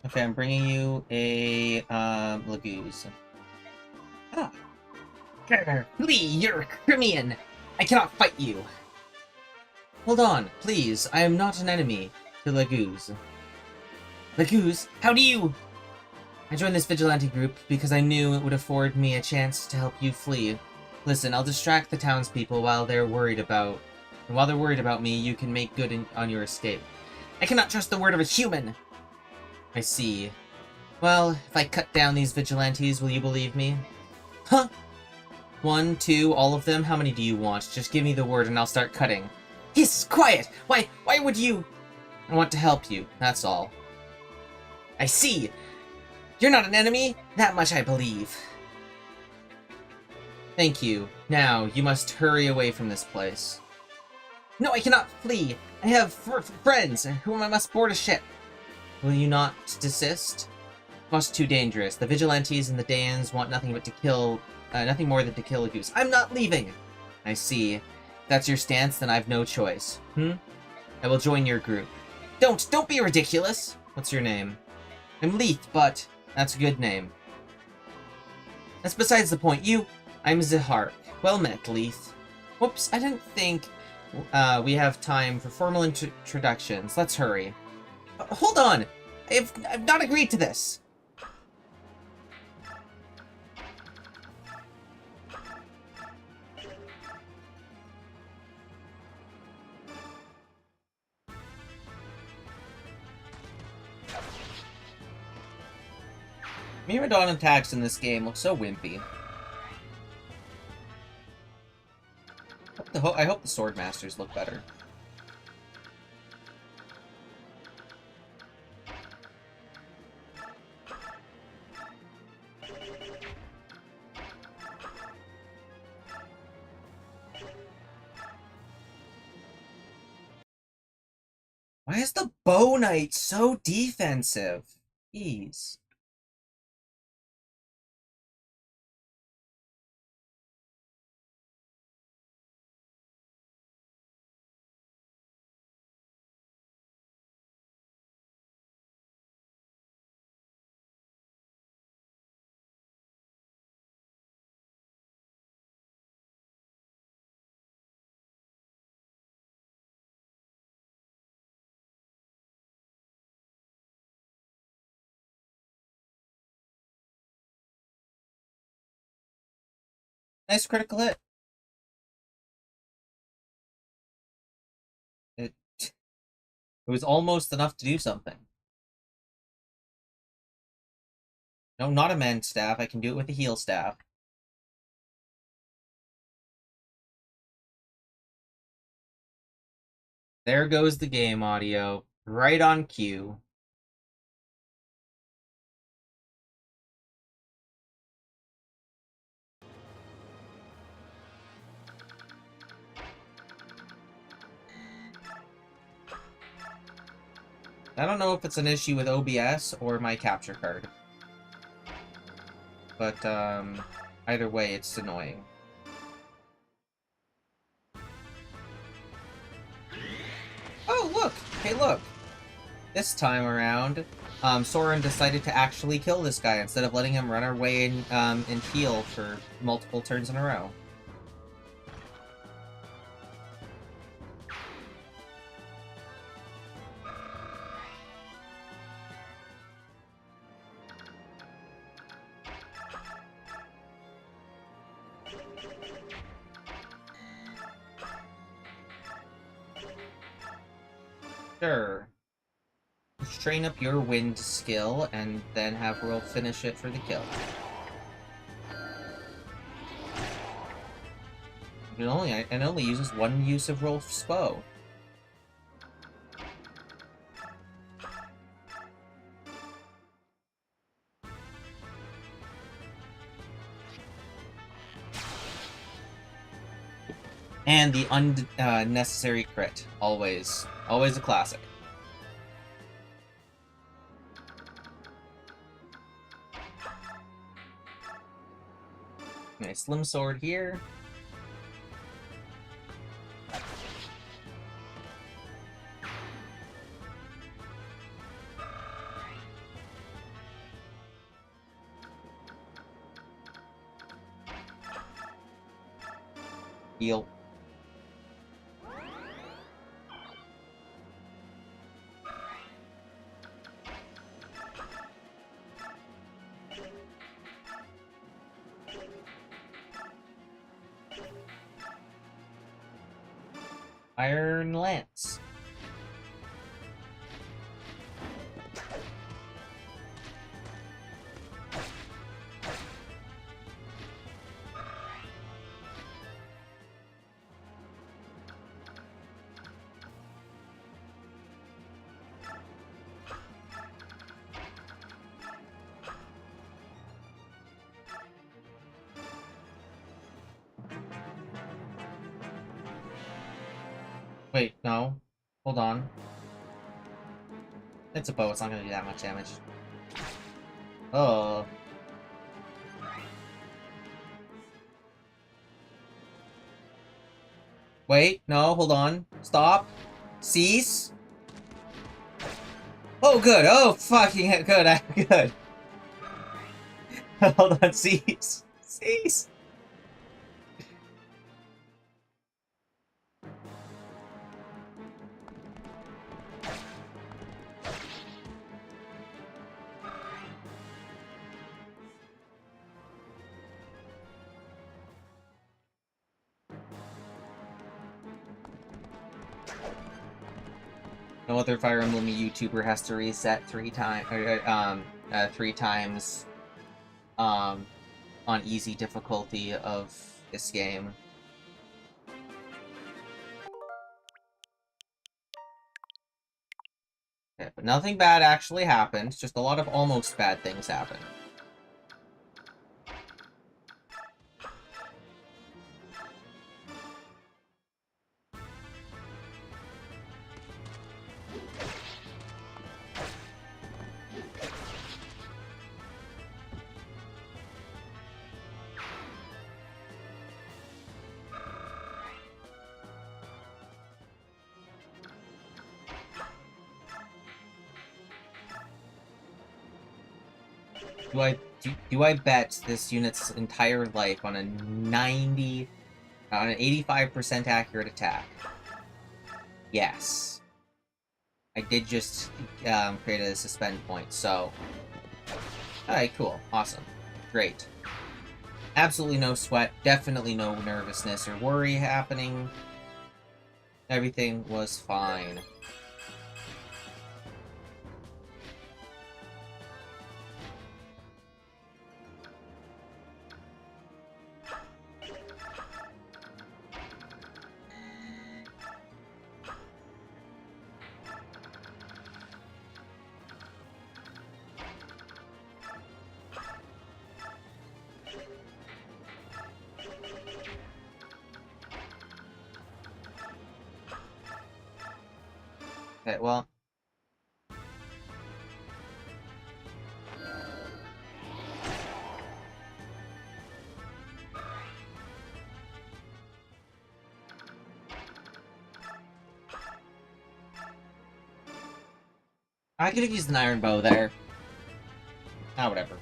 Okay, I'm bringing you a, Laguz. Ah. Flee, you're a Crimean! I cannot fight you! Hold on, please. I am not an enemy to Laguz. Laguz, how do you... I joined this vigilante group because I knew it would afford me a chance to help you flee. Listen, I'll distract the townspeople while they're worried about... And while they're worried about me, you can make good on your escape. I cannot trust the word of a human! I see. Well, if I cut down these vigilantes, will you believe me? Huh? 1, 2, all of them? How many do you want? Just give me the word and I'll start cutting. Hiss, quiet! Why would you... I want to help you, that's all. I see! You're not an enemy? That much I believe. Thank you. Now, you must hurry away from this place. No, I cannot flee! I have friends whom I must board a ship. Will you not desist? Much too dangerous. The vigilantes and the Daeans want nothing but to kill... nothing more than to kill a goose. I'm not leaving! I see. If that's your stance, then I've no choice. I will join your group. Don't be ridiculous! What's your name? I'm Leith, but... That's a good name. That's besides the point. I'm Zihar. Well met, Leith. Whoops, I didn't think we have time for formal introductions. Let's hurry. Hold on! I've not agreed to this! Miraidon attacks in this game look so wimpy. I hope the Sword Masters look better. Why is the Bow Knight so defensive? Jeez. Nice critical hit. It, it was almost enough to do something. No, not a Mend Staff. I can do it with a Heal Staff. There goes the game audio. Right on cue. I don't know if it's an issue with OBS or my capture card. But, either way, it's annoying. Oh, look! Hey, look! This time around, Soren decided to actually kill this guy instead of letting him run away and heal for multiple turns in a row. Sure. Just train up your wind skill, and then have Rolf finish it for the kill. It only uses one use of Rolf's bow. And the unnecessary crit. Always. Always a classic. Nice Slim Sword here. Heal. Iron Lance. Wait, no. Hold on. It's a bow, it's not gonna do that much damage. Oh. Wait, no, hold on. Stop. Cease. Oh, good. Oh, fucking good. Good. Hold on, cease. Cease. No other Fire Emblem YouTuber has to reset 3 times, 3 times um, on easy difficulty of this game. Okay, but nothing bad actually happened, just a lot of almost bad things happened. Do I bet this unit's entire life on on an 85% accurate attack? Yes. I did just create a suspend point, so... Alright, cool. Awesome. Great. Absolutely no sweat, definitely no nervousness or worry happening. Everything was fine. Okay, well... I could have used an iron bow there. Ah, whatever.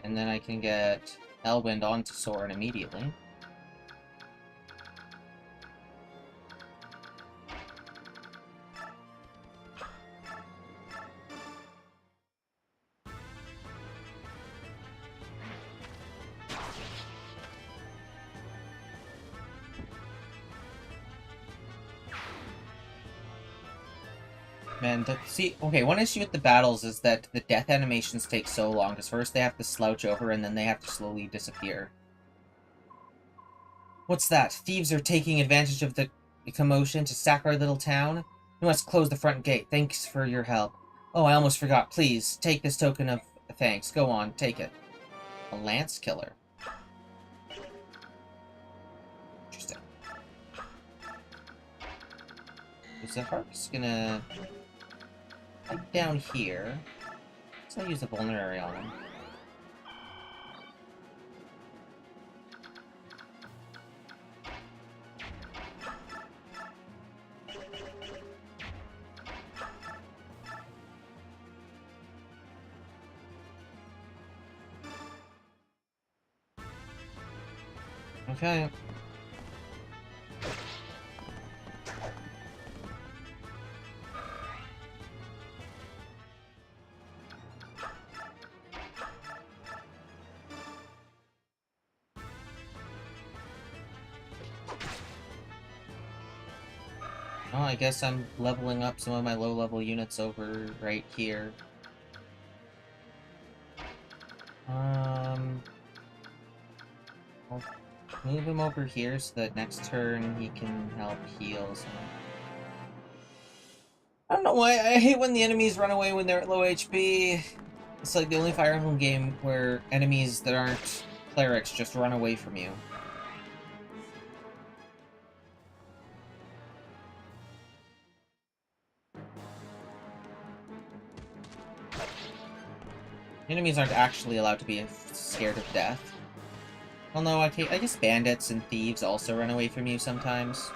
And then I can get Elwind onto Soren immediately. Man, see, okay, one issue with the battles is that the death animations take so long, because first they have to slouch over, and then they have to slowly disappear. What's that? Thieves are taking advantage of the commotion to sack our little town? We must close the front gate. Thanks for your help. Oh, I almost forgot. Please, take this token of thanks. Go on, take it. A lance killer. Interesting. Is the Harp's gonna... Like down here. So I'll use the vulnerary on him. Okay. Well, I guess I'm leveling up some of my low-level units over right here. I'll move him over here so that next turn he can help heal some. I don't know why, I hate when the enemies run away when they're at low HP. It's like the only Fire Emblem game where enemies that aren't clerics just run away from you. Enemies aren't actually allowed to be scared of death. Well, no, I guess bandits and thieves also run away from you sometimes.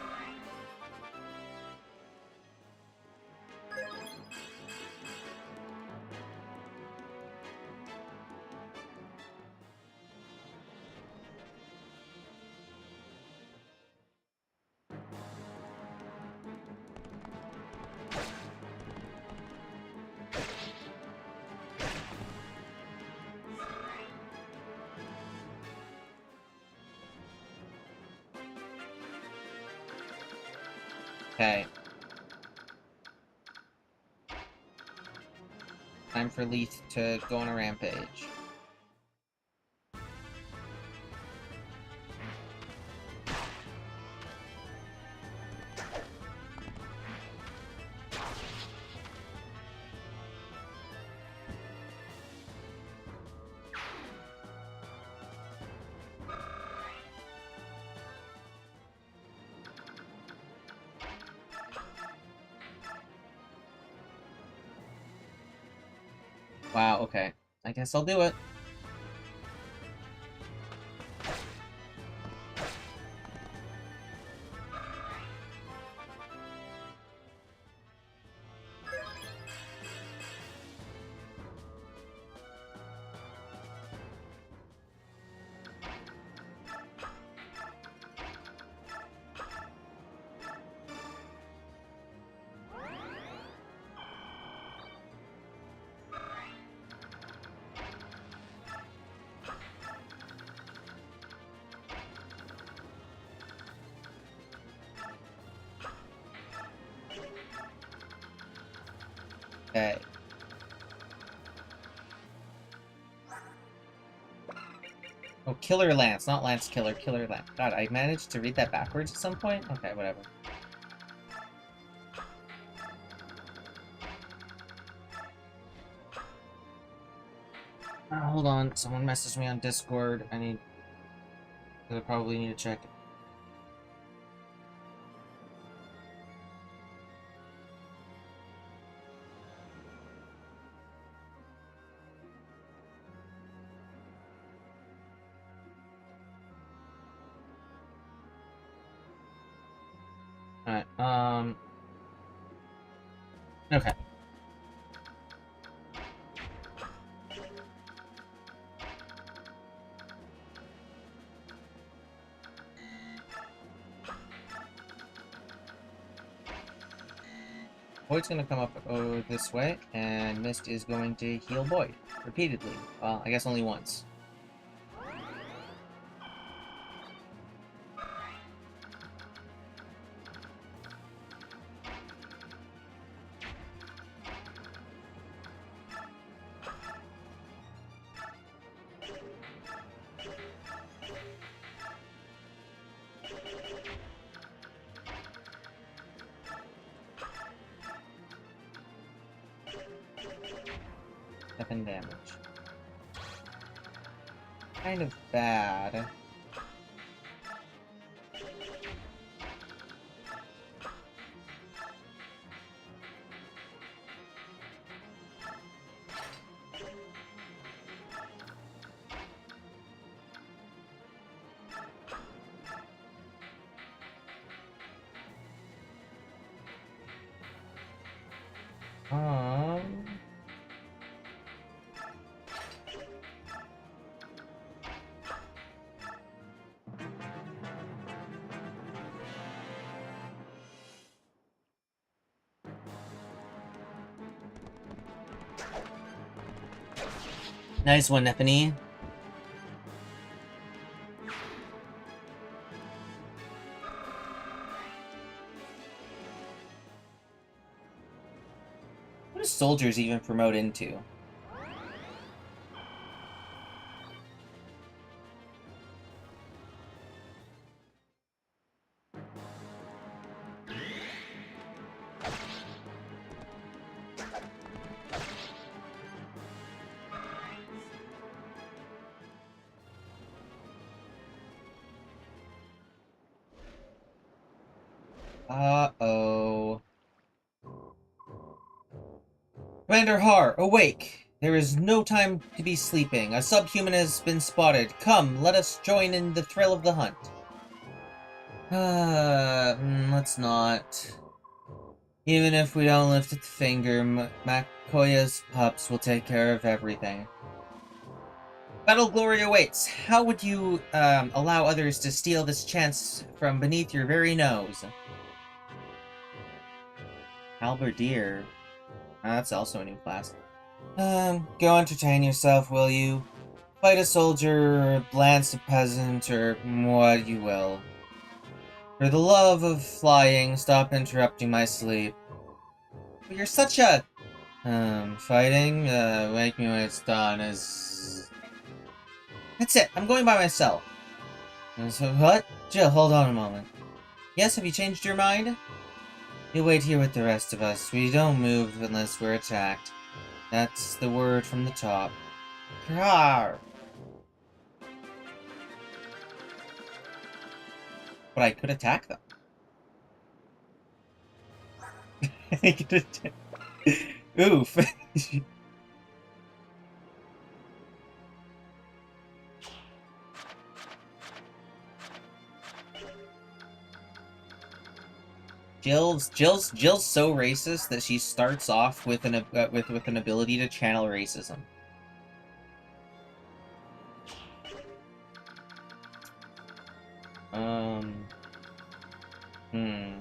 Okay. Time for Leith to go on a rampage. Wow, okay. I guess I'll do it. Okay. Oh, Killer Lance, not Lance Killer, Killer Lance. God, I managed to read that backwards at some point? Okay, whatever. Hold on, someone messaged me on Discord. I probably need to check it. Alright, okay. Boyd's gonna come up this way, and Mist is going to heal Boyd repeatedly. Well, I guess only once. Seven damage. Kind of bad. Um... Nice one, Nephany. What do soldiers even promote into? Uh-oh. Commander Har, awake! There is no time to be sleeping. A subhuman has been spotted. Come, let us join in the thrill of the hunt. Let's not. Even if we don't lift a finger, Makoya's pups will take care of everything. Battle glory awaits. How would you, allow others to steal this chance from beneath your very nose? Halberdier. That's also a new class. Go entertain yourself, will you? Fight a soldier, or lance a peasant, or what you will. For the love of flying, stop interrupting my sleep. You're such a... fighting? Wake me when it's done is... That's it, I'm going by myself. So what? Jill, hold on a moment. Yes, have you changed your mind? You wait here with the rest of us. We don't move unless we're attacked. That's the word from the top. Rawr! But I could attack them. I could attack. Oof. Jill's so racist that she starts off with an with an ability to channel racism. Hmm.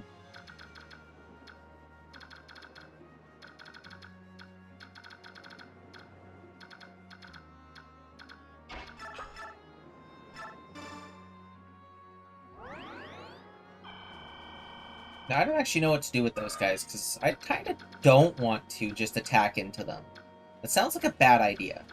Now, I don't actually know what to do with those guys, because I kind of don't want to just attack into them. That sounds like a bad idea.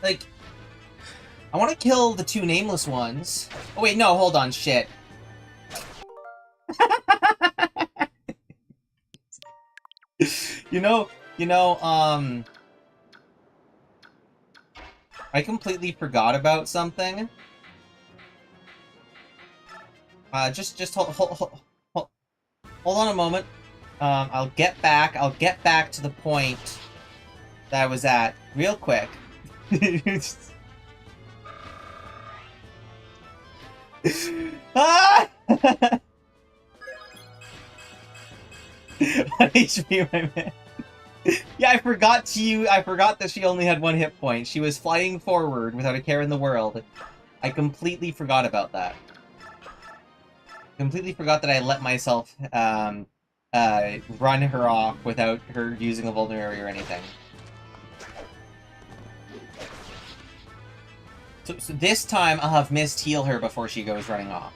Like, I want to kill the two nameless ones. Oh wait, no, hold on, shit. I completely forgot about something. Just hold on a moment. I'll get back to the point that I was at real quick. Ah! 1 HP, my man. Yeah, I forgot that she only had 1 hit point. She was flying forward without a care in the world. I completely forgot about that. Completely forgot that I let myself run her off without her using a vulnerary or anything. So this time I'll have Mist heal her before she goes running off.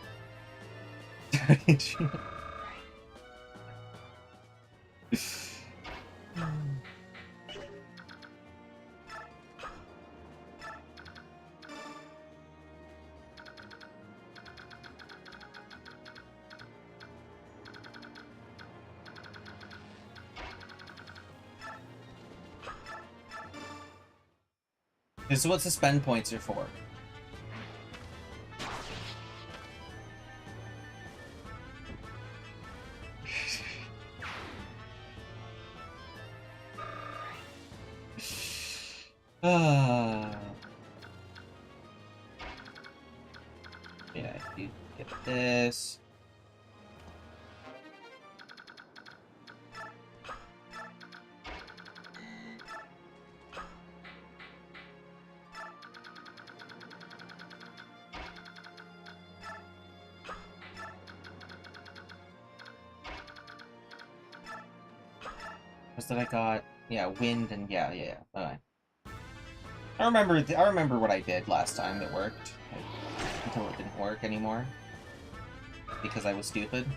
This is what suspend points are for. Yeah, I do get this. What's that I got? Yeah, wind and yeah. Okay. I remember what I did last time that worked. Until it didn't work anymore. Because I was stupid.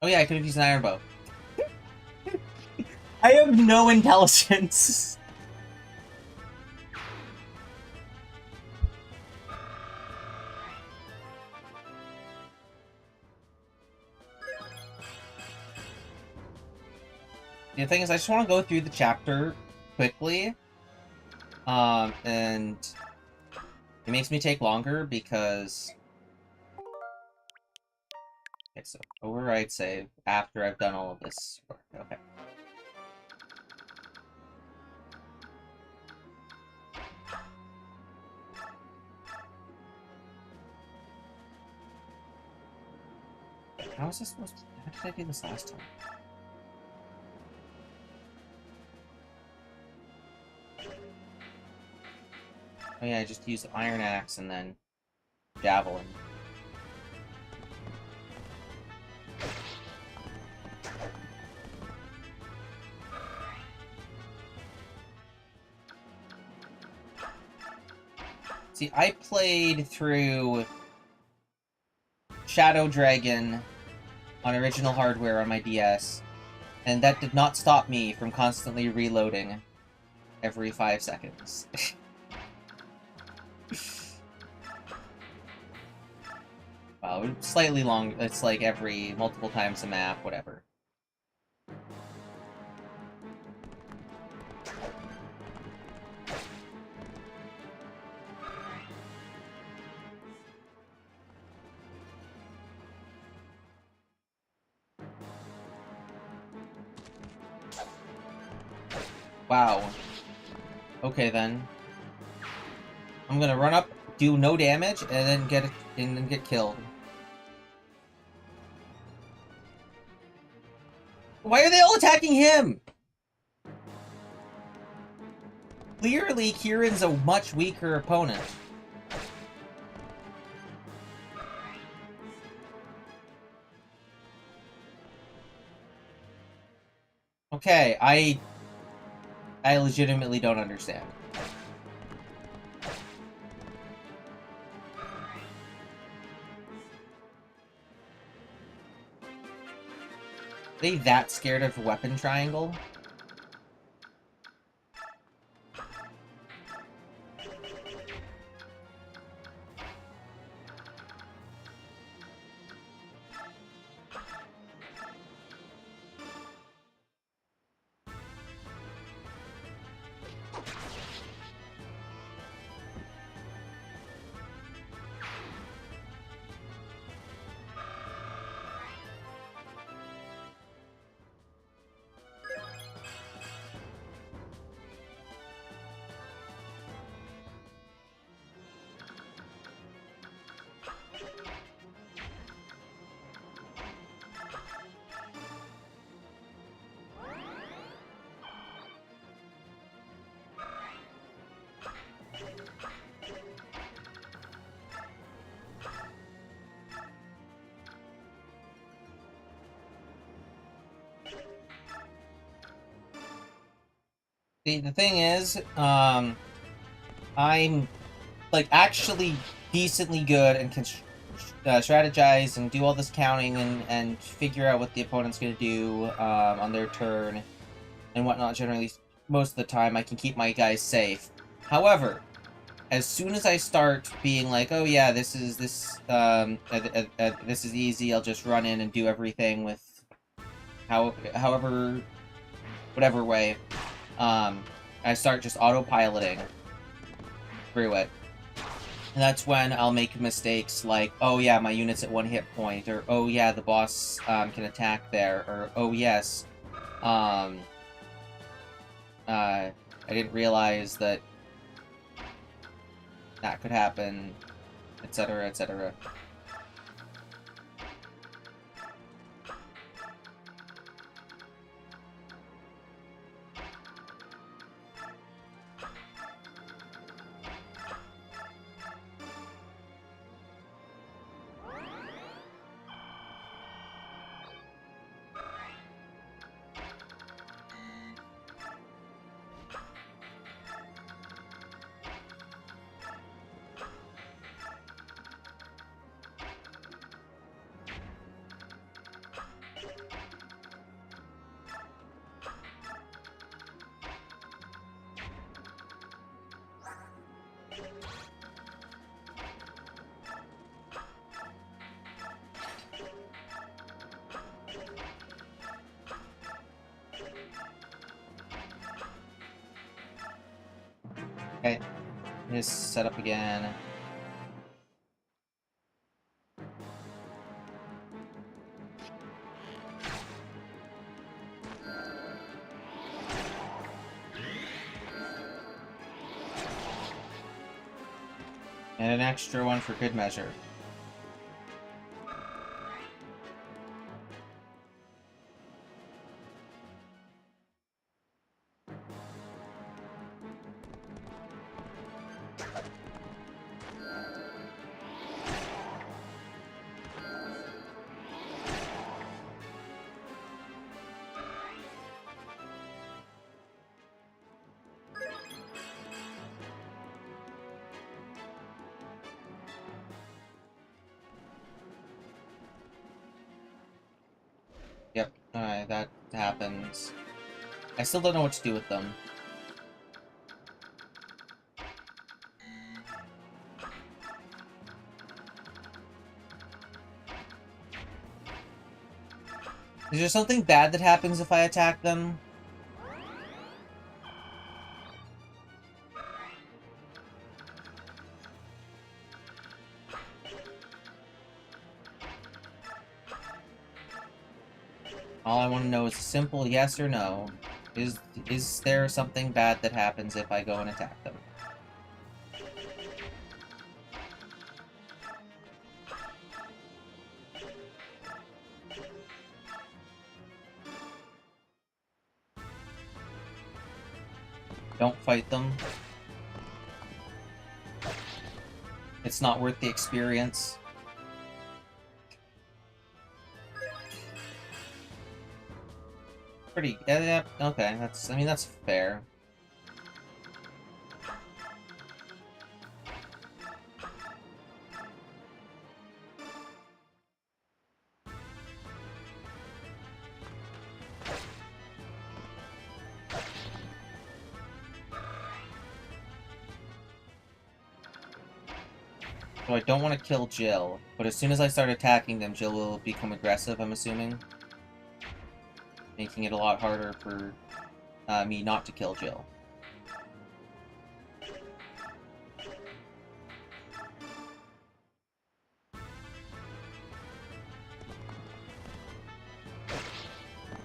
Oh yeah, I could have used an iron bow. I have no intelligence. The thing is, I just want to go through the chapter quickly. And it makes me take longer because... Okay, so override save after I've done all of this work. Okay. How was I supposed to... How did I do this last time? Oh yeah, I just used Iron Axe and then Javelin. See, I played through Shadow Dragon on original hardware on my DS, and that did not stop me from constantly reloading every 5 seconds. Well, slightly long, it's like every multiple times a map, whatever. Wow. Okay then. I'm gonna run up, do no damage, and then get killed. Why are they all attacking him? Clearly, Kieran's a much weaker opponent. Okay, I legitimately don't understand. Are they that scared of weapon triangle? The thing is, I'm like actually decently good and can strategize and do all this counting and figure out what the opponent's going to do on their turn and whatnot. Generally, most of the time, I can keep my guys safe. However, as soon as I start being like, oh yeah, this is easy, I'll just run in and do everything with however whatever way. I start just autopiloting through it. And that's when I'll make mistakes like, oh yeah, my unit's at 1 hit point, or oh yeah, the boss can attack there, or oh yes, I didn't realize that that could happen, etc., etc. Okay, just set up again. And an extra one for good measure. Alright, that happens. I still don't know what to do with them. Is there something bad that happens if I attack them? All I want to know is a simple yes or no. Is there something bad that happens if I go and attack them? Don't fight them. It's not worth the experience. Pretty, yeah, okay, I mean, that's fair. So I don't want to kill Jill, but as soon as I start attacking them, Jill will become aggressive, I'm assuming. Making it a lot harder for me not to kill Jill.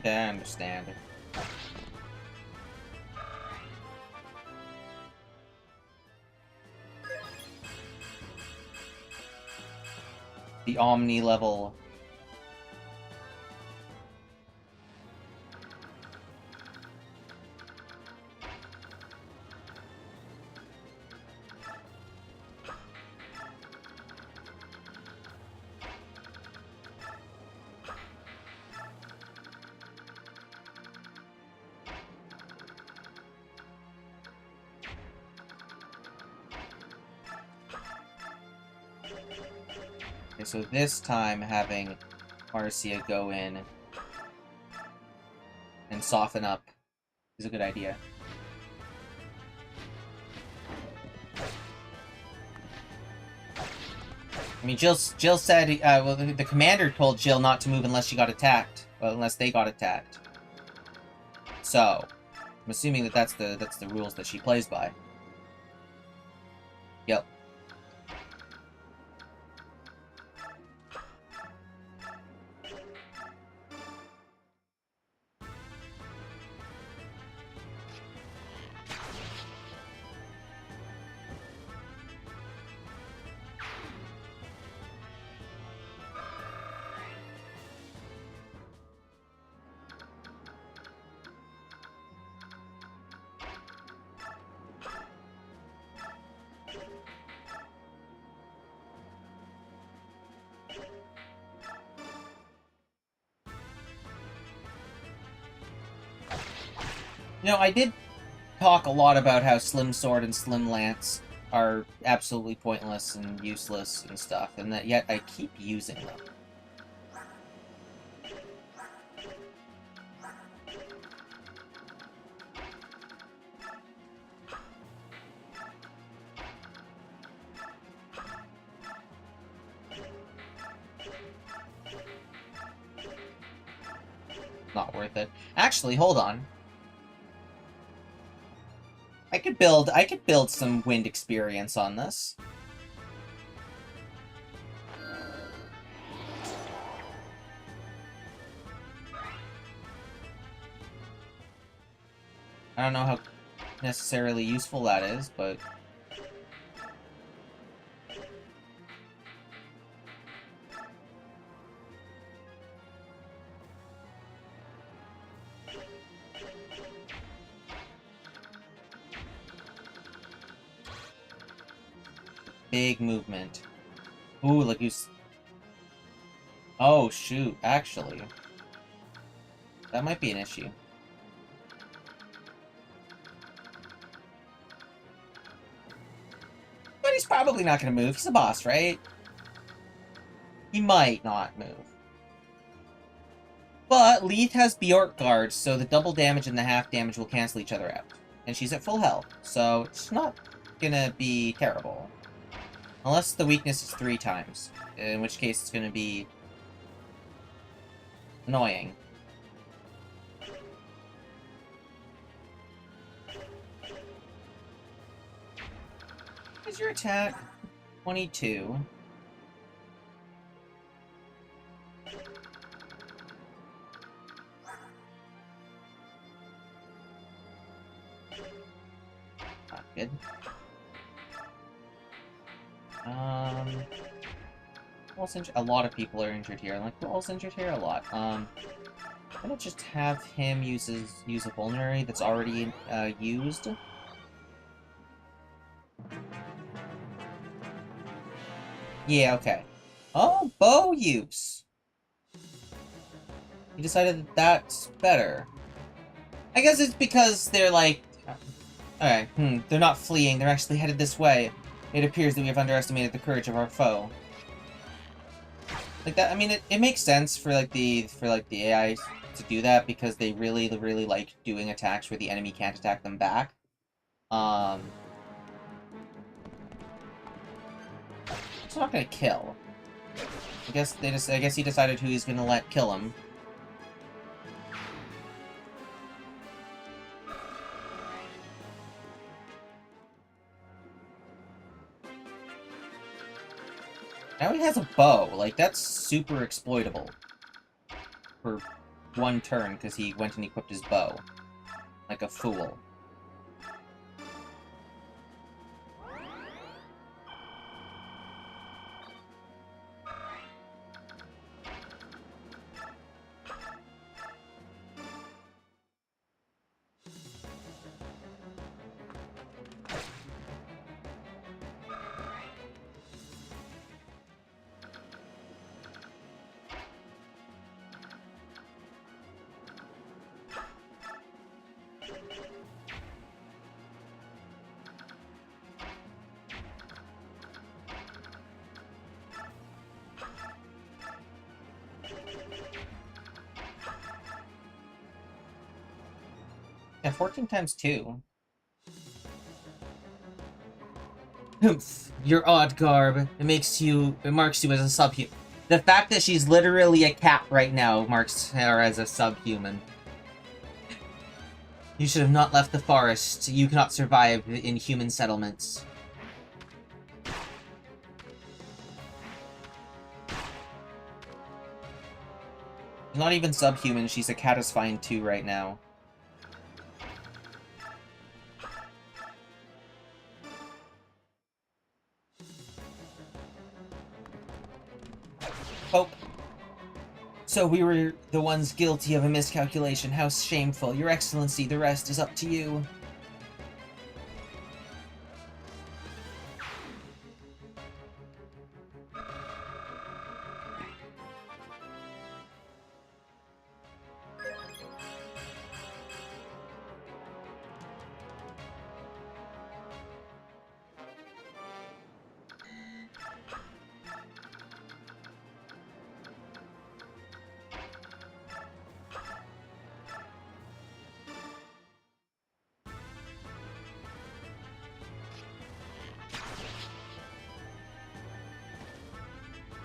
Yeah, I understand. The Omni level. Okay, so this time having Marcia go in and soften up is a good idea. I mean, Jill said, well, the commander told Jill not to move unless she got attacked. Well, unless they got attacked. So, I'm assuming that that's the rules that she plays by. Yep. You know, I did talk a lot about how Slim Sword and Slim Lance are absolutely pointless and useless and stuff, and that yet I keep using them. Not worth it. Actually, hold on. I could build some wind experience on this. I don't know how necessarily useful that is, but big movement. Ooh, look who's... Oh, shoot, actually. That might be an issue. But he's probably not going to move. He's a boss, right? He might not move. But Leith has Bjork Guard, so the double damage and the half damage will cancel each other out. And she's at full health, so it's not gonna be terrible. Unless the weakness is 3 times, in which case it's gonna be annoying. What is your attack? 22. Not good. Who else a lot of people are injured here. Like, who else injured here? A lot. I'm gonna just have him use a vulnerary that's already used. Yeah, okay. Oh, bow use. He decided that that's better. I guess it's because they're like... Alright, they're not fleeing, they're actually headed this way. It appears that we have underestimated the courage of our foe. Like that, I mean, it makes sense for the AI to do that, because they really like doing attacks where the enemy can't attack them back. It's not gonna kill. I guess he decided who he's gonna let kill him. Now he has a bow. Like, that's super exploitable. For 1 turn, because he went and equipped his bow. Like a fool. Yeah, 14 times 2. Humph, your odd garb. It marks you as a subhuman. The fact that she's literally a cat right now marks her as a subhuman. You should have not left the forest. You cannot survive in human settlements. She's not even subhuman, she's a catasfine 2 right now. Oh. So we were the ones guilty of a miscalculation. How shameful. Your Excellency, the rest is up to you.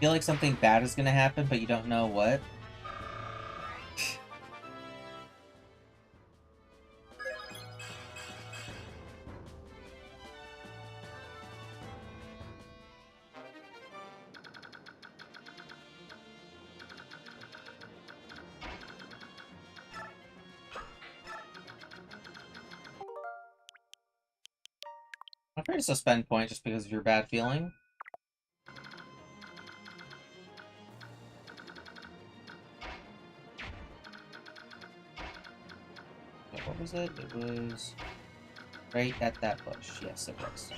Feel like something bad is gonna happen, but you don't know what. I'm afraid to suspend point just because of your bad feeling. What was it? It was right at that bush. Yes, it was.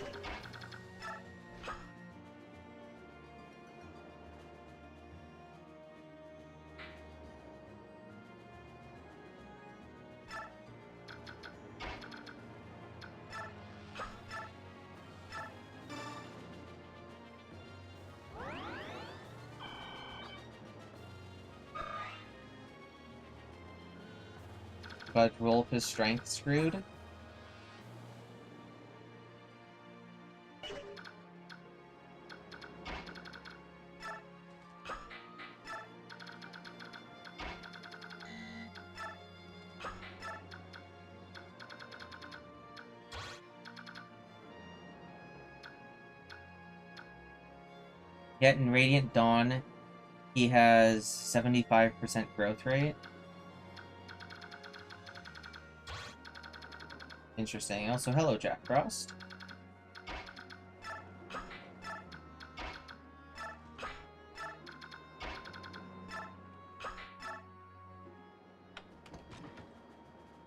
but Rolf's strength screwed. Yet in Radiant Dawn, he has 75% growth rate. Interesting. Also, hello, Jack Frost.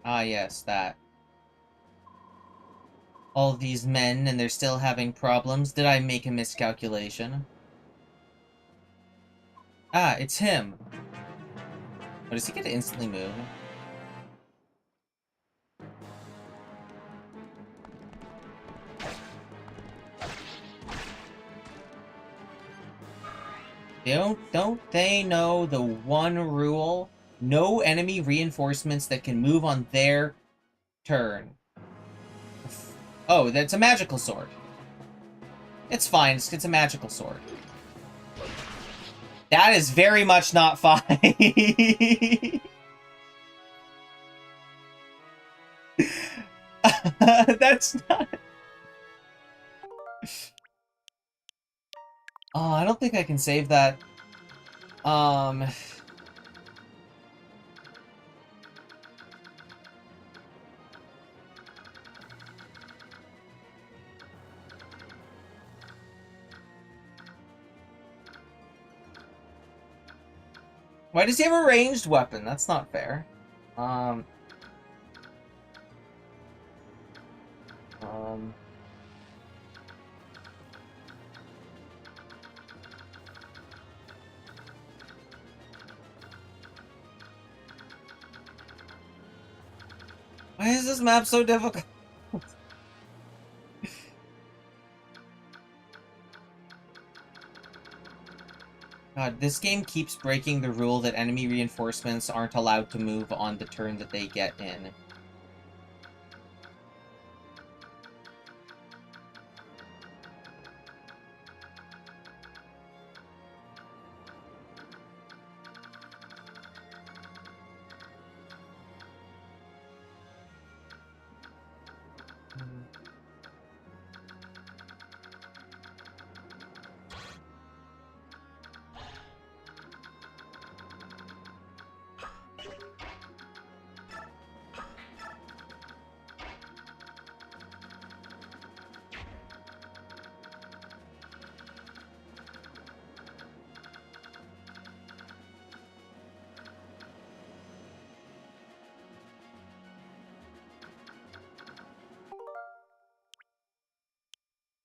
Ah, yes, that. All these men, and they're still having problems. Did I make a miscalculation? Ah, it's him. Oh, does he get to instantly move? Don't they know the one rule? No enemy reinforcements that can move on their turn. Oh, that's a magical sword. It's fine, it's a magical sword. That is very much not fine. That's not... Oh, I don't think I can save that. Why does he have a ranged weapon? That's not fair. Um... Why is this map so difficult? God, this game keeps breaking the rule that enemy reinforcements aren't allowed to move on the turn that they get in.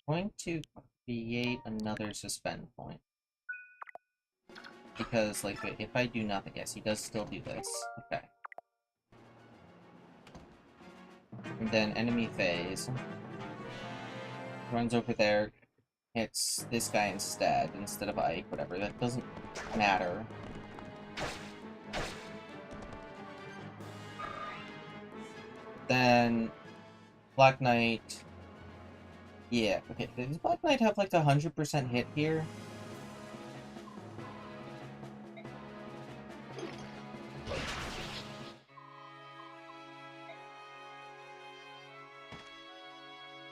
Going to create another suspend point. Because, like, if I do nothing, yes, he does still do this. Okay. And then enemy phase. Runs over there, hits this guy instead of Ike, whatever. That doesn't matter. Then Black Knight. Yeah, okay. Does Black Knight have like a 100% hit here?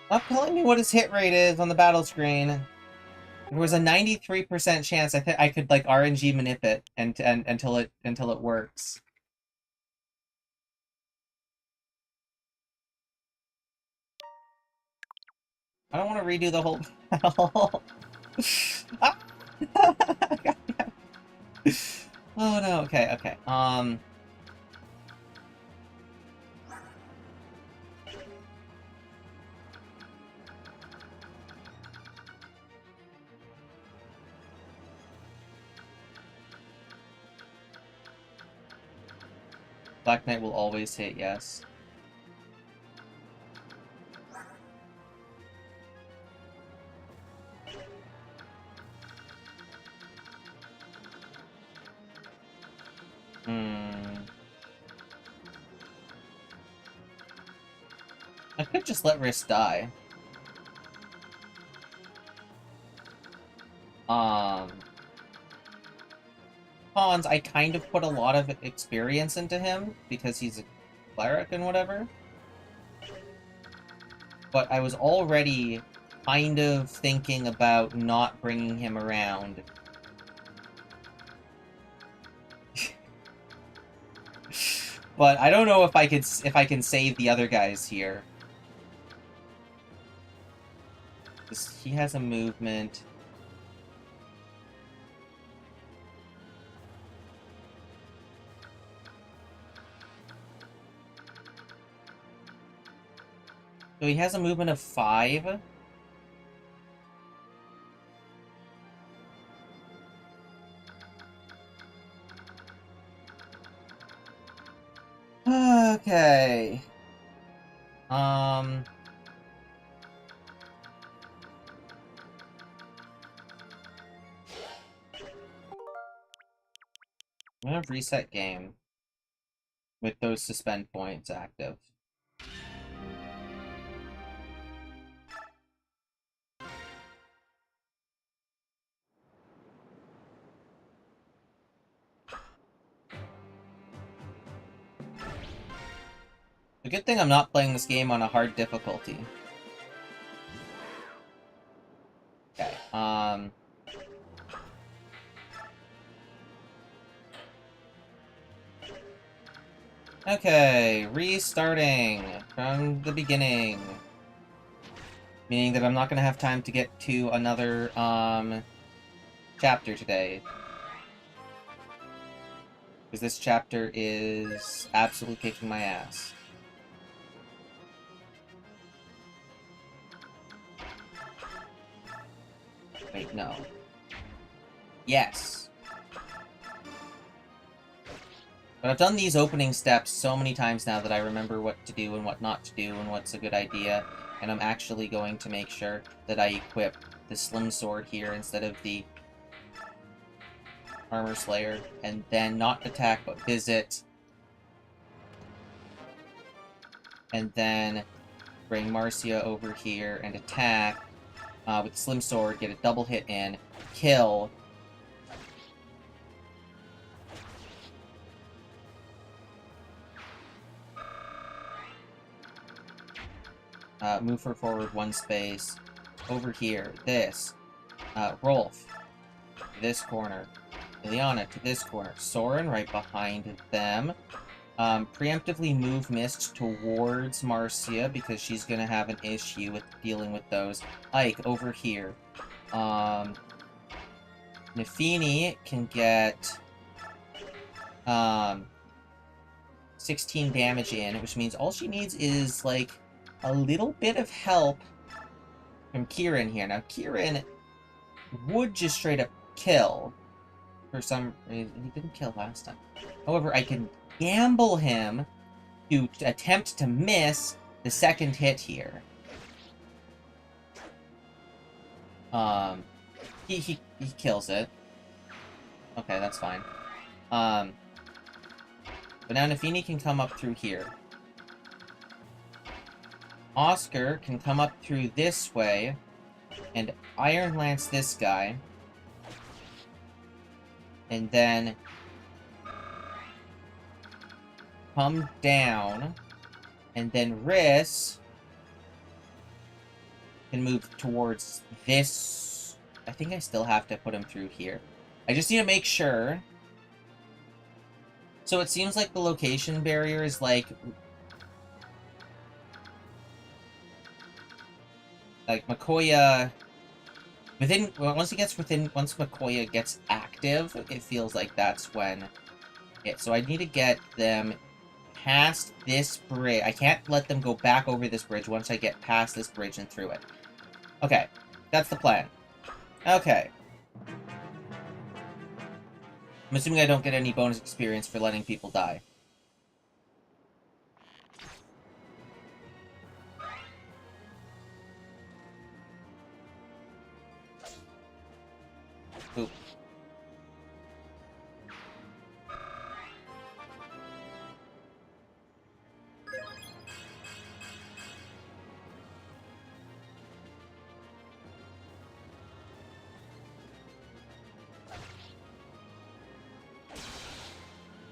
Stop telling me what his hit rate is on the battle screen. There was a 93% chance I could like RNG manip it and until it works. I don't want to redo the whole battle. Ah! Oh no, okay. Black Knight will always hit, yes. Hmm. Could just let Risk die. Hans, I kind of put a lot of experience into him because he's a cleric and whatever. But I was already kind of thinking about not bringing him around. But I don't know if I can save the other guys here. He has a movement. So he has a movement of 5. Okay. I'm gonna reset game with those suspend points active. The good thing I'm not playing this game on a hard difficulty. Okay, okay, restarting from the beginning. Meaning that I'm not gonna have time to get to another, chapter today. Because this chapter is absolutely kicking my ass. Wait, no. Yes. But I've done these opening steps so many times now that I remember what to do and what not to do and what's a good idea. And I'm actually going to make sure that I equip the Slim Sword here instead of the Armor Slayer. And then not attack, but visit. And then bring Marcia over here and attack with the Slim Sword, get a double hit in, kill. Move her forward 1 space. Over here, this. Rolf, to this corner. Ileana, to this corner. Soren, right behind them. Preemptively move Mist towards Marcia, because she's gonna have an issue with dealing with those. Ike, over here. Nafini can get 16 damage in, which means all she needs is, like, a little bit of help from Kieran here. Now, Kieran would just straight up kill. For some reason, he didn't kill last time. However, I can gamble him to attempt to miss the second hit here. He kills it. Okay, that's fine. But now Nafini can come up through here. Oscar can come up through this way and Iron Lance this guy. And then come down. And then Riss can move towards this. I think I still have to put him through here. I just need to make sure. So it seems like the location barrier is like Makoya once Makoya gets active, it feels like that's when so I need to get them past this bridge. I can't let them go back over this bridge once I get past this bridge and through it. Okay, that's the plan. Okay. I'm assuming I don't get any bonus experience for letting people die. Oop.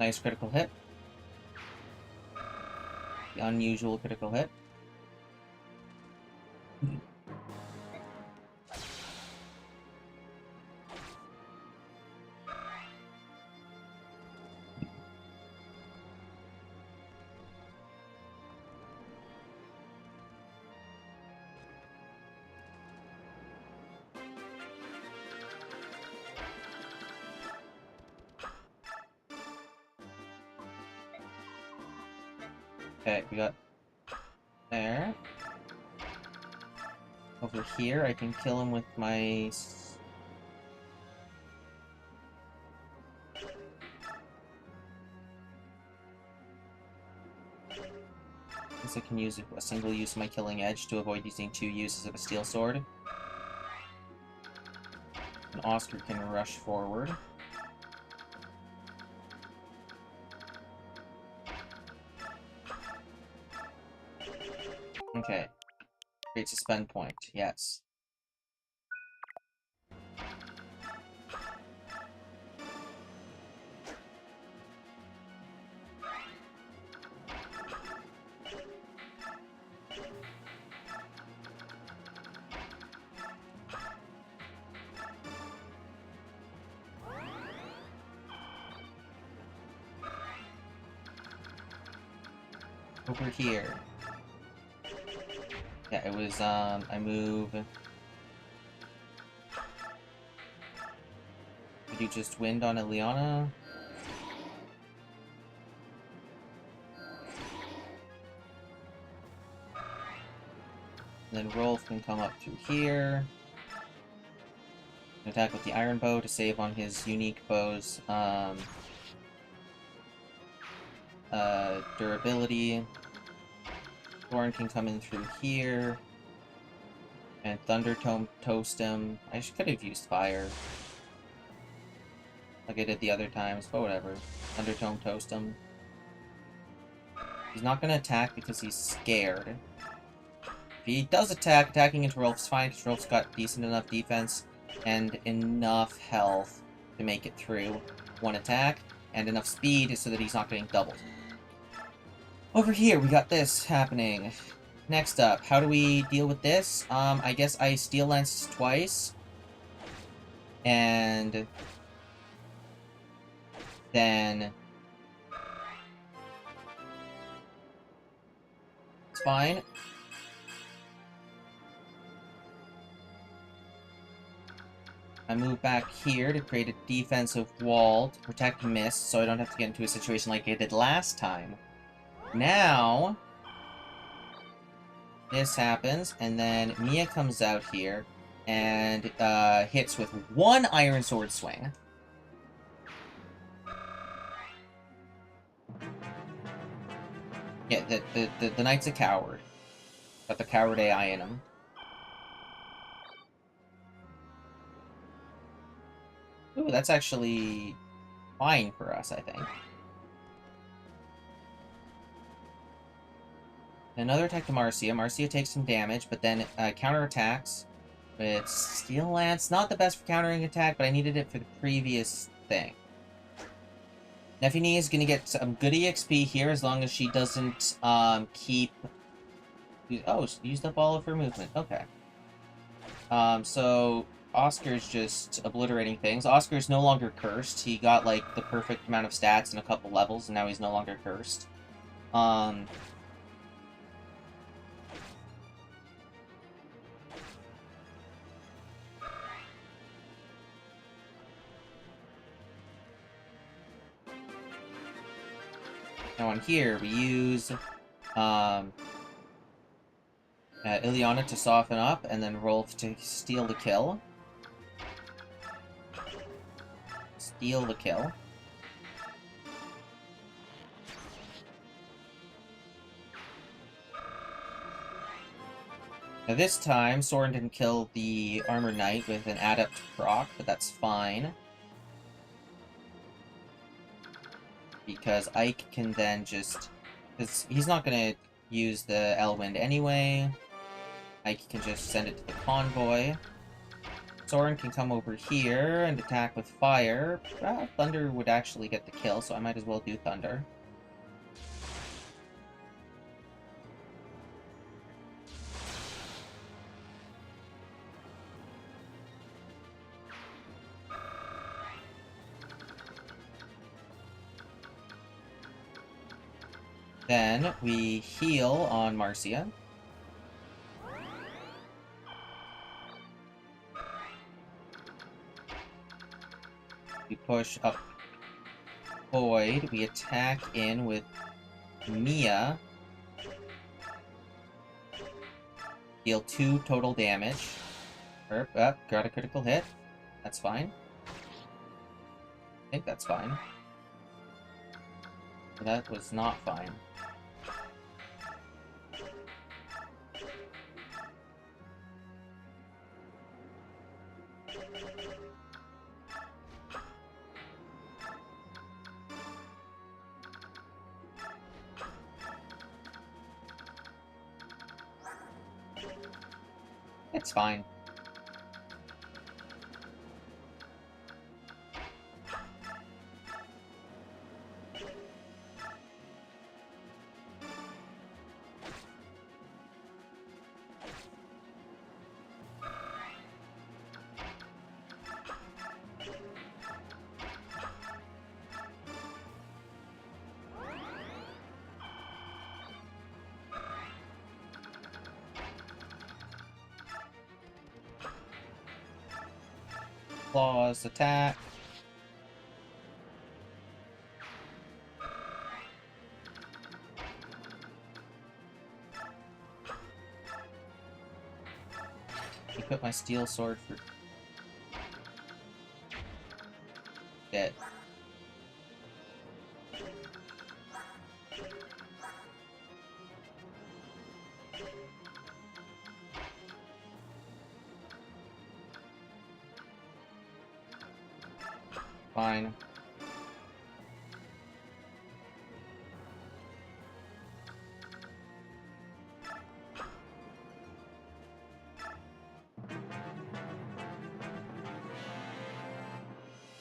Nice critical hit. The unusual critical hit. Okay, we got there. Over here, I can kill him with my... I can use a single use of my killing edge to avoid using 2 uses of a steel sword. And Oscar can rush forward. Okay. Creates a spend point, yes. Over here. Yeah, it was, I move... Did you just wind on Ileana? And then Rolf can come up through here. Attack with the iron bow to save on his unique bow's, durability. Thorn can come in through here. And Thunder Toast him. I could have used fire. Like I did the other times, but whatever. Thunder Toast him. He's not gonna attack because he's scared. If he does attack, attacking into Rolf's fine, because Rolf's got decent enough defense and enough health to make it through one attack, and enough speed so that he's not getting doubled. Over here, we got this happening. Next up, how do we deal with this? I guess I Steel Lance twice. And... then... it's fine. I move back here to create a defensive wall to protect Mist, so I don't have to get into a situation like I did last time. Now, this happens, and then Mia comes out here and hits with 1 Iron Sword swing. Yeah, the Knight's a coward. Got the coward AI in him. Ooh, that's actually fine for us, I think. Another attack to Marcia. Marcia takes some damage, but then counterattacks with Steel Lance. Not the best for countering attack, but I needed it for the previous thing. Nefini is going to get some good EXP here as long as she doesn't keep... oh, she used up all of her movement. Okay. So Oscar's just obliterating things. Oscar's no longer cursed. He got, like, the perfect amount of stats in a couple levels, and now he's no longer cursed. Now on here, we use Ileana to soften up, and then Rolf to steal the kill. Steal the kill. Now this time, Soren didn't kill the Armored Knight with an Adept proc, but that's fine. Because Ike can then just... because he's not going to use the Elwind anyway. Ike can just send it to the convoy. Soren can come over here and attack with fire. Thunder would actually get the kill, so I might as well do Thunder. Then we heal on Marcia. We push up Void. We attack in with Mia. Deal 2 total damage. Got a critical hit. That's fine. I think that's fine. That was not fine. It's fine. Claws, attack. Equip my steel sword for dead. Fine.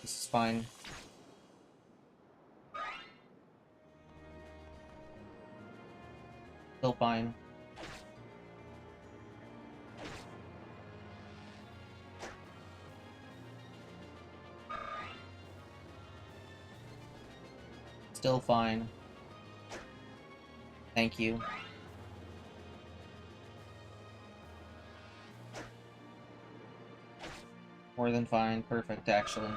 This is fine. Still fine. Still fine. Thank you. More than fine. Perfect, actually.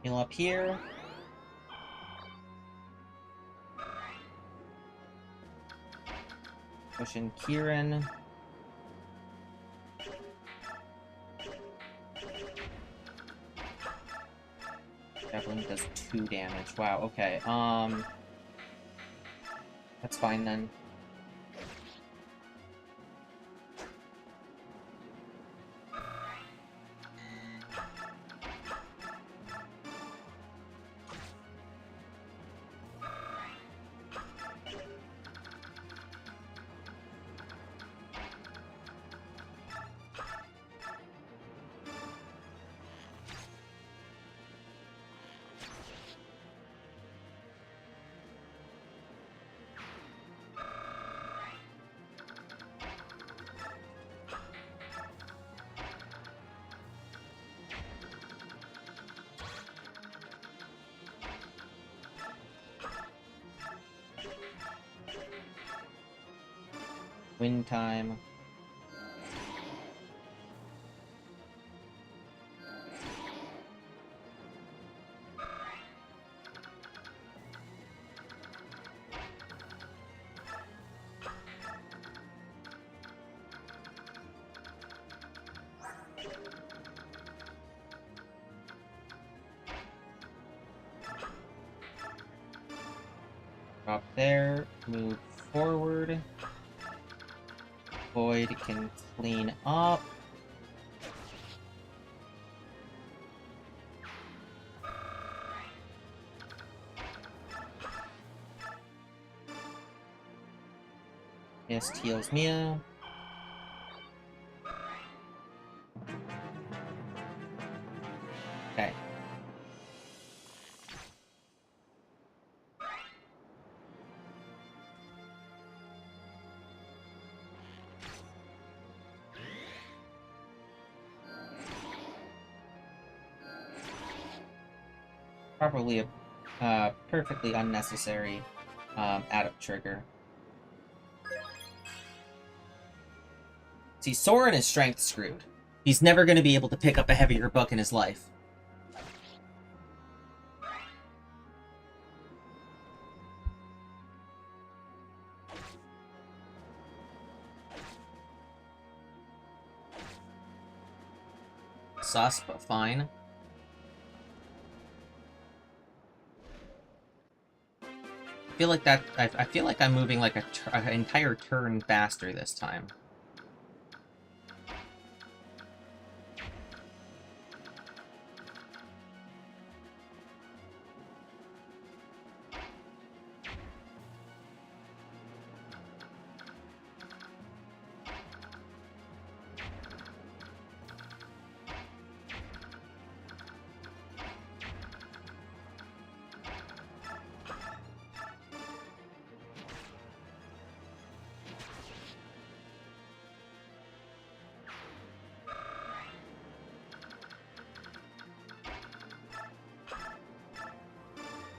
Heal up here. Push in Kieran. Javelin does 2 damage. Wow, okay. That's fine then. Wind time. Drop there. Move forward. Void can clean up. Yes, heals Mia. Okay. Probably a perfectly unnecessary add-up trigger. See, Soren is strength screwed. He's never going to be able to pick up a heavier book in his life. Sus, but fine. I feel like that. I feel like I'm moving like an entire turn faster this time.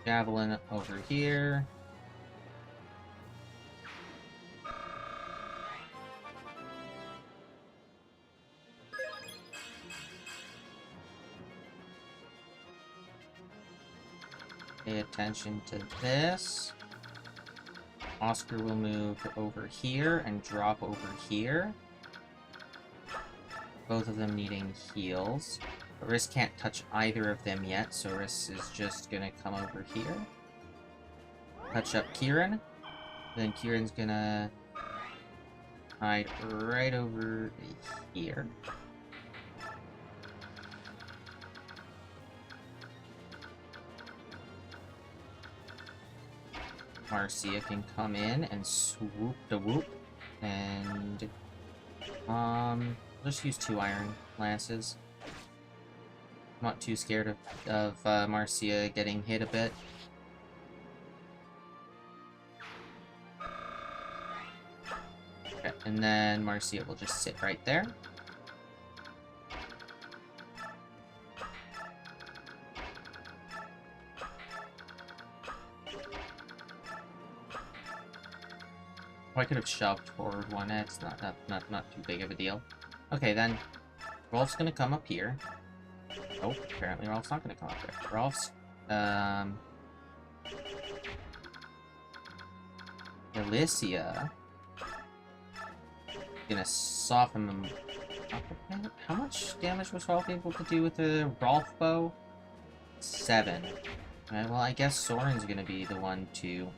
Javelin over here. Pay attention to this. Oscar will move over here and drop over here. Both of them needing heals. But Riss can't touch either of them yet, so Riss is just gonna come over here. Touch up Kieran. Then Kieran's gonna hide right over here. Marcia can come in and swoop the whoop. And just use 2 iron lances. I'm not too scared of Marcia getting hit a bit. Okay, and then Marcia will just sit right there. Oh, I could have shoved forward one. It's not too big of a deal. Okay, then Rolf's gonna come up here. Oh, apparently Rolf's not gonna come up there. Rolf's Alicia gonna soften them up a bit. How much damage was Rolf able to do with the Rolf bow? 7. Alright, well, I guess Soren's gonna be the one to...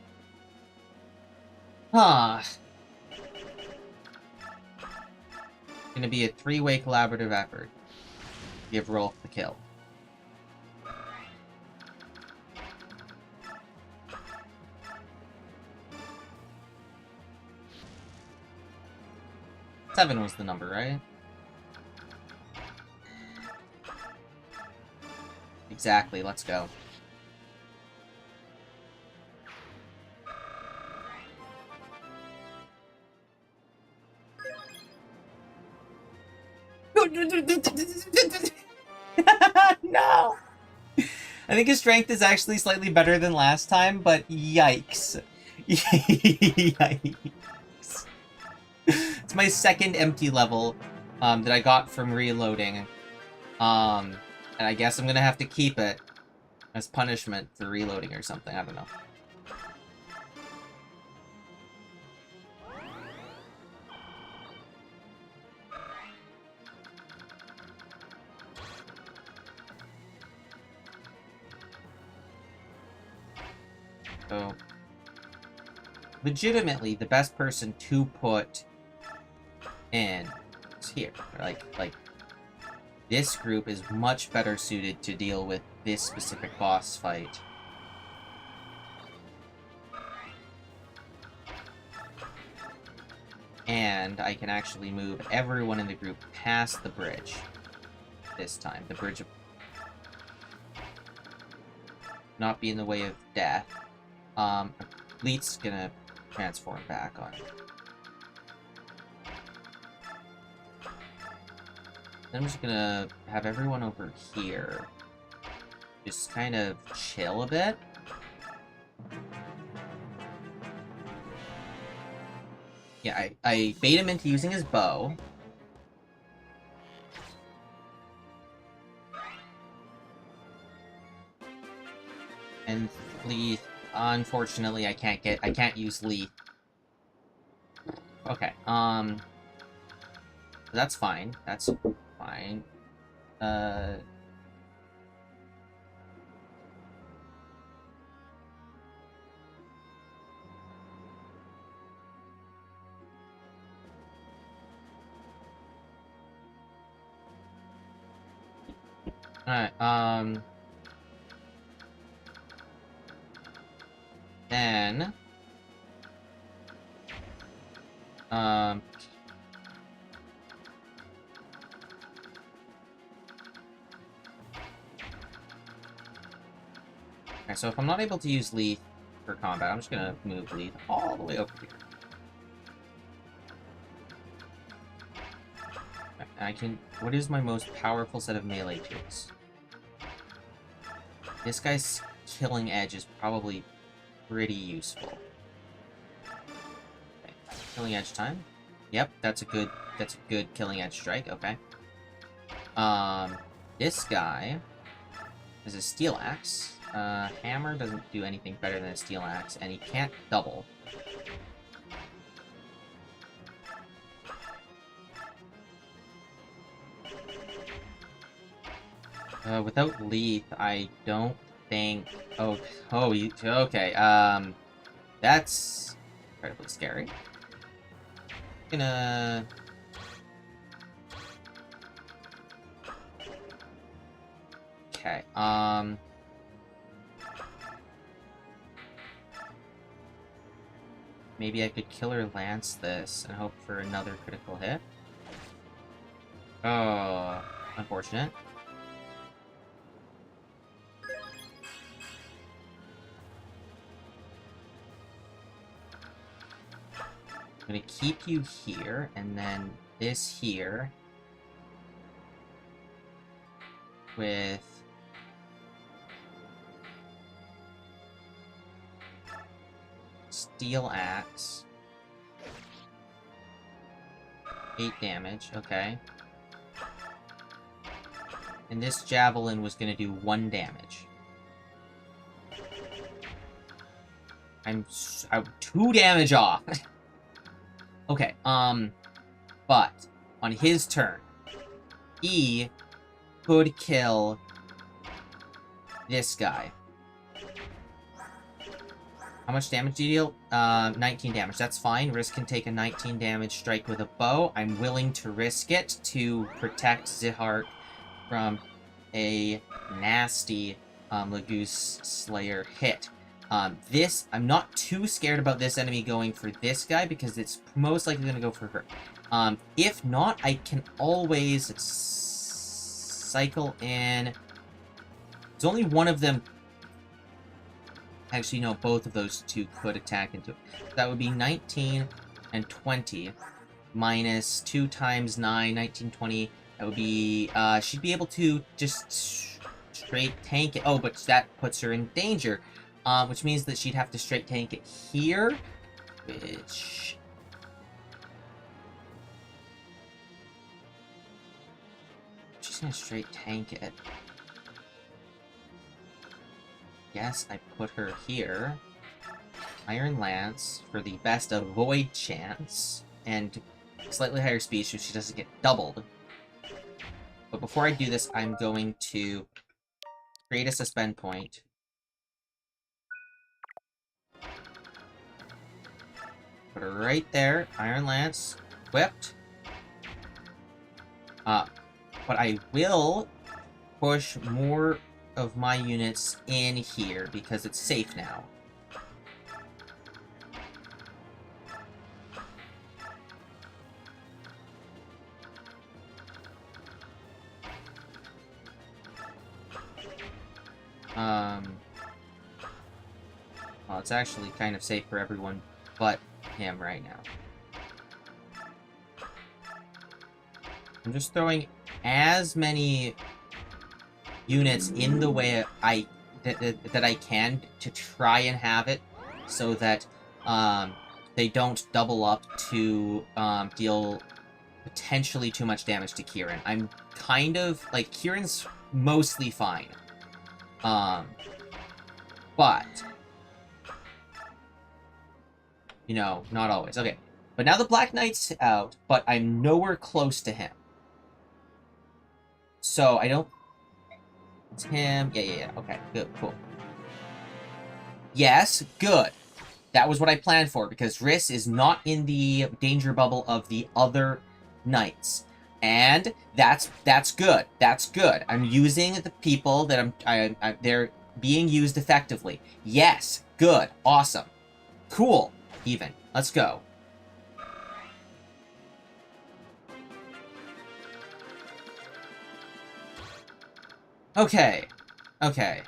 Gonna be a 3-way collaborative effort. Give Rolf the kill. Seven was the number, right? Exactly, let's go. No! I think his strength is actually slightly better than last time, but yikes. Yikes. It's my second empty level that I got from reloading. And I guess I'm gonna have to keep it as punishment for reloading or something, I don't know. So, legitimately the best person to put in is here. Like this group is much better suited to deal with this specific boss fight. And I can actually move everyone in the group past the bridge this time. The bridge of not be in the way of death. Leet's gonna transform back on. Then I'm just gonna have everyone over here just kind of chill a bit. Yeah, I bait him into using his bow. And Leith, unfortunately, I can't use Leith. Okay, that's fine. That's fine. Alright, then, okay, so if I'm not able to use Leith for combat, I'm just gonna move Leith all the way over here. I can... What is my most powerful set of melee tools? This guy's killing edge is probably pretty useful. Okay. Killing edge time. Yep, that's a good killing edge strike, okay. This guy is a steel axe. Hammer doesn't do anything better than a steel axe, and he can't double. Without Leith, I don't think... okay, that's incredibly scary. Gonna... Okay, maybe I could Killer Lance this and hope for another critical hit. Oh, unfortunate. I'm gonna keep you here, and then this here with Steel Axe. 8 damage, okay. And this Javelin was gonna do 1 damage. I'm 2 damage off. Okay, but on his turn, he could kill this guy. How much damage do you deal? 19 damage. That's fine. Risk can take a 19 damage strike with a bow. I'm willing to risk it to protect Zihart from a nasty Lagoose Slayer hit. I'm not too scared about this enemy going for this guy because it's most likely going to go for her. If not, I can always cycle in. There's only one of them. Actually, no, both of those two could attack into it. That would be 19 and 20 minus 2 times 9, 19, 20. That would be, she'd be able to just straight tank it. Oh, but that puts her in danger. Which means that she'd have to straight tank it here, which... She's gonna straight tank it. Yes, I put her here. Iron Lance for the best avoid chance, and slightly higher speed so she doesn't get doubled. But before I do this, I'm going to create a suspend point. Put her right there. Iron Lance. Equipped. But I will push more of my units in here because it's safe now. Well, it's actually kind of safe for everyone but him right now. I'm just throwing as many units in the way that I can to try and have it so that they don't double up to deal potentially too much damage to Kieran. I'm kind of like Kieran's mostly fine. But you know, not always. Okay. But now the Black Knight's out, but I'm nowhere close to him. So I don't... It's him. Yeah. Okay, good, cool. Yes, good. That was what I planned for, because Riss is not in the danger bubble of the other knights. And that's good. That's good. I'm using the people that they're being used effectively. Yes, good, awesome. Cool, even. Let's go. Okay. Okay.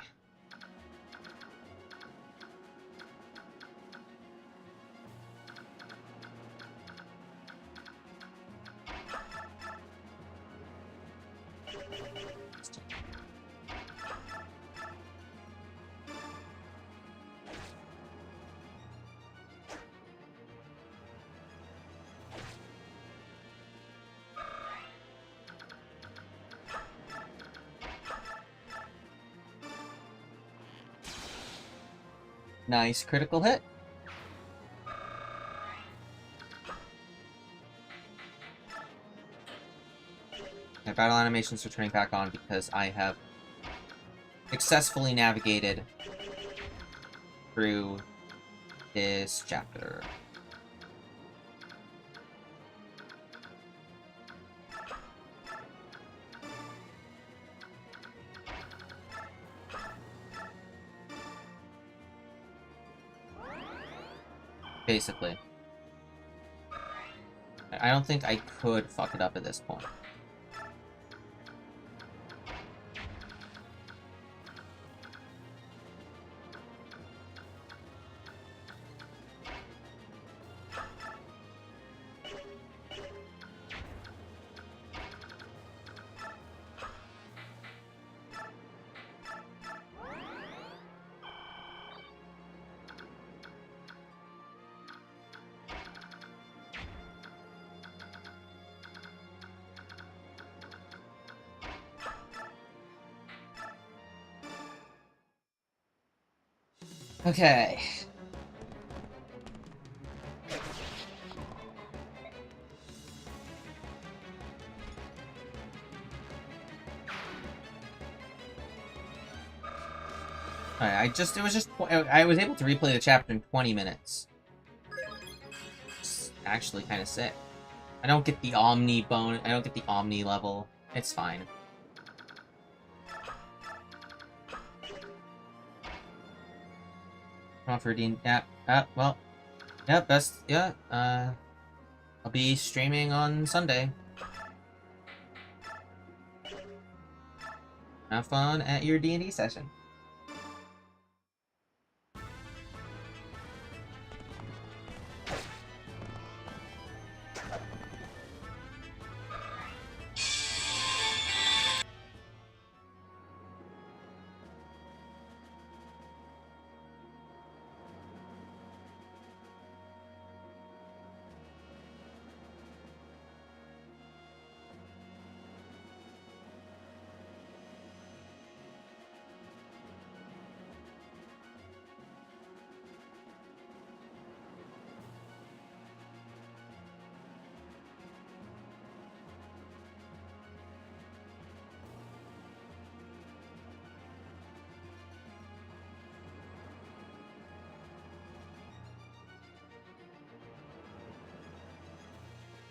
Nice critical hit. My battle animations are turning back on because I have successfully navigated through this chapter. Basically. I don't think I could fuck it up at this point. Okay. I was able to replay the chapter in 20 minutes. It's actually kind of sick. I don't get the Omni bone. I don't get the Omni level. It's fine. Come on, Ferdine. Yeah. Well. Yeah. Best. Yeah. I'll be streaming on Sunday. Have fun at your D&D session.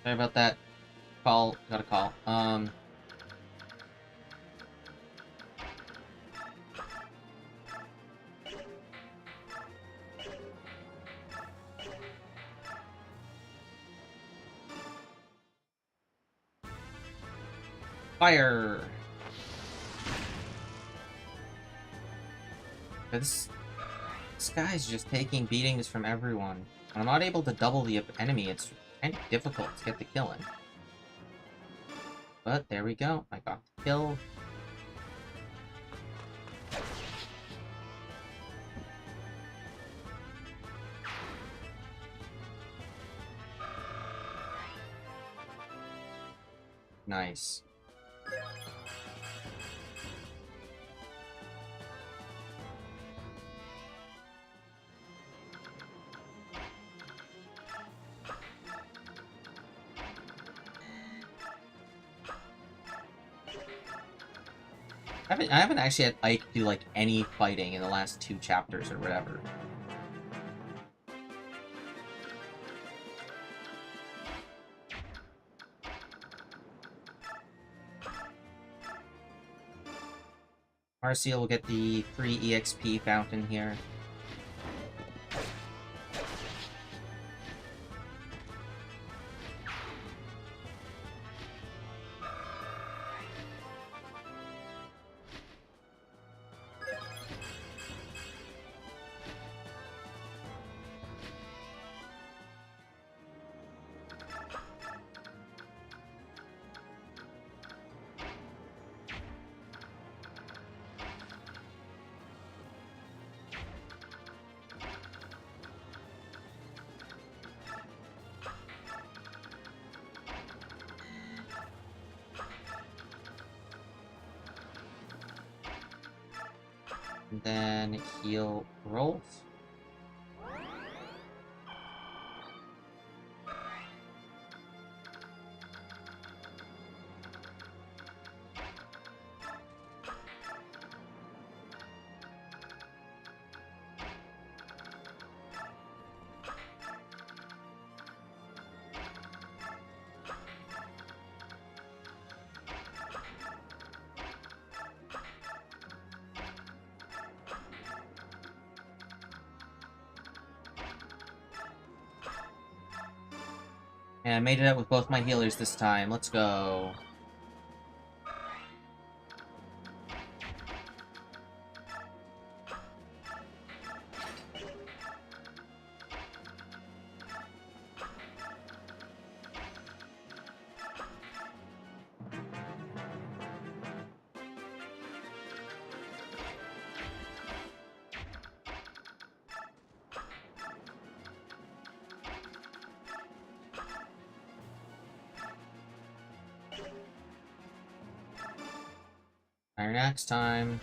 Sorry about that. Call. Got a call. Fire! This guy's just taking beatings from everyone. When I'm not able to double the enemy, it's kind of difficult to get the kill in. But there we go. I got the kill. Nice. I haven't actually had Ike do, like, any fighting in the last 2 chapters or whatever. Marcia will get the free EXP fountain here. And then heal rolls. And I made it out with both my healers this time. Let's go. Iron Axe time.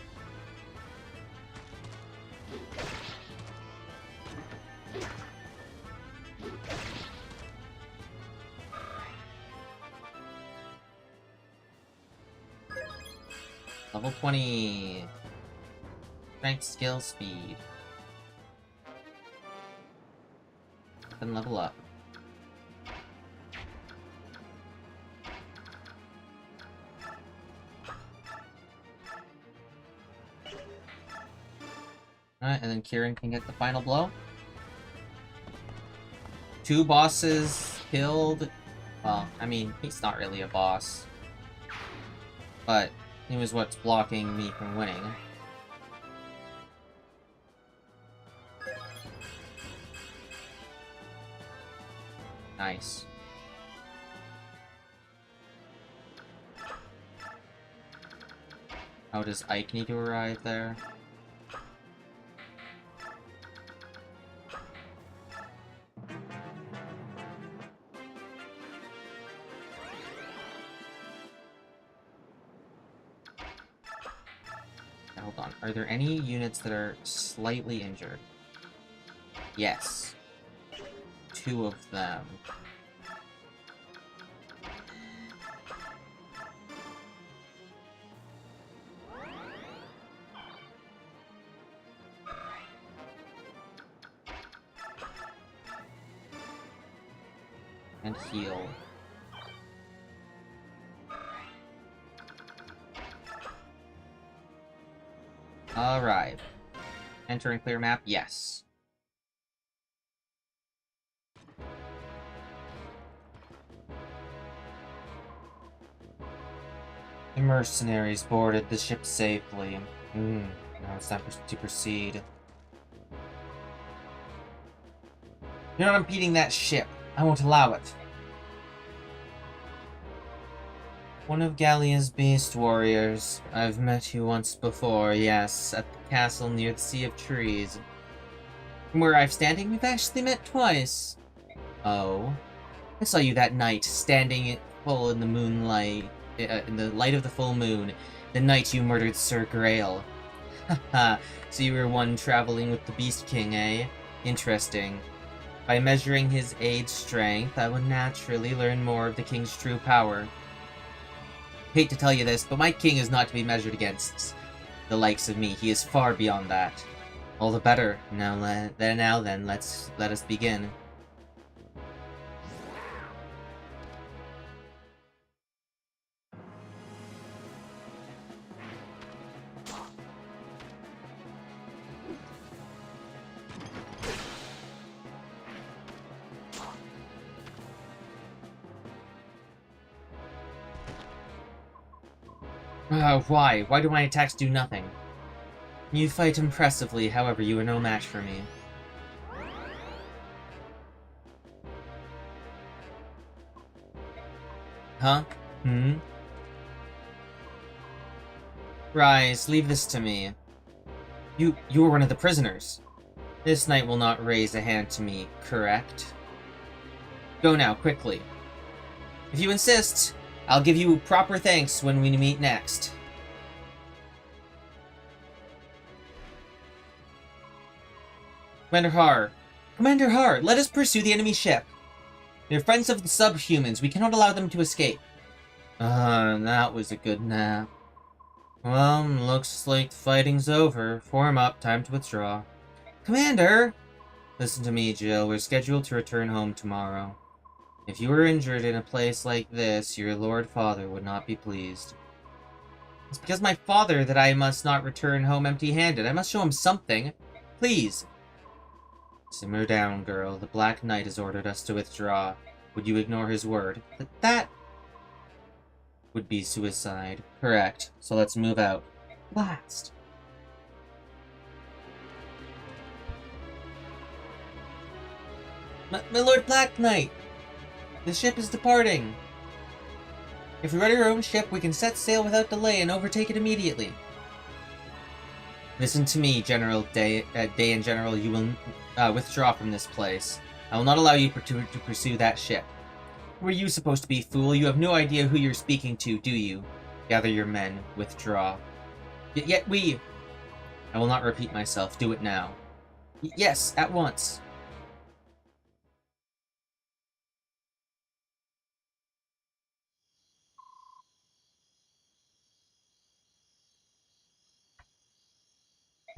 Level 20. Strength, skill, speed. Then level up. Alright, and then Kieran can get the final blow. 2 bosses killed. Well, I mean, he's not really a boss. But he was what's blocking me from winning. Nice. How does Ike need to arrive there? Hold on. Are there any units that are slightly injured? Yes. 2 of them. And heal. Arrive. Enter and clear map, yes. The mercenaries boarded the ship safely. Now it's time to proceed. You're not impeding that ship. I won't allow it. One of Gallia's beast warriors. I've met you once before, yes, at the castle near the Sea of Trees. From where I'm standing, we've actually met twice. Oh? I saw you that night, standing full in the moonlight, in the light of the full moon, the night you murdered Sir Grail. Haha, so you were one traveling with the Beast King, eh? Interesting. By measuring his age strength, I would naturally learn more of the King's true power. Hate to tell you this, but my king is not to be measured against the likes of me. He is far beyond that. All the better. Now then, let us begin. Why? Why do my attacks do nothing? You fight impressively, however, you are no match for me. Huh? Rise, leave this to me. You were one of the prisoners. This knight will not raise a hand to me, correct? Go now, quickly. If you insist, I'll give you proper thanks when we meet next. Commander Har. Commander Har, let us pursue the enemy ship. They're friends of the subhumans. We cannot allow them to escape. That was a good nap. Well, looks like the fighting's over. Form up. Time to withdraw. Commander! Listen to me, Jill. We're scheduled to return home tomorrow. If you were injured in a place like this, your Lord Father would not be pleased. It's because my father that I must not return home empty-handed. I must show him something. Please. Simmer down, girl. The Black Knight has ordered us to withdraw. Would you ignore his word? That would be suicide. Correct. So let's move out. Blast. My Lord Black Knight! The ship is departing. If we run our own ship, we can set sail without delay and overtake it immediately. Listen to me, General Day and General. You will withdraw from this place. I will not allow you to pursue that ship. Who are you supposed to be, fool? You have no idea who you're speaking to, do you? Gather your men. Withdraw. Yet we... I will not repeat myself. Do it now. Yes, at once.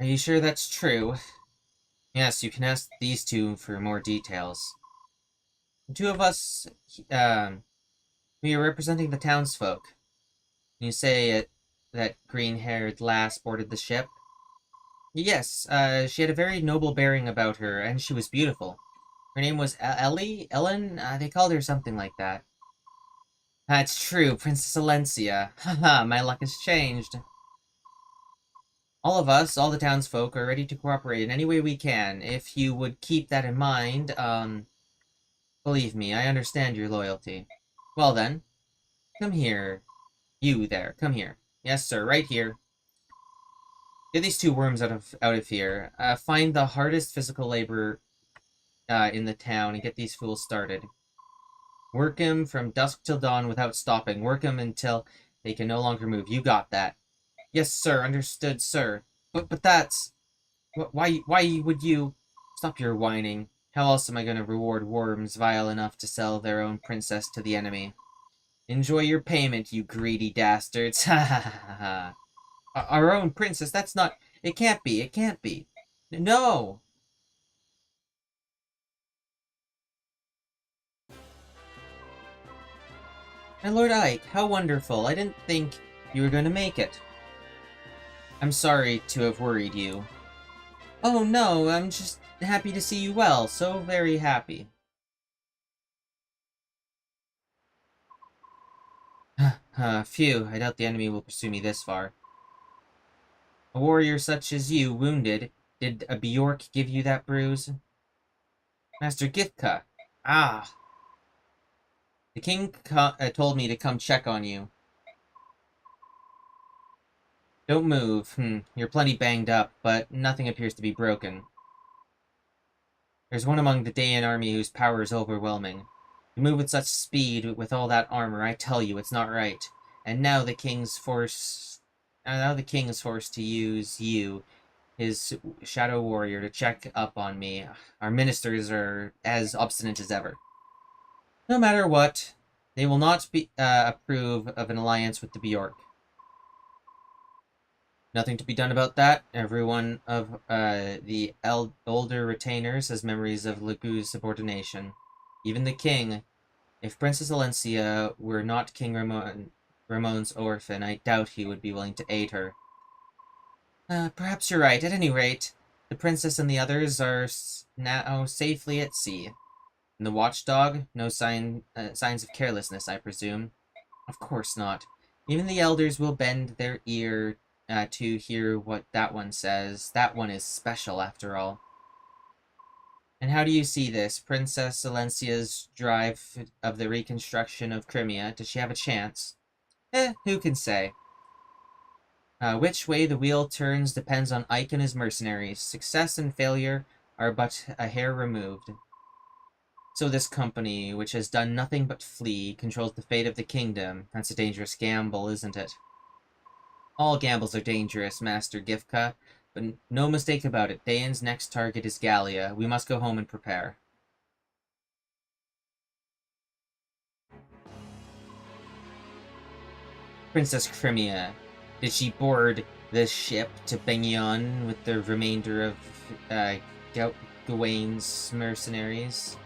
Are you sure that's true? Yes, you can ask these two for more details. The two of us, we are representing the townsfolk. You say that green-haired lass boarded the ship? Yes, she had a very noble bearing about her, and she was beautiful. Her name was Ellie? Ellen? They called her something like that. That's true, Princess Alencia. Haha, my luck has changed. All of us, all the townsfolk, are ready to cooperate in any way we can. If you would keep that in mind, believe me, I understand your loyalty. Well then, come here. You there, come here. Yes, sir, right here. Get these two worms out of here. Find the hardest physical labor in the town and get these fools started. Work him from dusk till dawn without stopping. Work him until they can no longer move. You got that. Yes, sir. Understood, sir. But that's... Why would you... Stop your whining. How else am I going to reward worms vile enough to sell their own princess to the enemy? Enjoy your payment, you greedy dastards. Ha ha ha ha. Our own princess? That's not... It can't be. It can't be. No! My Lord Ike, how wonderful. I didn't think you were going to make it. I'm sorry to have worried you. Oh no, I'm just happy to see you well. So very happy. Phew, I doubt the enemy will pursue me this far. A warrior such as you, wounded. Did a Bjork give you that bruise? Master Githka. Ah. The king told me to come check on you. Don't move. You're plenty banged up, but nothing appears to be broken. There's one among the Dayan army whose power is overwhelming. You move with such speed with all that armor, I tell you, it's not right. And now the king is forced to use you, his shadow warrior, to check up on me. Our ministers are as obstinate as ever. No matter what, they will not approve of an alliance with the Bjork. Nothing to be done about that. Every one of the older retainers has memories of Legu's subordination. Even the king. If Princess Alencia were not King Ramon's orphan, I doubt he would be willing to aid her. Perhaps you're right. At any rate, the princess and the others are now safely at sea. And the watchdog? No signs of carelessness, I presume. Of course not. Even the elders will bend their ear to hear what that one says. That one is special, after all. And how do you see this? Princess Alencia's drive of the reconstruction of Crimea? Does she have a chance? Who can say? Which way the wheel turns depends on Ike and his mercenaries. Success and failure are but a hair removed. So this company, which has done nothing but flee, controls the fate of the kingdom. That's a dangerous gamble, isn't it? All gambles are dangerous, Master Gifka, but no mistake about it. Dayan's next target is Gallia. We must go home and prepare. Princess Crimea. Did she board the ship to Bengion with the remainder of Gawain's mercenaries?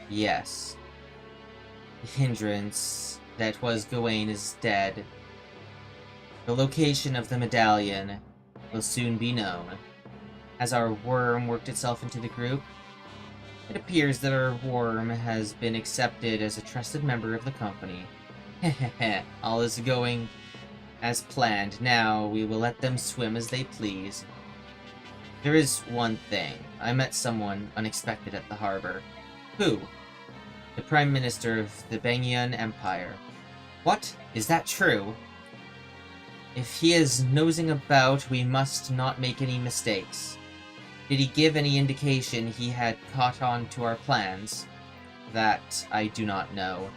Yes. The hindrance that was Gawain is dead. The location of the medallion will soon be known. Has our worm worked itself into the group? It appears that our worm has been accepted as a trusted member of the company. Hehehe, all is going as planned. Now we will let them swim as they please. There is one thing. I met someone unexpected at the harbor. Who? The Prime Minister of the Bengian Empire. What? Is that true? If he is nosing about, we must not make any mistakes. Did he give any indication he had caught on to our plans? That I do not know.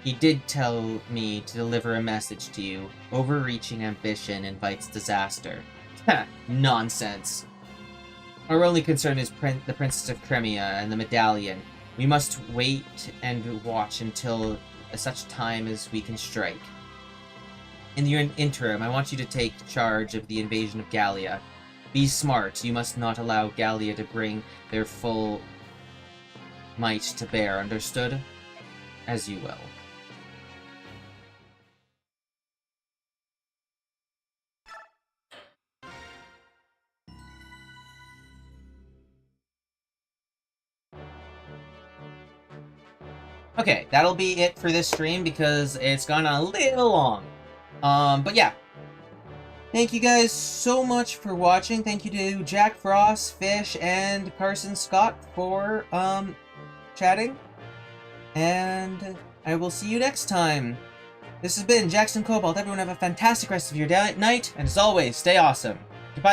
He did tell me to deliver a message to you. Overreaching ambition invites disaster. Ha! Nonsense. Our only concern is the Princess of Crimea and the medallion. We must wait and watch until such time as we can strike. In the interim, I want you to take charge of the invasion of Gallia. Be smart. You must not allow Gallia to bring their full might to bear. Understood? As you will. Okay, that'll be it for this stream because it's gone a little long. But yeah. Thank you guys so much for watching. Thank you to Jack Frost, Fish, and Carson Scott for, chatting. And I will see you next time. This has been Jackson Cobalt. Everyone have a fantastic rest of your night, and as always, stay awesome. Goodbye.